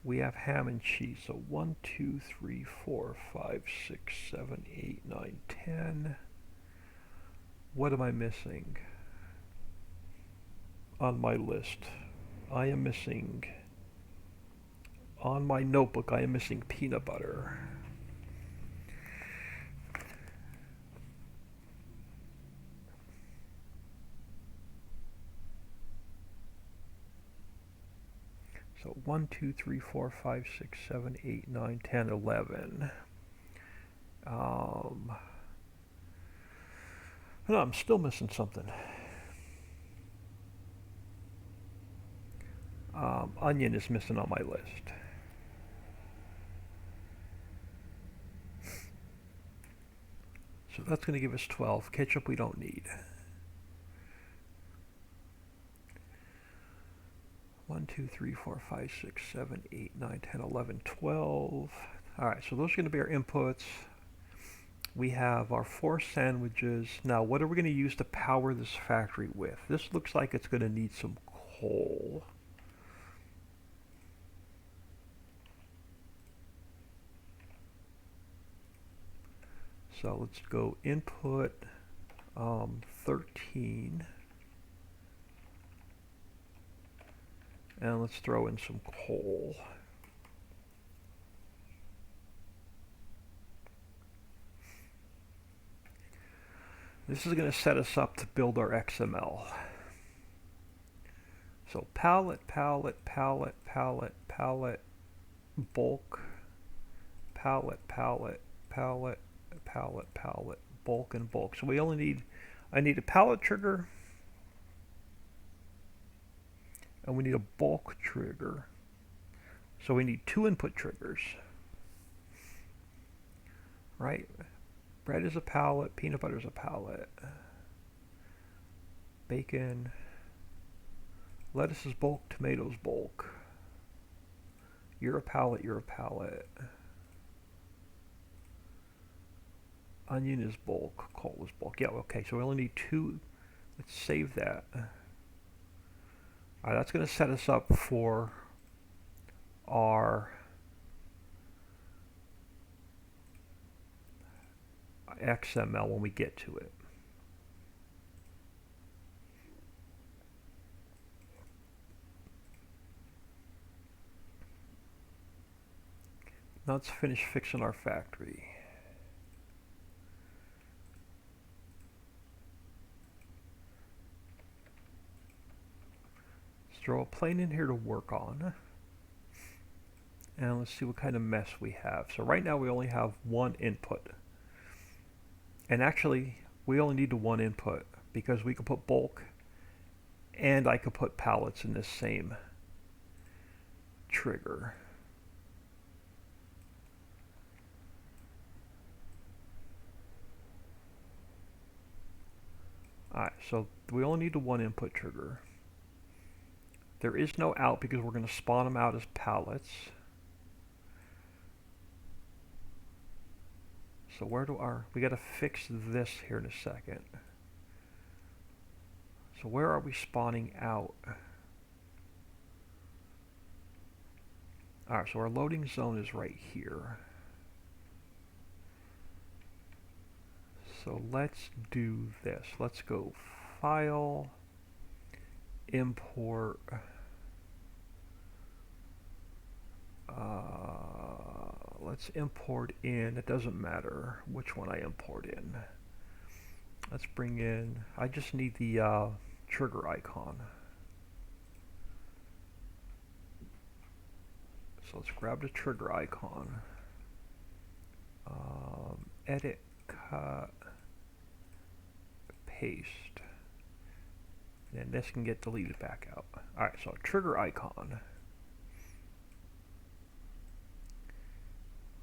We have ham and cheese. So 1, 2, 3, 4, 5, 6, 7, 8, 9, 10. What am I missing on my list? I am missing, on my notebook, I am missing peanut butter. So 1, 2, 3, 4, 5, 6, 7, 8, 9, 10, 11. No, I'm still missing something. Onion is missing on my list. So that's going to give us 12. Ketchup we don't need. 1, 2, 3, 4, 5, 6, 7, 8, 9, 10, 11, 12. Alright, so those are going to be our inputs. We have our 4 sandwiches. Now, what are we going to use to power this factory with? This looks like it's going to need some coal. So let's go input 13. And let's throw in some coal. This is going to set us up to build our XML. So pallet, pallet, pallet, pallet, pallet, bulk, pallet, pallet, pallet, pallet, pallet, bulk, and bulk. So we only need, I need a pallet trigger, and we need a bulk trigger. So we need 2 input triggers, right? Bread is a pallet, peanut butter is a pallet, bacon, lettuce is bulk, tomatoes bulk. You're a pallet, you're a pallet. Onion is bulk, coal is bulk. Yeah, okay, so we only need 2. Let's save that. Alright, that's going to set us up for our XML when we get to it. Now let's finish fixing our factory. Let's throw a plane in here to work on. And let's see what kind of mess we have. So right now we only have 1 input. And actually, we only need the 1 input because we can put bulk and I could put pallets in this same trigger. Alright, so we only need the 1 input trigger. There is no out because we're going to spawn them out as pallets. So where do our, we got to fix this here in a second. So where are we spawning out? Alright, so our loading zone is right here. So let's do this. Let's go File, Import, let's import in, it doesn't matter which one I import in. Let's bring in, I just need the trigger icon. So let's grab the trigger icon. Edit, cut, paste. And this can get deleted back out. Alright, so trigger icon.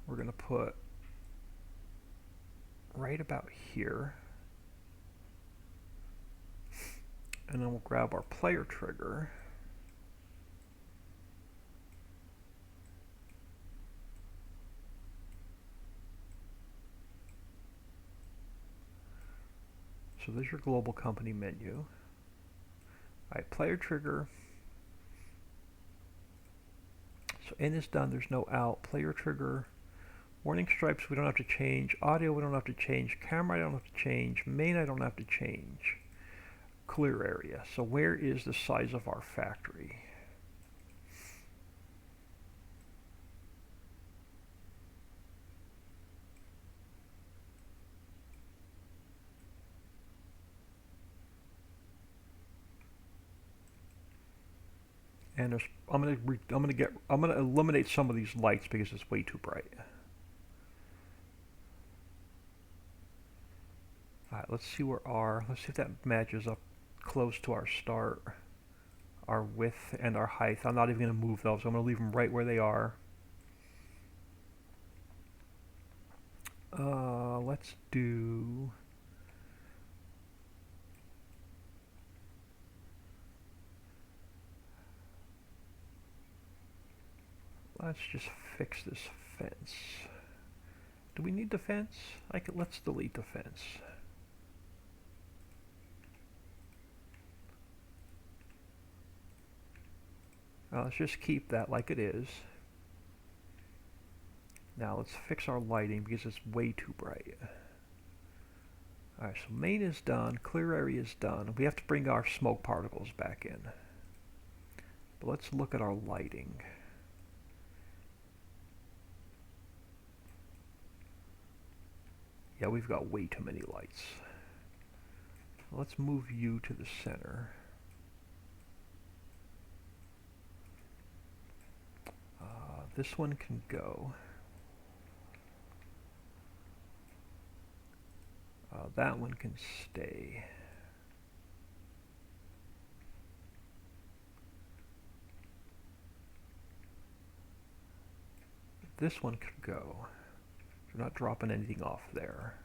We're going to put right about here. And then we'll grab our player trigger. So there's your global company menu. All right, player trigger. So in is done, there's no out. Player trigger. Warning stripes we don't have to change. Audio we don't have to change. Camera I don't have to change. Main I don't have to change. Clear area. So where is the size of our factory? And I'm gonna eliminate some of these lights because it's way too bright. All right, let's see let's see if that matches up close to our start, our width and our height. I'm not even gonna move those. I'm gonna leave them right where they are. Let's do. Let's just fix this fence. Do we need the fence? Let's delete the fence. Let's just keep that like it is. Now let's fix our lighting because it's way too bright. Alright, so main is done, clear area is done. We have to bring our smoke particles back in. But let's look at our lighting. Yeah, we've got way too many lights. Let's move you to the center. This one can go. That one can stay. This one could go. We're not dropping anything off there.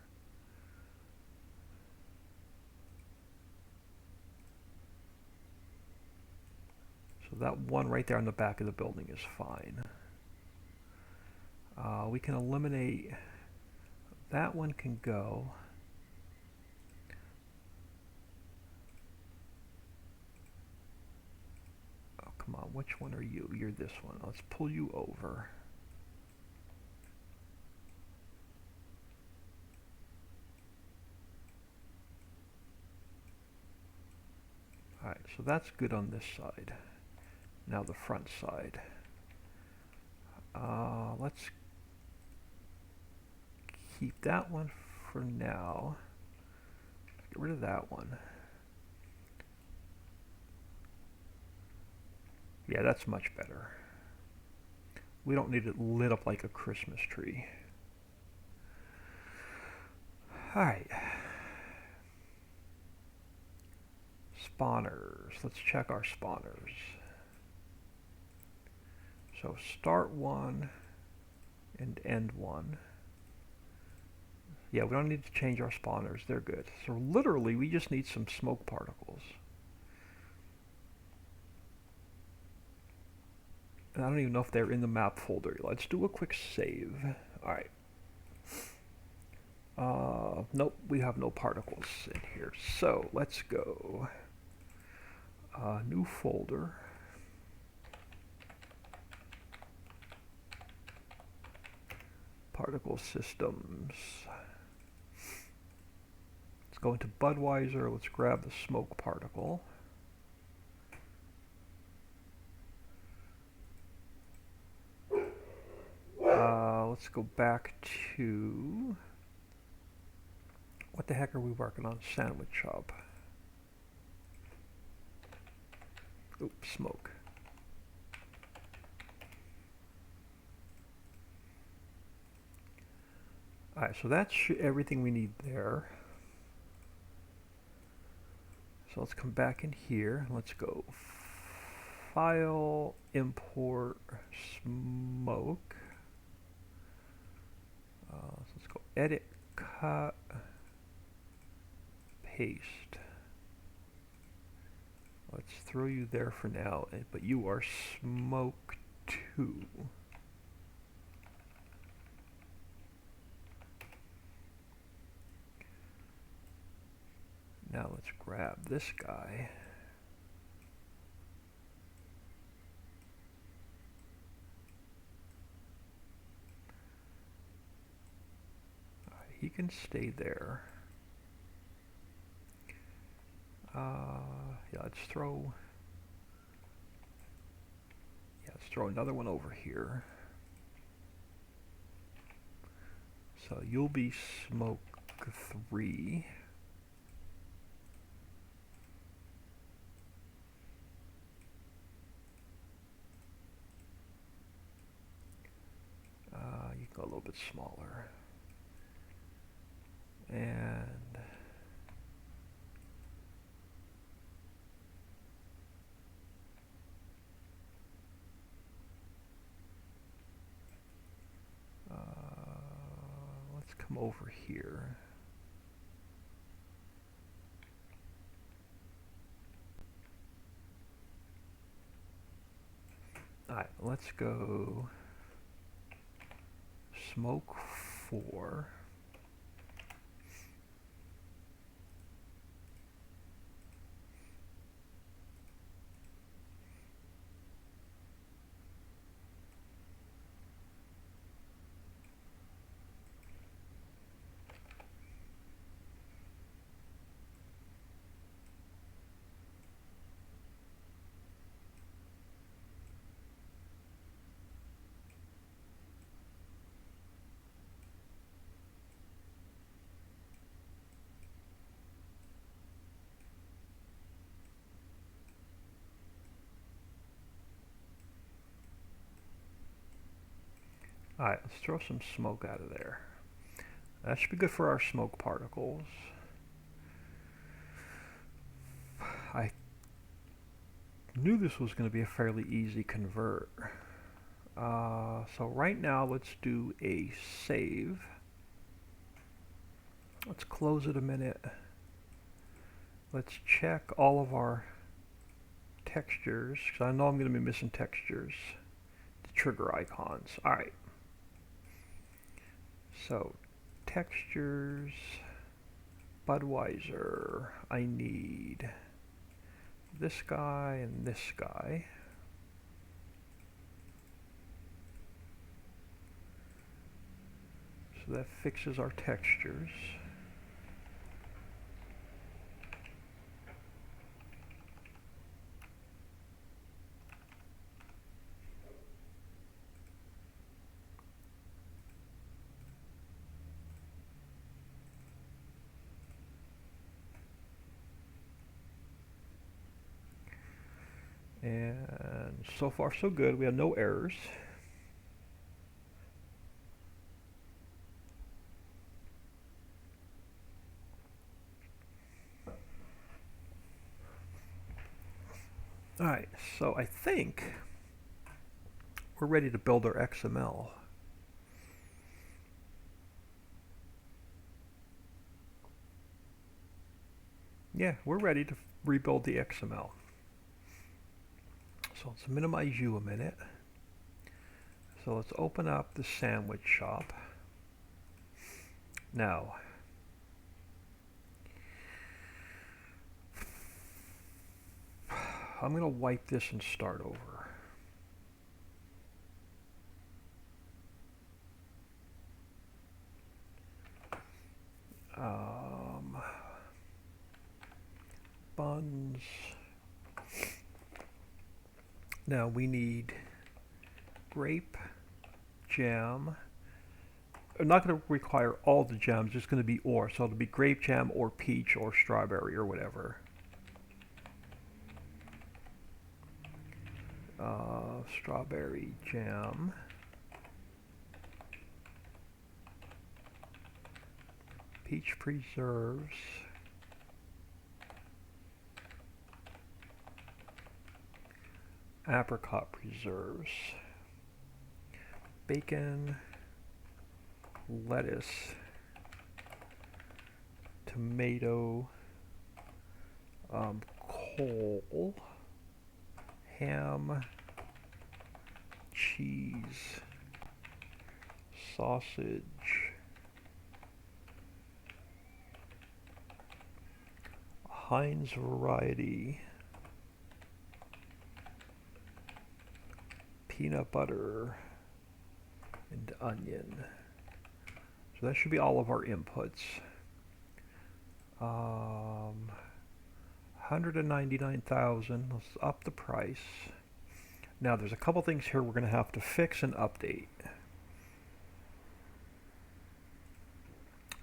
So that one right there on the back of the building is fine. We can eliminate, that one can go. Oh, come on, which one are you? You're this one. Let's pull you over. Alright, so that's good on this side. Now the front side. Let's keep that one for now. Get rid of that one. Yeah, that's much better. We don't need it lit up like a Christmas tree. Alright. Spawners. Let's check our spawners. So start one and end one. Yeah, we don't need to change our spawners. They're good. So literally, we just need some smoke particles. And I don't even know if they're in the map folder. Let's do a quick save. Alright. Nope, we have no particles in here. So let's go. New folder. Particle systems. Let's go into Budweiser. Let's grab the smoke particle. Let's go back to, what the heck are we working on? Sandwich shop. Oops, smoke. Alright, so that's everything we need there. So let's come back in here. Let's go File, Import, Smoke. So let's go Edit, cut, paste. Let's throw you there for now, but you are smoke 2. Now let's grab this guy. He can stay there. Yeah, let's throw another one over here. So you'll be smoke 3. You can go a little bit smaller. And let's come over here. Alright, let's go smoke 4. Alright, let's throw some smoke out of there. That should be good for our smoke particles. I knew this was going to be a fairly easy convert. So right now let's do a save. Let's close it a minute. Let's check all of our textures, because I know I'm going to be missing textures. The trigger icons. Alright. So, textures, Budweiser, I need this guy and this guy. So that fixes our textures. And so far so good. We have no errors. Alright, so I think we're ready to build our XML. Yeah, we're ready to rebuild the XML. So let's minimize you a minute. So let's open up the sandwich shop. Now, I'm going to wipe this and start over. Buns. Now we need grape jam. I'm not going to require all the jams, it's going to be or. So it'll be grape jam or peach or strawberry or whatever. Strawberry jam. Peach preserves. Apricot preserves. Bacon. Lettuce. tomato, coal, ham, cheese, sausage, Heinz variety, peanut butter, and onion. So that should be all of our inputs. 199,000. Let's up the price. Now there's a couple things here we're going to have to fix and update.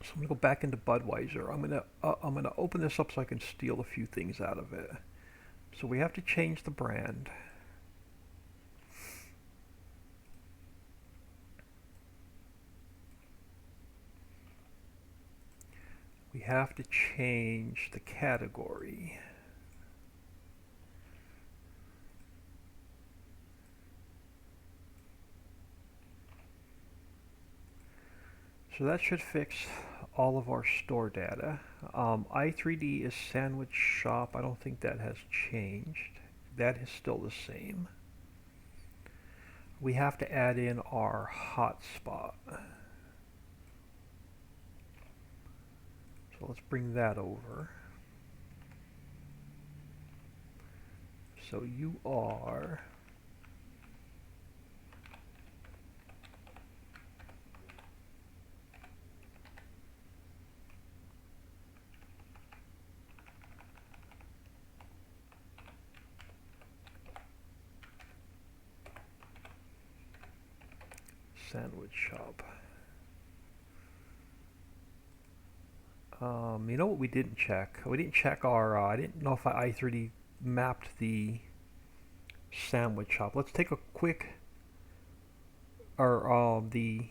So I'm going to go back into Budweiser. I'm going to open this up so I can steal a few things out of it. So we have to change the brand. We have to change the category. So that should fix all of our store data. I3D is sandwich shop. I don't think that has changed. That is still the same. We have to add in our hotspot. So let's bring that over. So you are sandwich shop. You know what we didn't check? We didn't check our, I didn't know if I3D mapped the sandwich shop. Let's take a quick, or the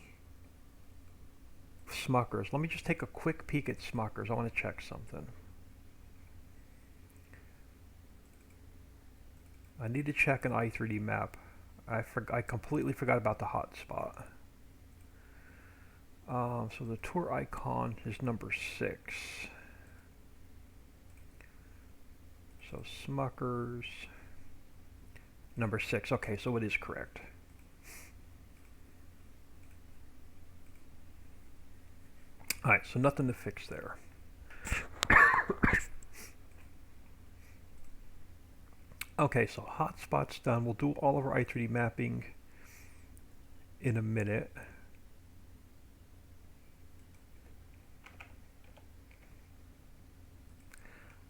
Smuckers. Let me just take a quick peek at Smuckers. I want to check something. I need to check an I3D map. I completely forgot about the hotspot. So the tour icon is number 6. So Smuckers, number 6. Okay, so it is correct. Alright, so nothing to fix there. Okay, so hotspot's done. We'll do all of our I3D mapping in a minute.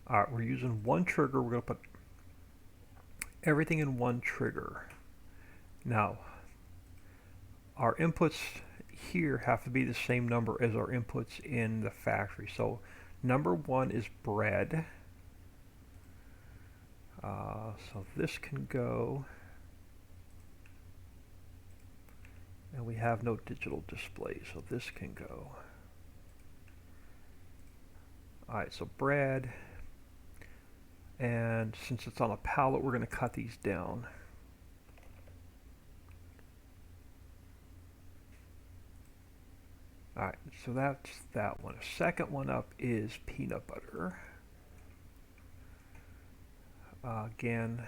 Alright, we're using one trigger. We're going to put everything in one trigger. Now, our inputs here have to be the same number as our inputs in the factory. So number 1 is bread. So this can go, and we have no digital display, so this can go. Alright, so bread, and since it's on a pallet, we're going to cut these down. Alright, so that's that one. Second one up is peanut butter. Again,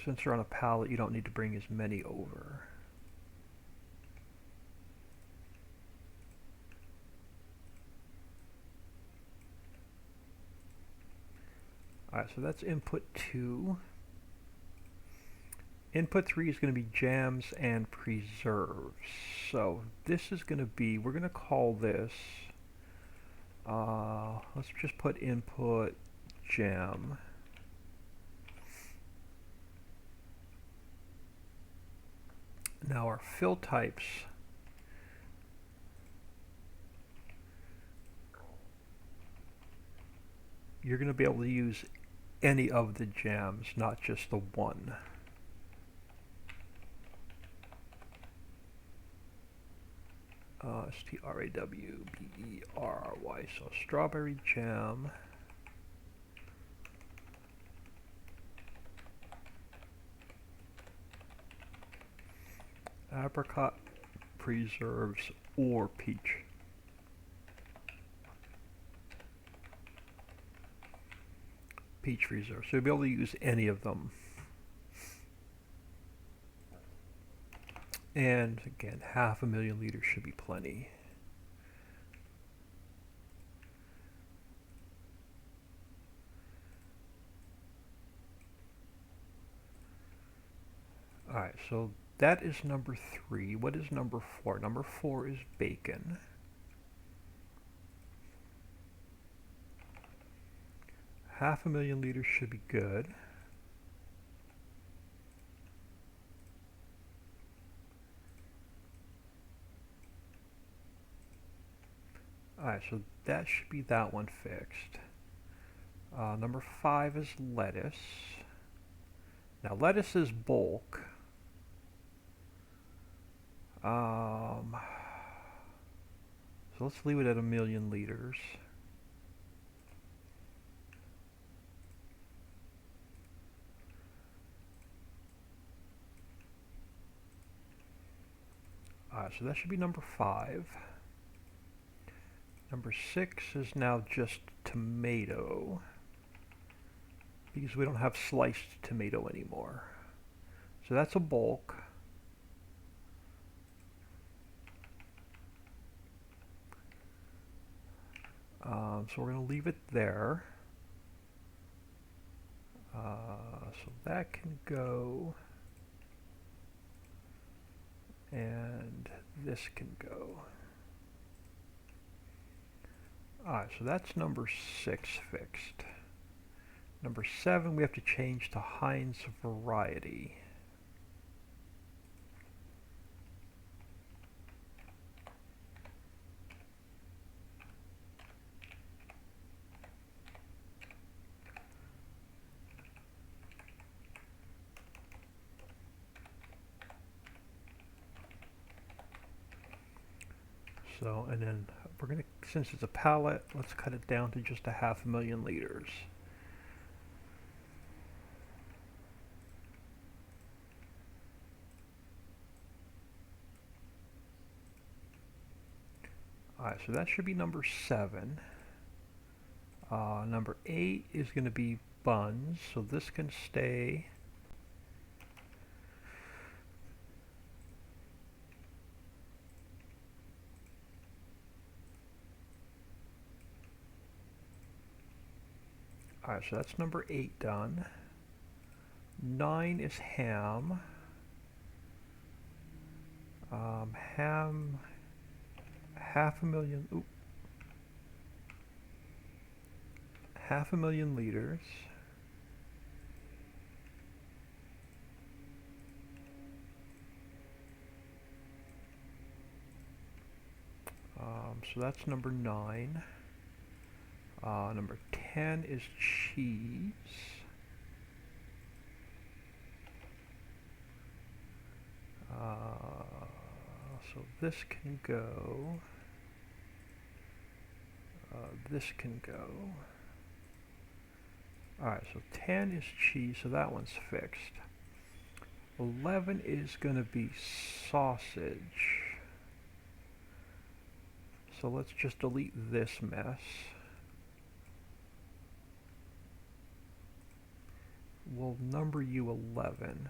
since you're on a pallet, you don't need to bring as many over. Alright, so that's input 2. Input 3 is going to be jams and preserves. So this is going to be, we're going to call this, let's just put input jam. Now our fill types, you're going to be able to use any of the jams, not just the one. Strawberry, so strawberry jam. Apricot preserves or peach. peach reserve. So you'll be able to use any of them. And again, 500,000 liters should be plenty. Alright, so that is number 3. What is number 4? Number 4 is bacon. Half a million liters should be good. Alright, so that should be that one fixed. Number 5 is lettuce. Now lettuce is bulk. So let's leave it at 1,000,000 liters. So that should be number 5. Number 6 is now just tomato, because we don't have sliced tomato anymore. So that's a bulk. So we're going to leave it there. So that can go, and this can go. Alright, so that's number 6 fixed. Number 7 we have to change to Heinz variety. So, and then we're going to, since it's a pallet, let's cut it down to just 500,000 liters. Alright, so that should be number 7. Number 8 is going to be buns, so this can stay. Alright, so that's number 8 done. 9 is ham. Ham, 500,000, 500,000 liters. So that's number 9. Number 10 is cheese. So this can go. This can go. Alright, so 10 is cheese, so that one's fixed. 11 is going to be sausage. So let's just delete this mess. We'll number you 11.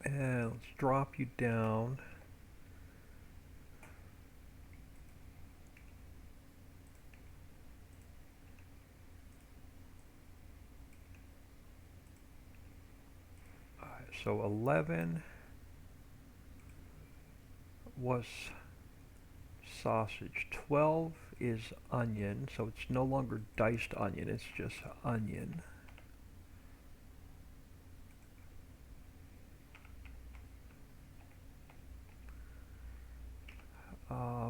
And let's drop you down. Alright, so 11 was sausage. 12 is onion, so it's no longer diced onion, it's just onion.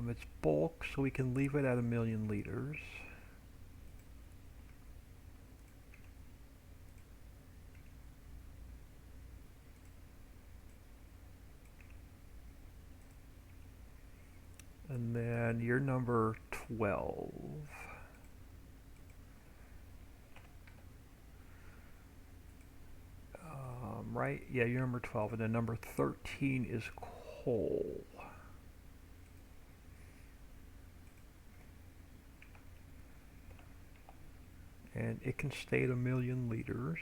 It's bulk, so we can leave it at 1,000,000 liters. And then you're number 12. Right? Yeah, you're number 12. And then number 13 is coal. and it can stay at 1,000,000 liters.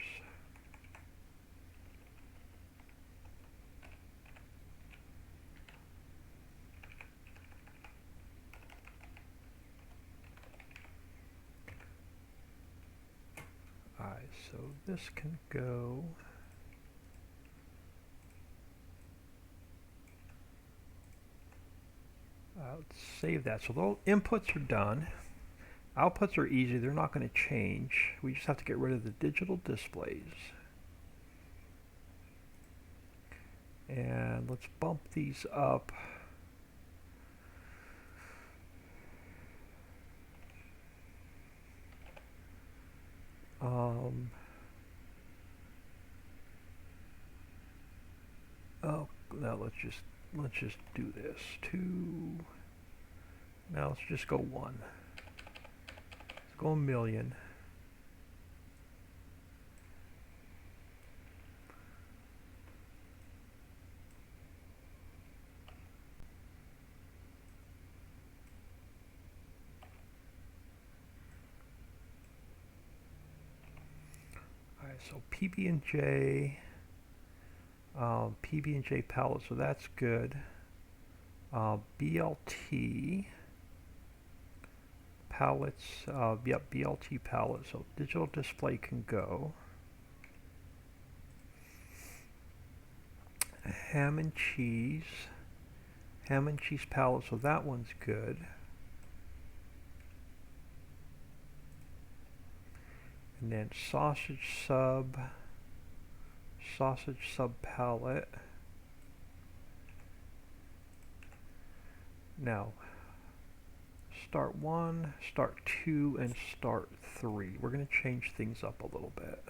Alright, so this can go. Let's save that. So the inputs are done. Outputs are easy. They're not going to change. We just have to get rid of the digital displays. And let's bump these up. Oh, now let's just do this. 2. Now let's just go 1. Let's go 1,000,000. Alright, so PB&J. PB&J pallet, so that's good. BLT pallets, yep, BLT pallets, so digital display can go. Ham and cheese pallet, so that one's good. And then sausage sub pallet. Now, start 1, start 2, and start 3. We're going to change things up a little bit.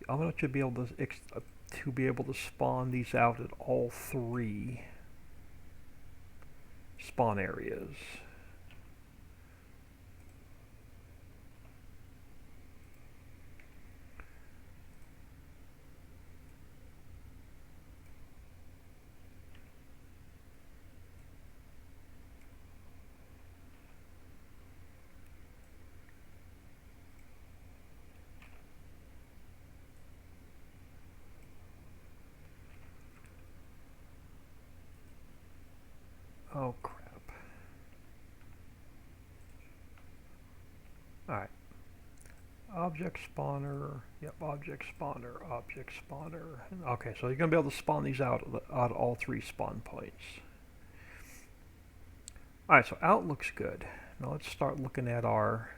I want you to be able to spawn these out at all 3 spawn areas. Oh crap. Alright. Object spawner. Yep, object spawner. Okay, so you're going to be able to spawn these out at all 3 spawn points. Alright, so out looks good. Now let's start looking at our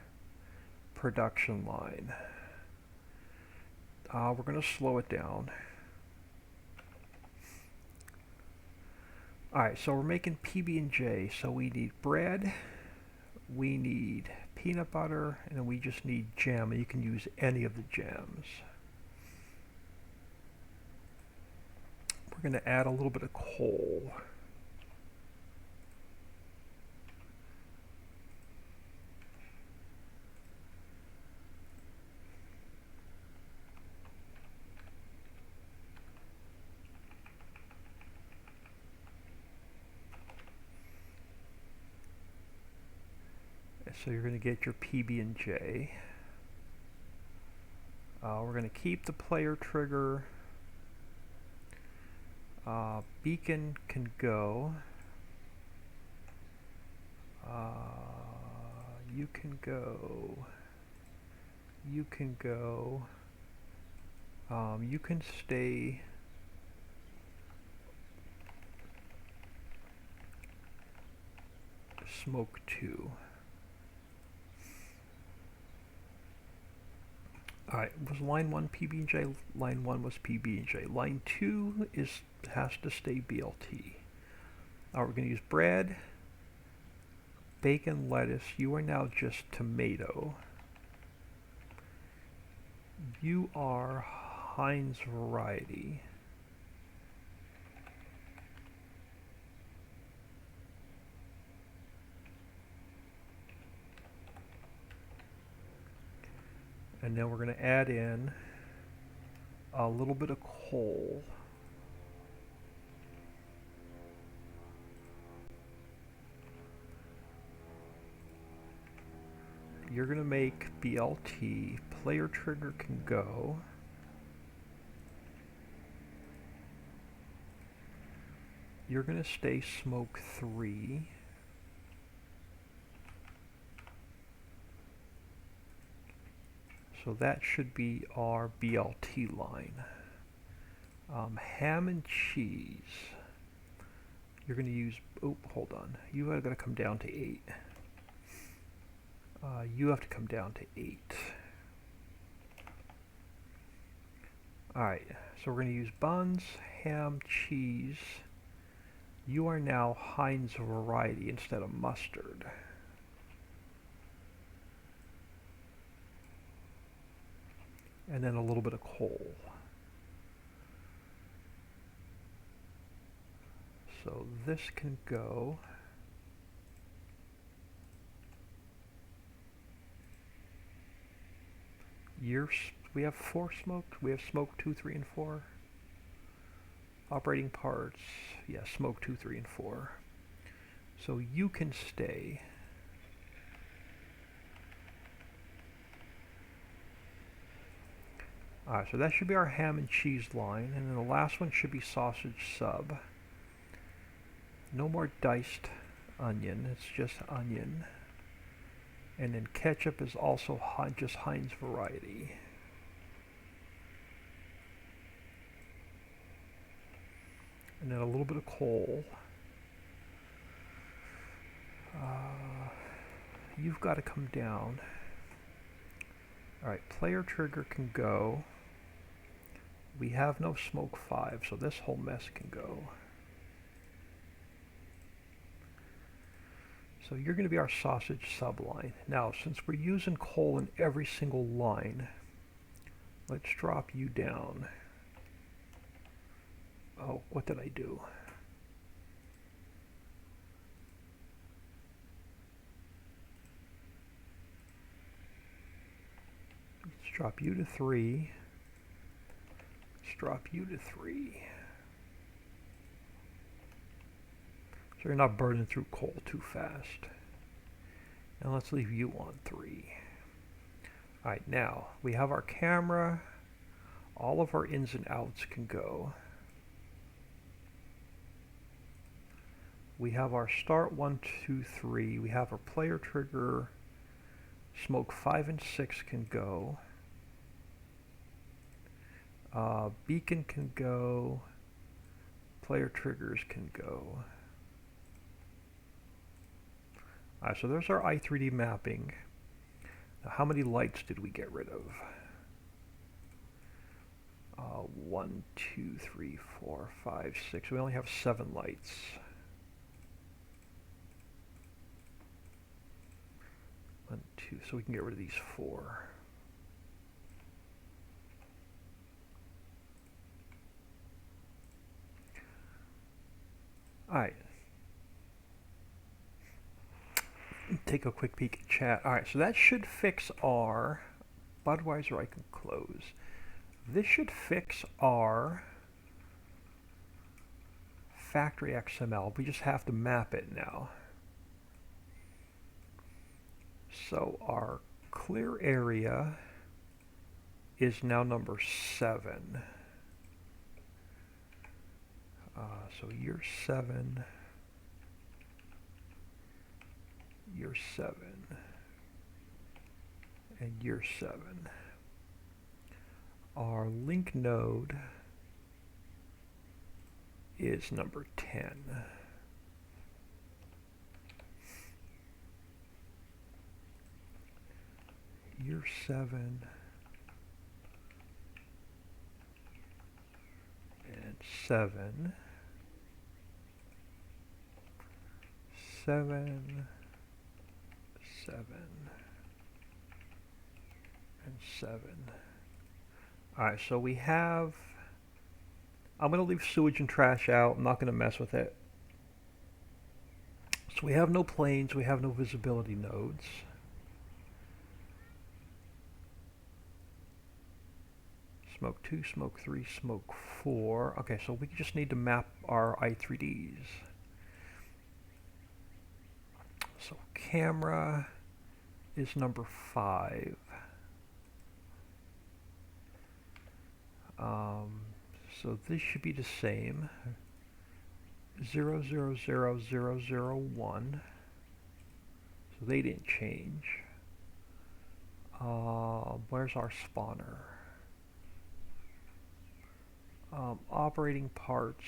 production line. We're going to slow it down. Alright, so we're making PB&J, so we need bread, we need peanut butter, and then we just need jam, and you can use any of the jams. We're going to add a little bit of coal. So you're going to get your PB&J. We're going to keep the player trigger. Beacon can go. You can go. You can go. You can stay. Smoke 2. Alright, was line 1 PB&J? Line 1 was PB&J. Line 2 has to stay BLT. We're going to use bread, bacon, lettuce. You are now just tomato. You are Heinz variety. And then we're going to add in a little bit of coal. you're going to make BLT. Player trigger can go. You're going to stay smoke 3. So that should be our BLT line. Ham and cheese. You're going to use, oh, hold on. You are going to come down to 8. You have to come down to 8. Alright, so we're going to use buns, ham, cheese. You are now Heinz variety instead of mustard. And then a little bit of coal. So this can go. We have 4 smoked. We have smoke 2, 3, and 4. Operating parts. Yeah, smoke 2, 3, and 4. So you can stay. Alright, so that should be our ham and cheese line. And then the last one should be sausage sub. No more diced onion. It's just onion. And then ketchup is also just Heinz variety. And then a little bit of coal. You've got to come down. Alright, player trigger can go. We have no smoke 5, so this whole mess can go. So you're going to be our sausage subline. Now, since we're using coal in every single line, let's drop you down. Oh, what did I do? Let's drop you to 3. Let's drop you to 3. So you're not burning through coal too fast. And let's leave you on 3. Alright, now we have our camera. All of our ins and outs can go. We have our start 1, 2, 3. We have our player trigger. Smoke 5 and 6 can go. Beacon can go. Player triggers can go. So there's our i3D mapping. Now, how many lights did we get rid of? 1, 2, 3, 4, 5, 6. We only have 7 lights. 1, 2. So we can get rid of these 4. All right. Take a quick peek at chat. Alright, so that should fix our Budweiser. I can close. This should fix our factory XML. We just have to map it now. So our clear area is now number 7. So year 7. Year 7 and year 7. Our link node is number 10. Year 7 and 7. 7. 7 and 7. Alright, so we have, I'm going to leave sewage and trash out. I'm not going to mess with it. So we have no planes, we have no visibility nodes. Smoke 2, smoke 3, smoke 4. Okay, so we just need to map our i3Ds. So camera, is number 5. So this should be the same. 000001. So they didn't change. Where's our spawner? Operating parts.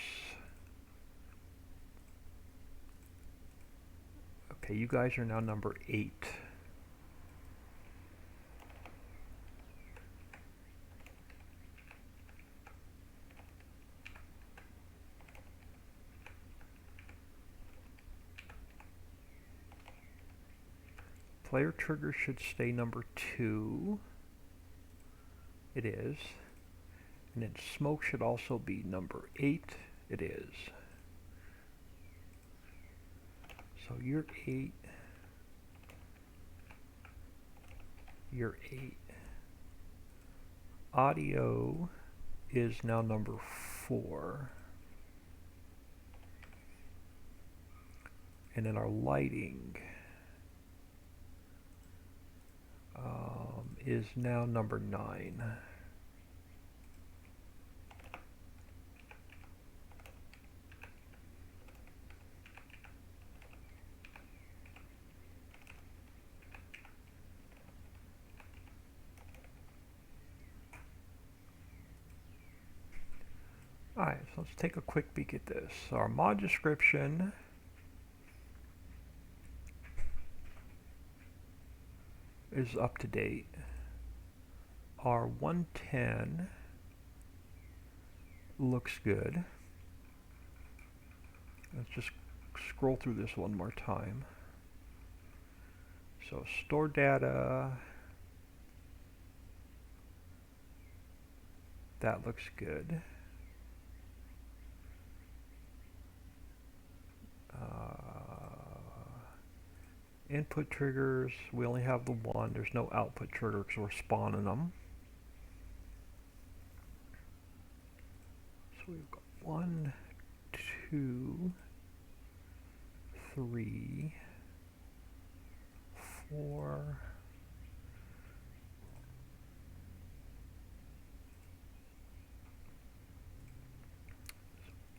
Okay, you guys are now number 8. Player trigger should stay number 2. It is. And then smoke should also be number 8. It is. So you're 8. You're 8. Audio is now number 4. And then our lighting is now number 9. Alright, so let's take a quick peek at this. Our mod description is up to date. Our 110 looks good. Let's just scroll through this one more time. So store data, that looks good. Input triggers, we only have the one. There's no output trigger because we're spawning them. So we've got 1, 2, 3, 4,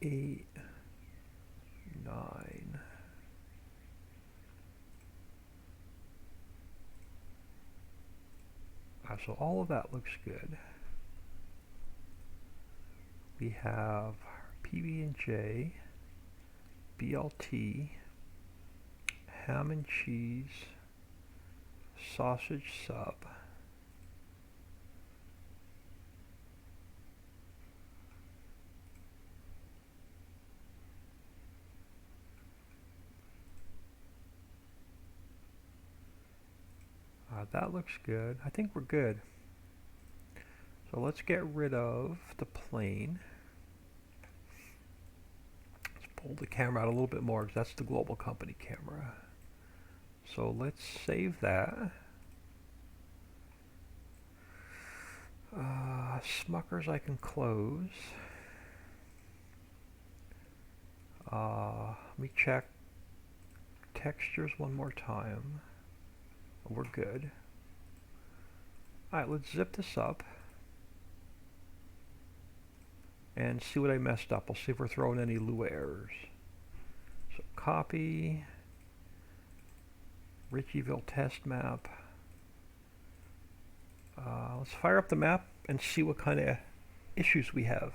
8, 9. So all of that looks good. We have PB&J, BLT, ham and cheese, sausage sub, that looks good. I think we're good. So let's get rid of the plane. Let's pull the camera out a little bit more because that's the global company camera. So let's save that. Smuckers I can close. Let me check textures one more time. We're good. Alright, let's zip this up and see what I messed up. I'll see if we're throwing any Lua errors. So copy, Ritchieville test map. Let's fire up the map and see what kind of issues we have.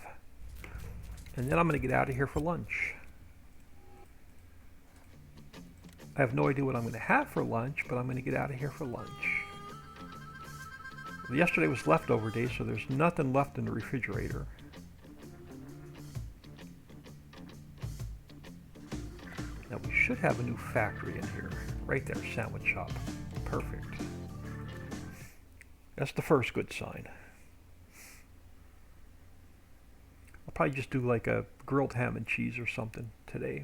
And then I'm going to get out of here for lunch. I have no idea what I'm going to have for lunch, but I'm going to get out of here for lunch. Yesterday was leftover day, so there's nothing left in the refrigerator. Now we should have a new factory in here. Right there, sandwich shop. Perfect. That's the first good sign. I'll probably just do like a grilled ham and cheese or something today.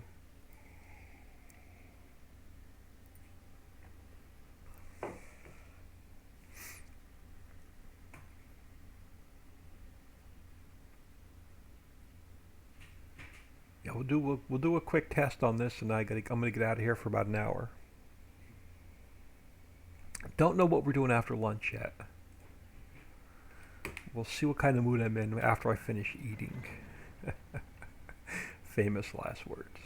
Yeah, we'll do a quick test on this, and I'm gonna get out of here for about an hour. Don't know what we're doing after lunch yet. We'll see what kind of mood I'm in after I finish eating. Famous last words.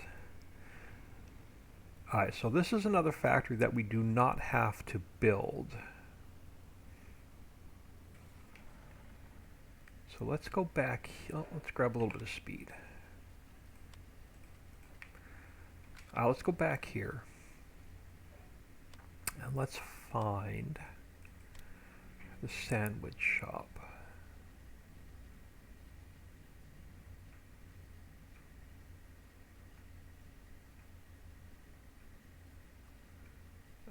Alright, so this is another factory that we do not have to build. So let's go back. Oh, let's grab a little bit of speed. Let's go back here. And let's find the sandwich shop.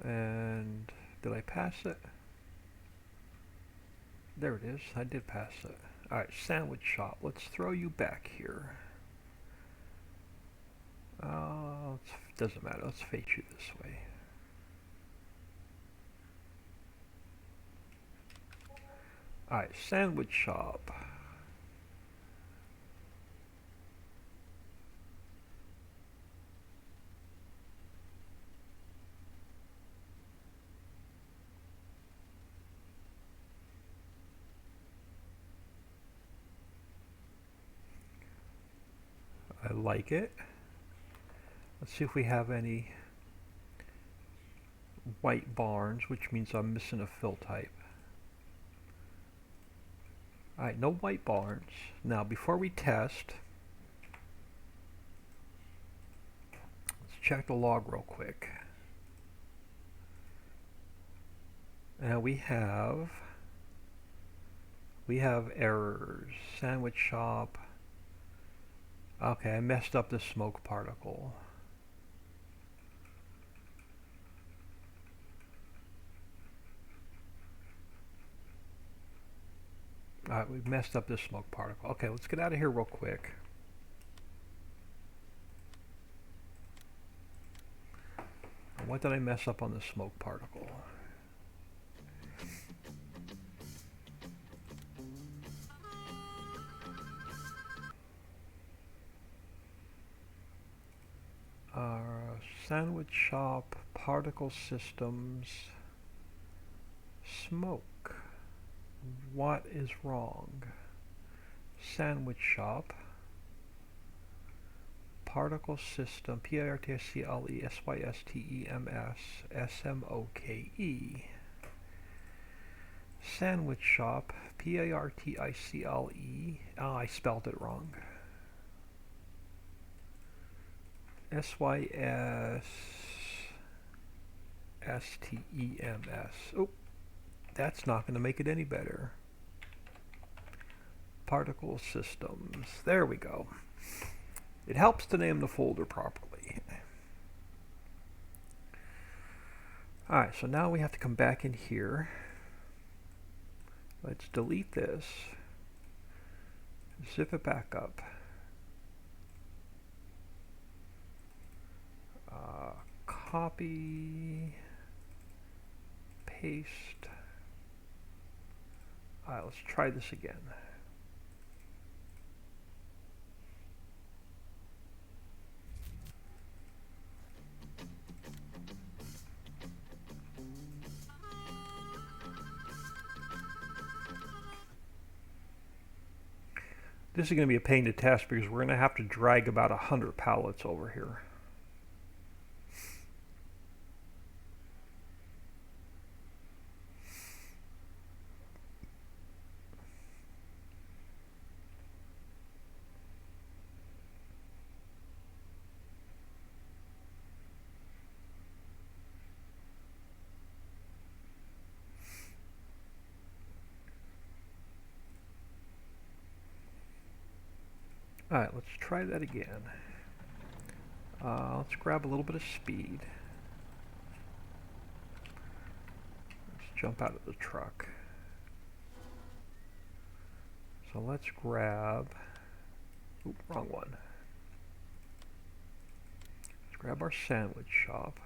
And did I pass it? There it is. I did pass it. Alright, sandwich shop. Let's throw you back here. Doesn't matter. Let's face you this way. Alright, sandwich shop. I like it. Let's see if we have any white barns, which means I'm missing a fill type. Alright, no white barns. Now, before we test, let's check the log real quick. And we have errors. Sandwich shop. Okay, I messed up the smoke particle. Alright, we've messed up this smoke particle. Okay, let's get out of here real quick. What did I mess up on the smoke particle? Sandwich shop, particle systems, smoke. What is wrong? Sandwich shop, particle system, PARTICLE Sandwich shop, PARTICLE. Oh, I spelled it wrong. SYSSTEMS. Oh, that's not going to make it any better. Particle systems. There we go. It helps to name the folder properly. Alright, so now we have to come back in here. Let's delete this. Zip it back up. Copy, paste. Alright, let's try this again. This is going to be a pain to test because we're going to have to drag about 100 pallets over here. Alright, let's try that again. Let's grab a little bit of speed. Let's jump out of the truck. So let's grab... Oop, wrong one. Let's grab our sandwich shop.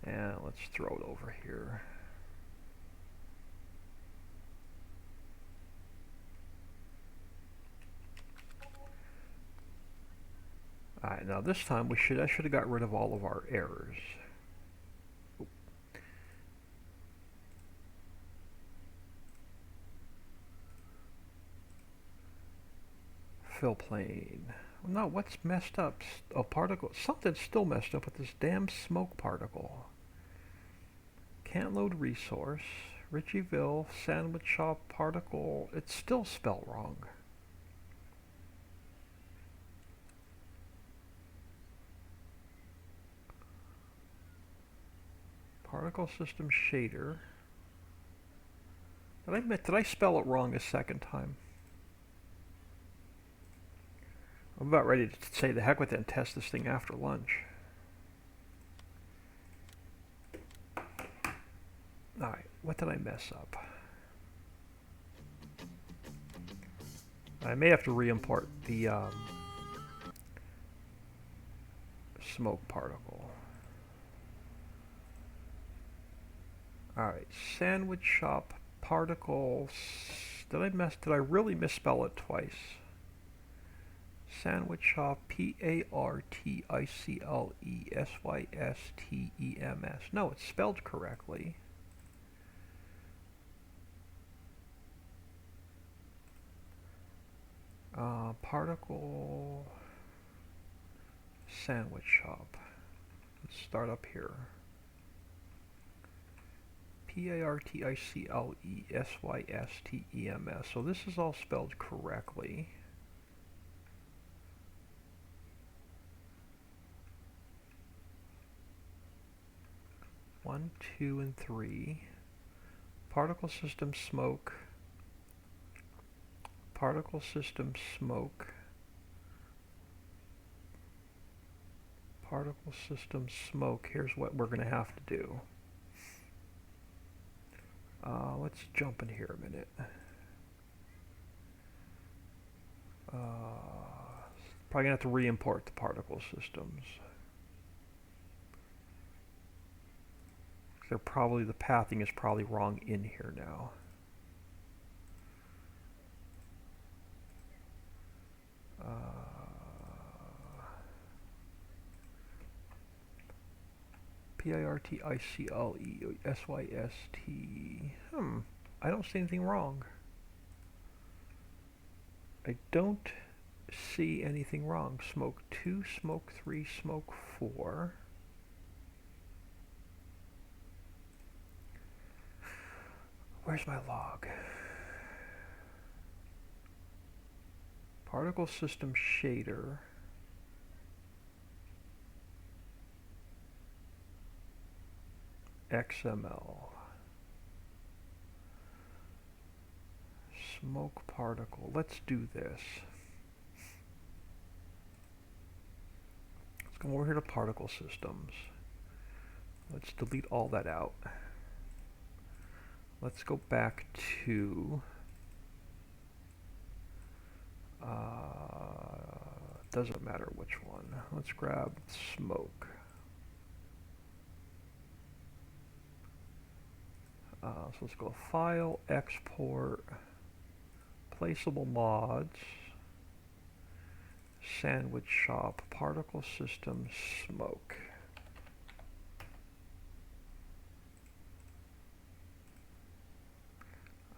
And let's throw it over here. Alright, Alright, now this time I should have got rid of all of our errors. Fill plane. No, what's messed up? A particle. Something's still messed up with this damn smoke particle. Can't load resource. Ritchieville, sandwich shop, particle. It's still spelled wrong. Particle system shader. Did I spell it wrong a second time? I'm about ready to say the heck with it and test this thing after lunch. Alright, what did I mess up? I may have to re-import the smoke particle. Alright, sandwich shop particles. Did I really misspell it twice? Sandwich shop, P-A-R-T-I-C-L-E-S-Y-S-T-E-M-S. No, it's spelled correctly. Particle sandwich shop. Let's start up here. P-A-R-T-I-C-L-E-S-Y-S-T-E-M-S. So this is all spelled correctly. One, two, and three. Particle system smoke. Particle system smoke. Particle system smoke. Here's what we're going to have to do. Let's jump in here a minute. Probably going to have to re-import the particle systems. The pathing is probably wrong in here now. P-I-R-T-I-C-L-E-S-Y-S-T. I don't see anything wrong. I don't see anything wrong. Smoke 2, smoke 3, smoke 4. Where's my log? Particle system shader. XML. Smoke particle. Let's do this. Let's go over here to particle systems. Let's delete all that out. Let's go back to doesn't matter which one. Let's grab smoke. So let's go File, Export, Placeable Mods, Sandwich Shop, Particle System, Smoke.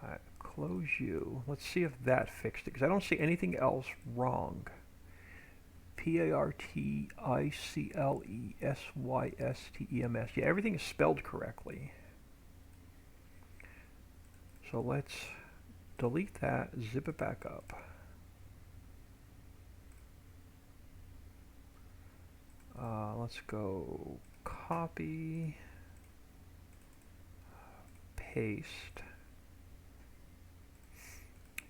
Alright, close you. Let's see if that fixed it, because I don't see anything else wrong. P-A-R-T-I-C-L-E-S-Y-S-T-E-M-S. Yeah, everything is spelled correctly. So let's delete that, zip it back up. Let's go copy, paste.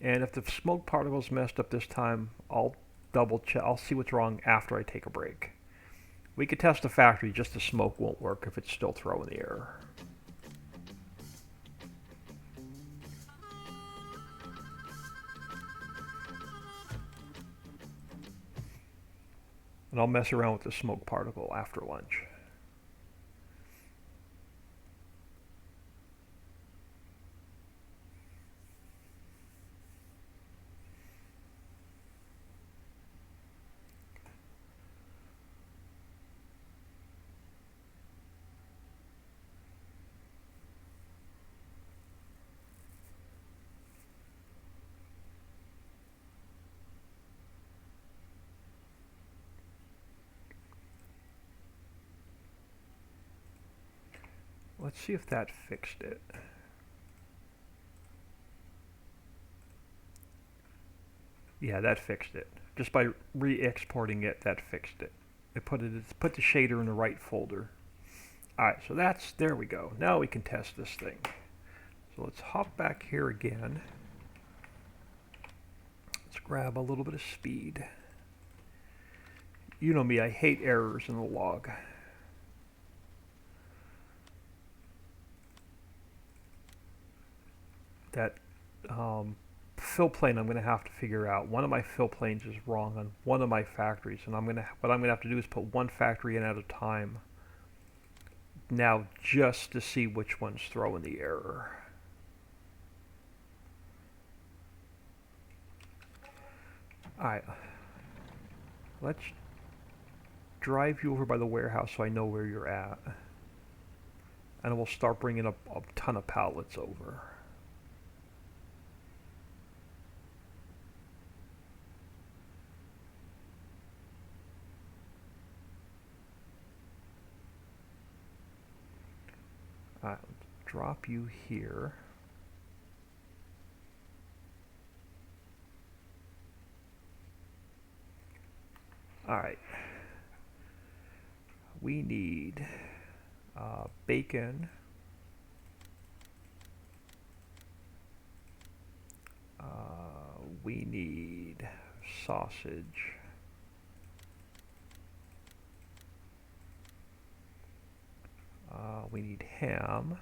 And if the smoke particle's messed up this time, I'll double check. I'll see what's wrong after I take a break. We could test the factory, just the smoke won't work if it's still throwing the error. And I'll mess around with the smoke particle after lunch. let's see if that fixed it. Yeah, that fixed it. Just by re-exporting it, that fixed it. It put the shader in the right folder. Alright, so there we go. Now we can test this thing. So let's hop back here again. Let's grab a little bit of speed. You know me, I hate errors in the log. That fill plane I'm going to have to figure out. One of my fill planes is wrong on one of my factories, and what I'm going to have to do is put one factory in at a time now just to see which one's throwing the error. Alright, let's drive you over by the warehouse so I know where you're at, and we'll start bringing up a ton of pallets over. Alright, let's drop you here. Alright. We need bacon. We need sausage. We need ham.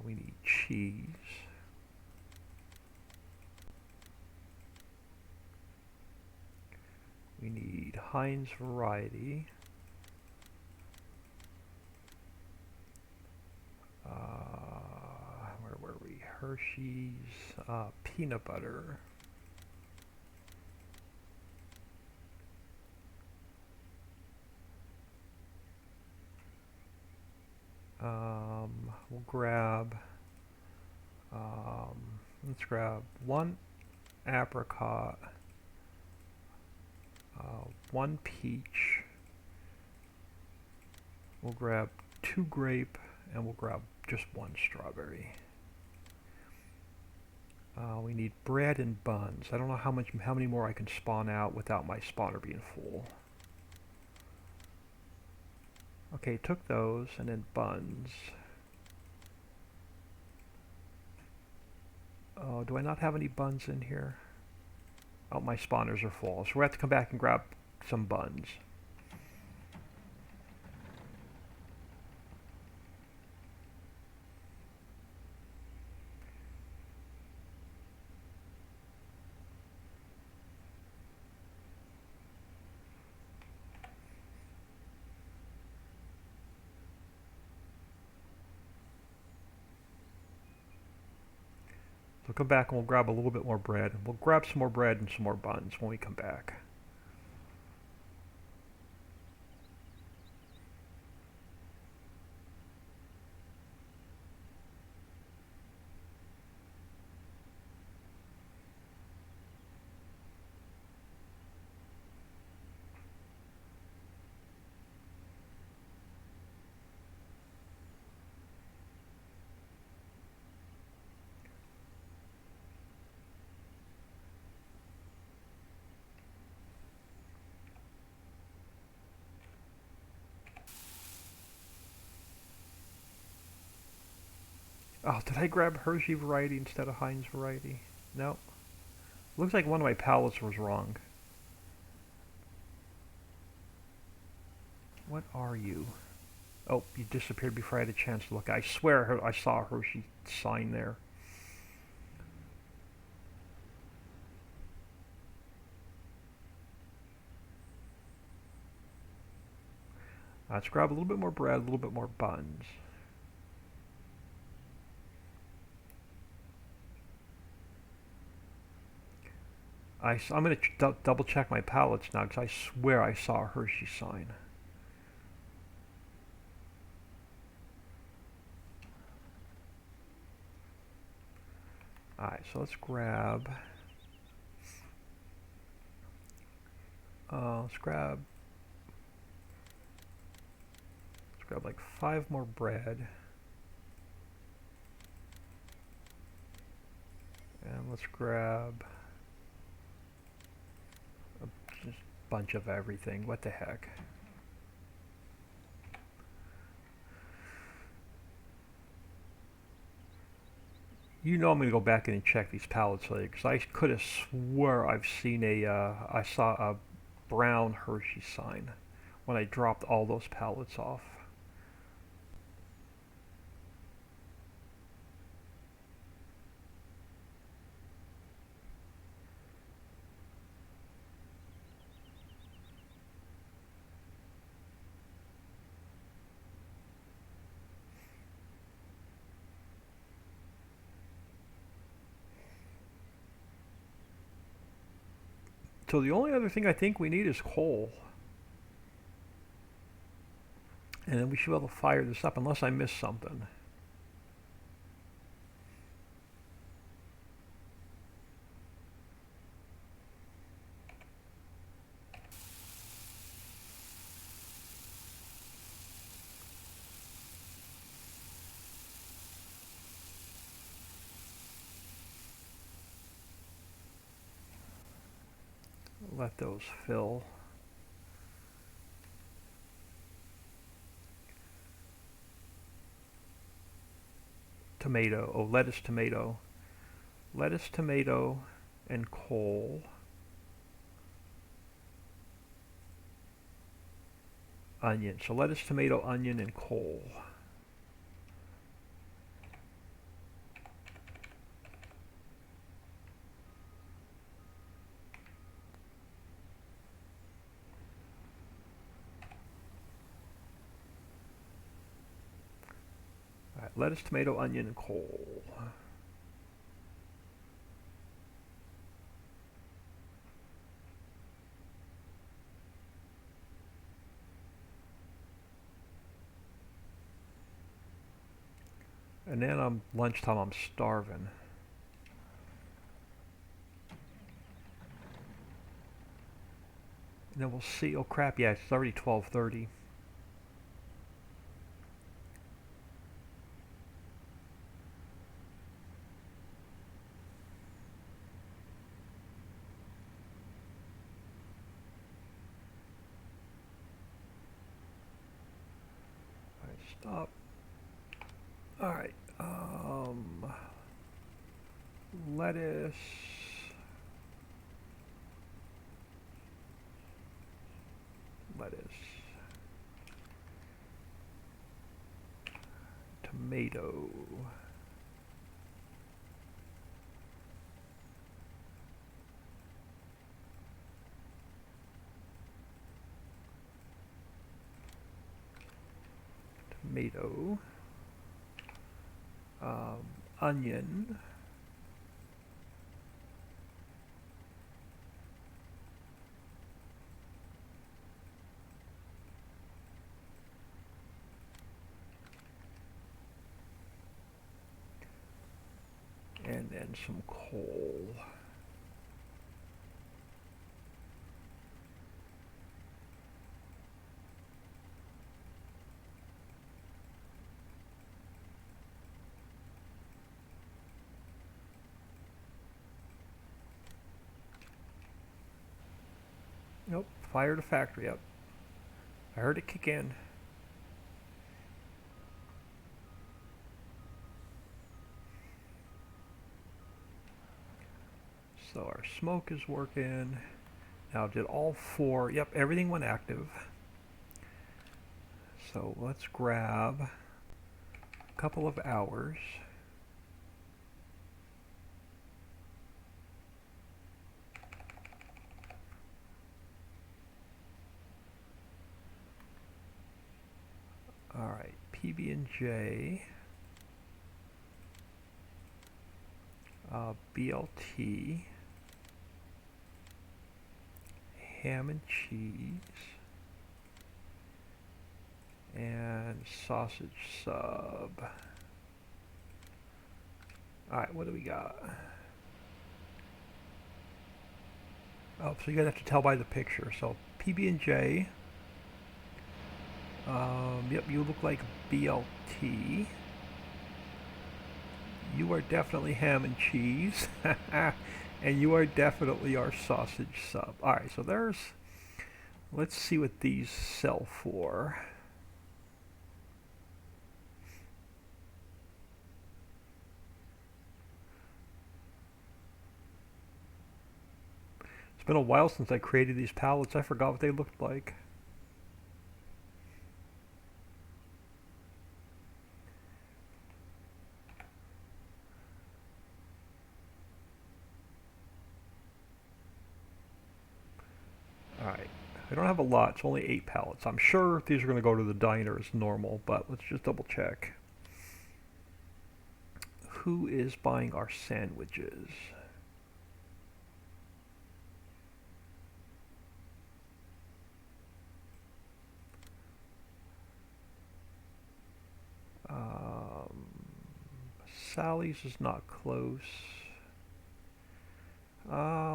We need cheese. We need Heinz variety. Where were we? Hershey's peanut butter. We'll grab, let's grab one apricot, one peach, we'll grab 2 grape, and we'll grab just 1 strawberry. We need bread and buns. I don't know how many more I can spawn out without my spawner being full. Okay, took those, and then buns. Oh, do I not have any buns in here? Oh, my spawners are full, so we have to come back and grab some buns. So come back and we'll grab a little bit more bread. We'll grab some more bread and some more buns when we come back. Oh, did I grab Hershey variety instead of Heinz variety? No. Looks like one of my pallets was wrong. What are you? Oh, you disappeared before I had a chance to look. I swear I saw a Hershey sign there. Let's grab a little bit more bread, a little bit more buns. I'm going to double check my pallets now because I swear I saw a Hershey sign. Alright, so let's grab let's grab like 5 more bread. And let's grab a just bunch of everything. What the heck? You know I'm gonna go back in and check these pallets later because I could have swore I've seen I saw a brown Hershey sign when I dropped all those pallets off. So the only other thing I think we need is coal. And then we should be able to fire this up unless I missed something. Let those fill. Tomato, oh, lettuce, tomato, and coal. Onion. So lettuce, tomato, onion, and coal. All right, lettuce, tomato, onion, and coal. And then lunchtime I'm starving. And then we'll see. Oh crap! Yeah, it's already 12:30. All right, stop. All right. Lettuce. Lettuce. Tomato. Tomato. Onion. And then some coal. Nope, fire the factory up. I heard it kick in. So our smoke is working. Now did all 4, yep, everything went active. So let's grab a couple of hours. All right, PB&J, BLT, ham and cheese, and sausage sub. All right, what do we got? Oh, so you're gonna have to tell by the picture. So PB&J. Yep, you look like BLT. You are definitely ham and cheese. And you are definitely our sausage sub. Alright, so there's... Let's see what these sell for. It's been a while since I created these pallets. I forgot what they looked like. Alright. I don't have a lot. It's only 8 pallets. I'm sure these are going to go to the diner as normal, but let's just double check. Who is buying our sandwiches? Um, Sally's is not close.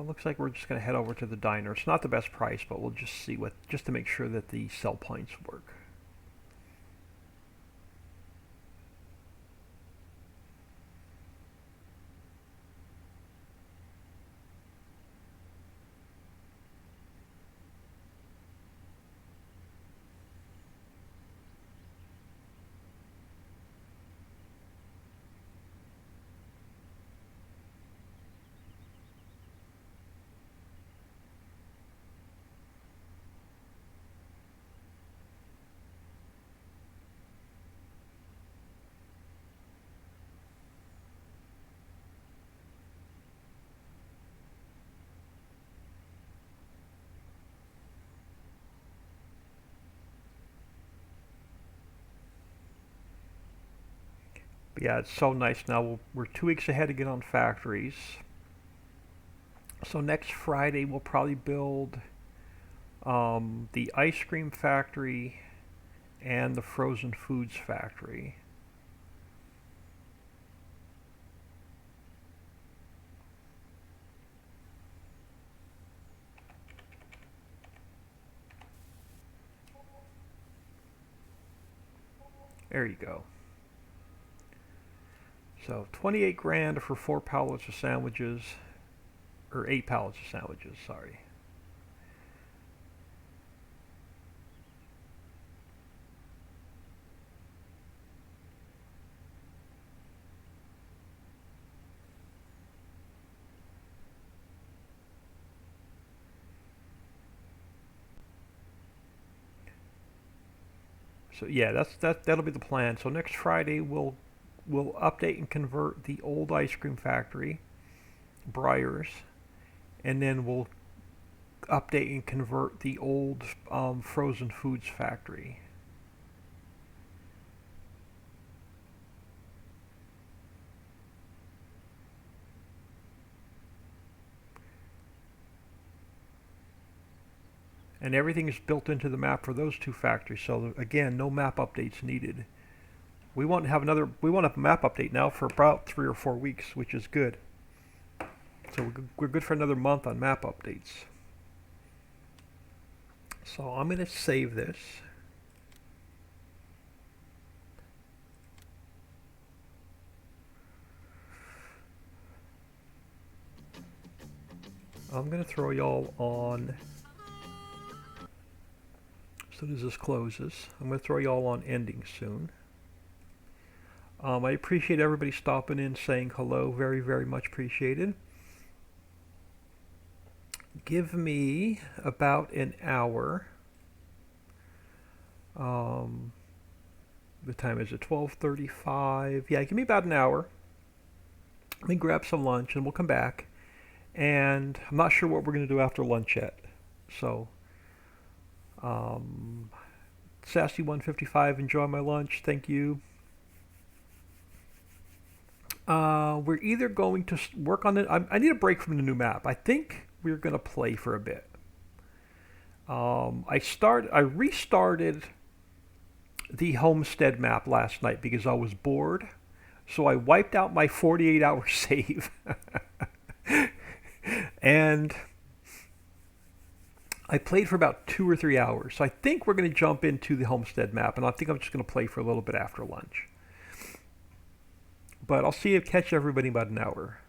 Looks like we're just going to head over to the diner. It's not the best price, but we'll just see what, just to make sure that the sell points work. But yeah, it's so nice now. We're 2 weeks ahead again on factories. So next Friday we'll probably build the ice cream factory and the frozen foods factory. There you go. So 28 grand for 4 pallets of sandwiches, or 8 pallets of sandwiches, sorry. So yeah, that'll be the plan. So next Friday we'll update and convert the old ice cream factory, Briars, and then we'll update and convert the old frozen foods factory. And everything is built into the map for those 2 factories. So again, no map updates needed. We won't have a map update now for about 3 or 4 weeks, which is good. So we're good for another month on map updates. So I'm going to save this. I'm going to throw y'all on, as soon as this closes, I'm going to throw y'all on ending soon. I appreciate everybody stopping in, saying hello. Very, very much appreciated. Give me about an hour. The time is at 12:35. Yeah, give me about an hour. Let me grab some lunch and we'll come back. And I'm not sure what we're going to do after lunch yet. So, Sassy 155, enjoy my lunch. Thank you. We're either going to work on it. I need a break from the new map. I think we're going to play for a bit. I restarted the homestead map last night because I was bored. So I wiped out my 48-hour save. And I played for about 2 or 3 hours. So I think we're going to jump into the homestead map, and I think I'm just going to play for a little bit after lunch. But I'll catch everybody in about an hour.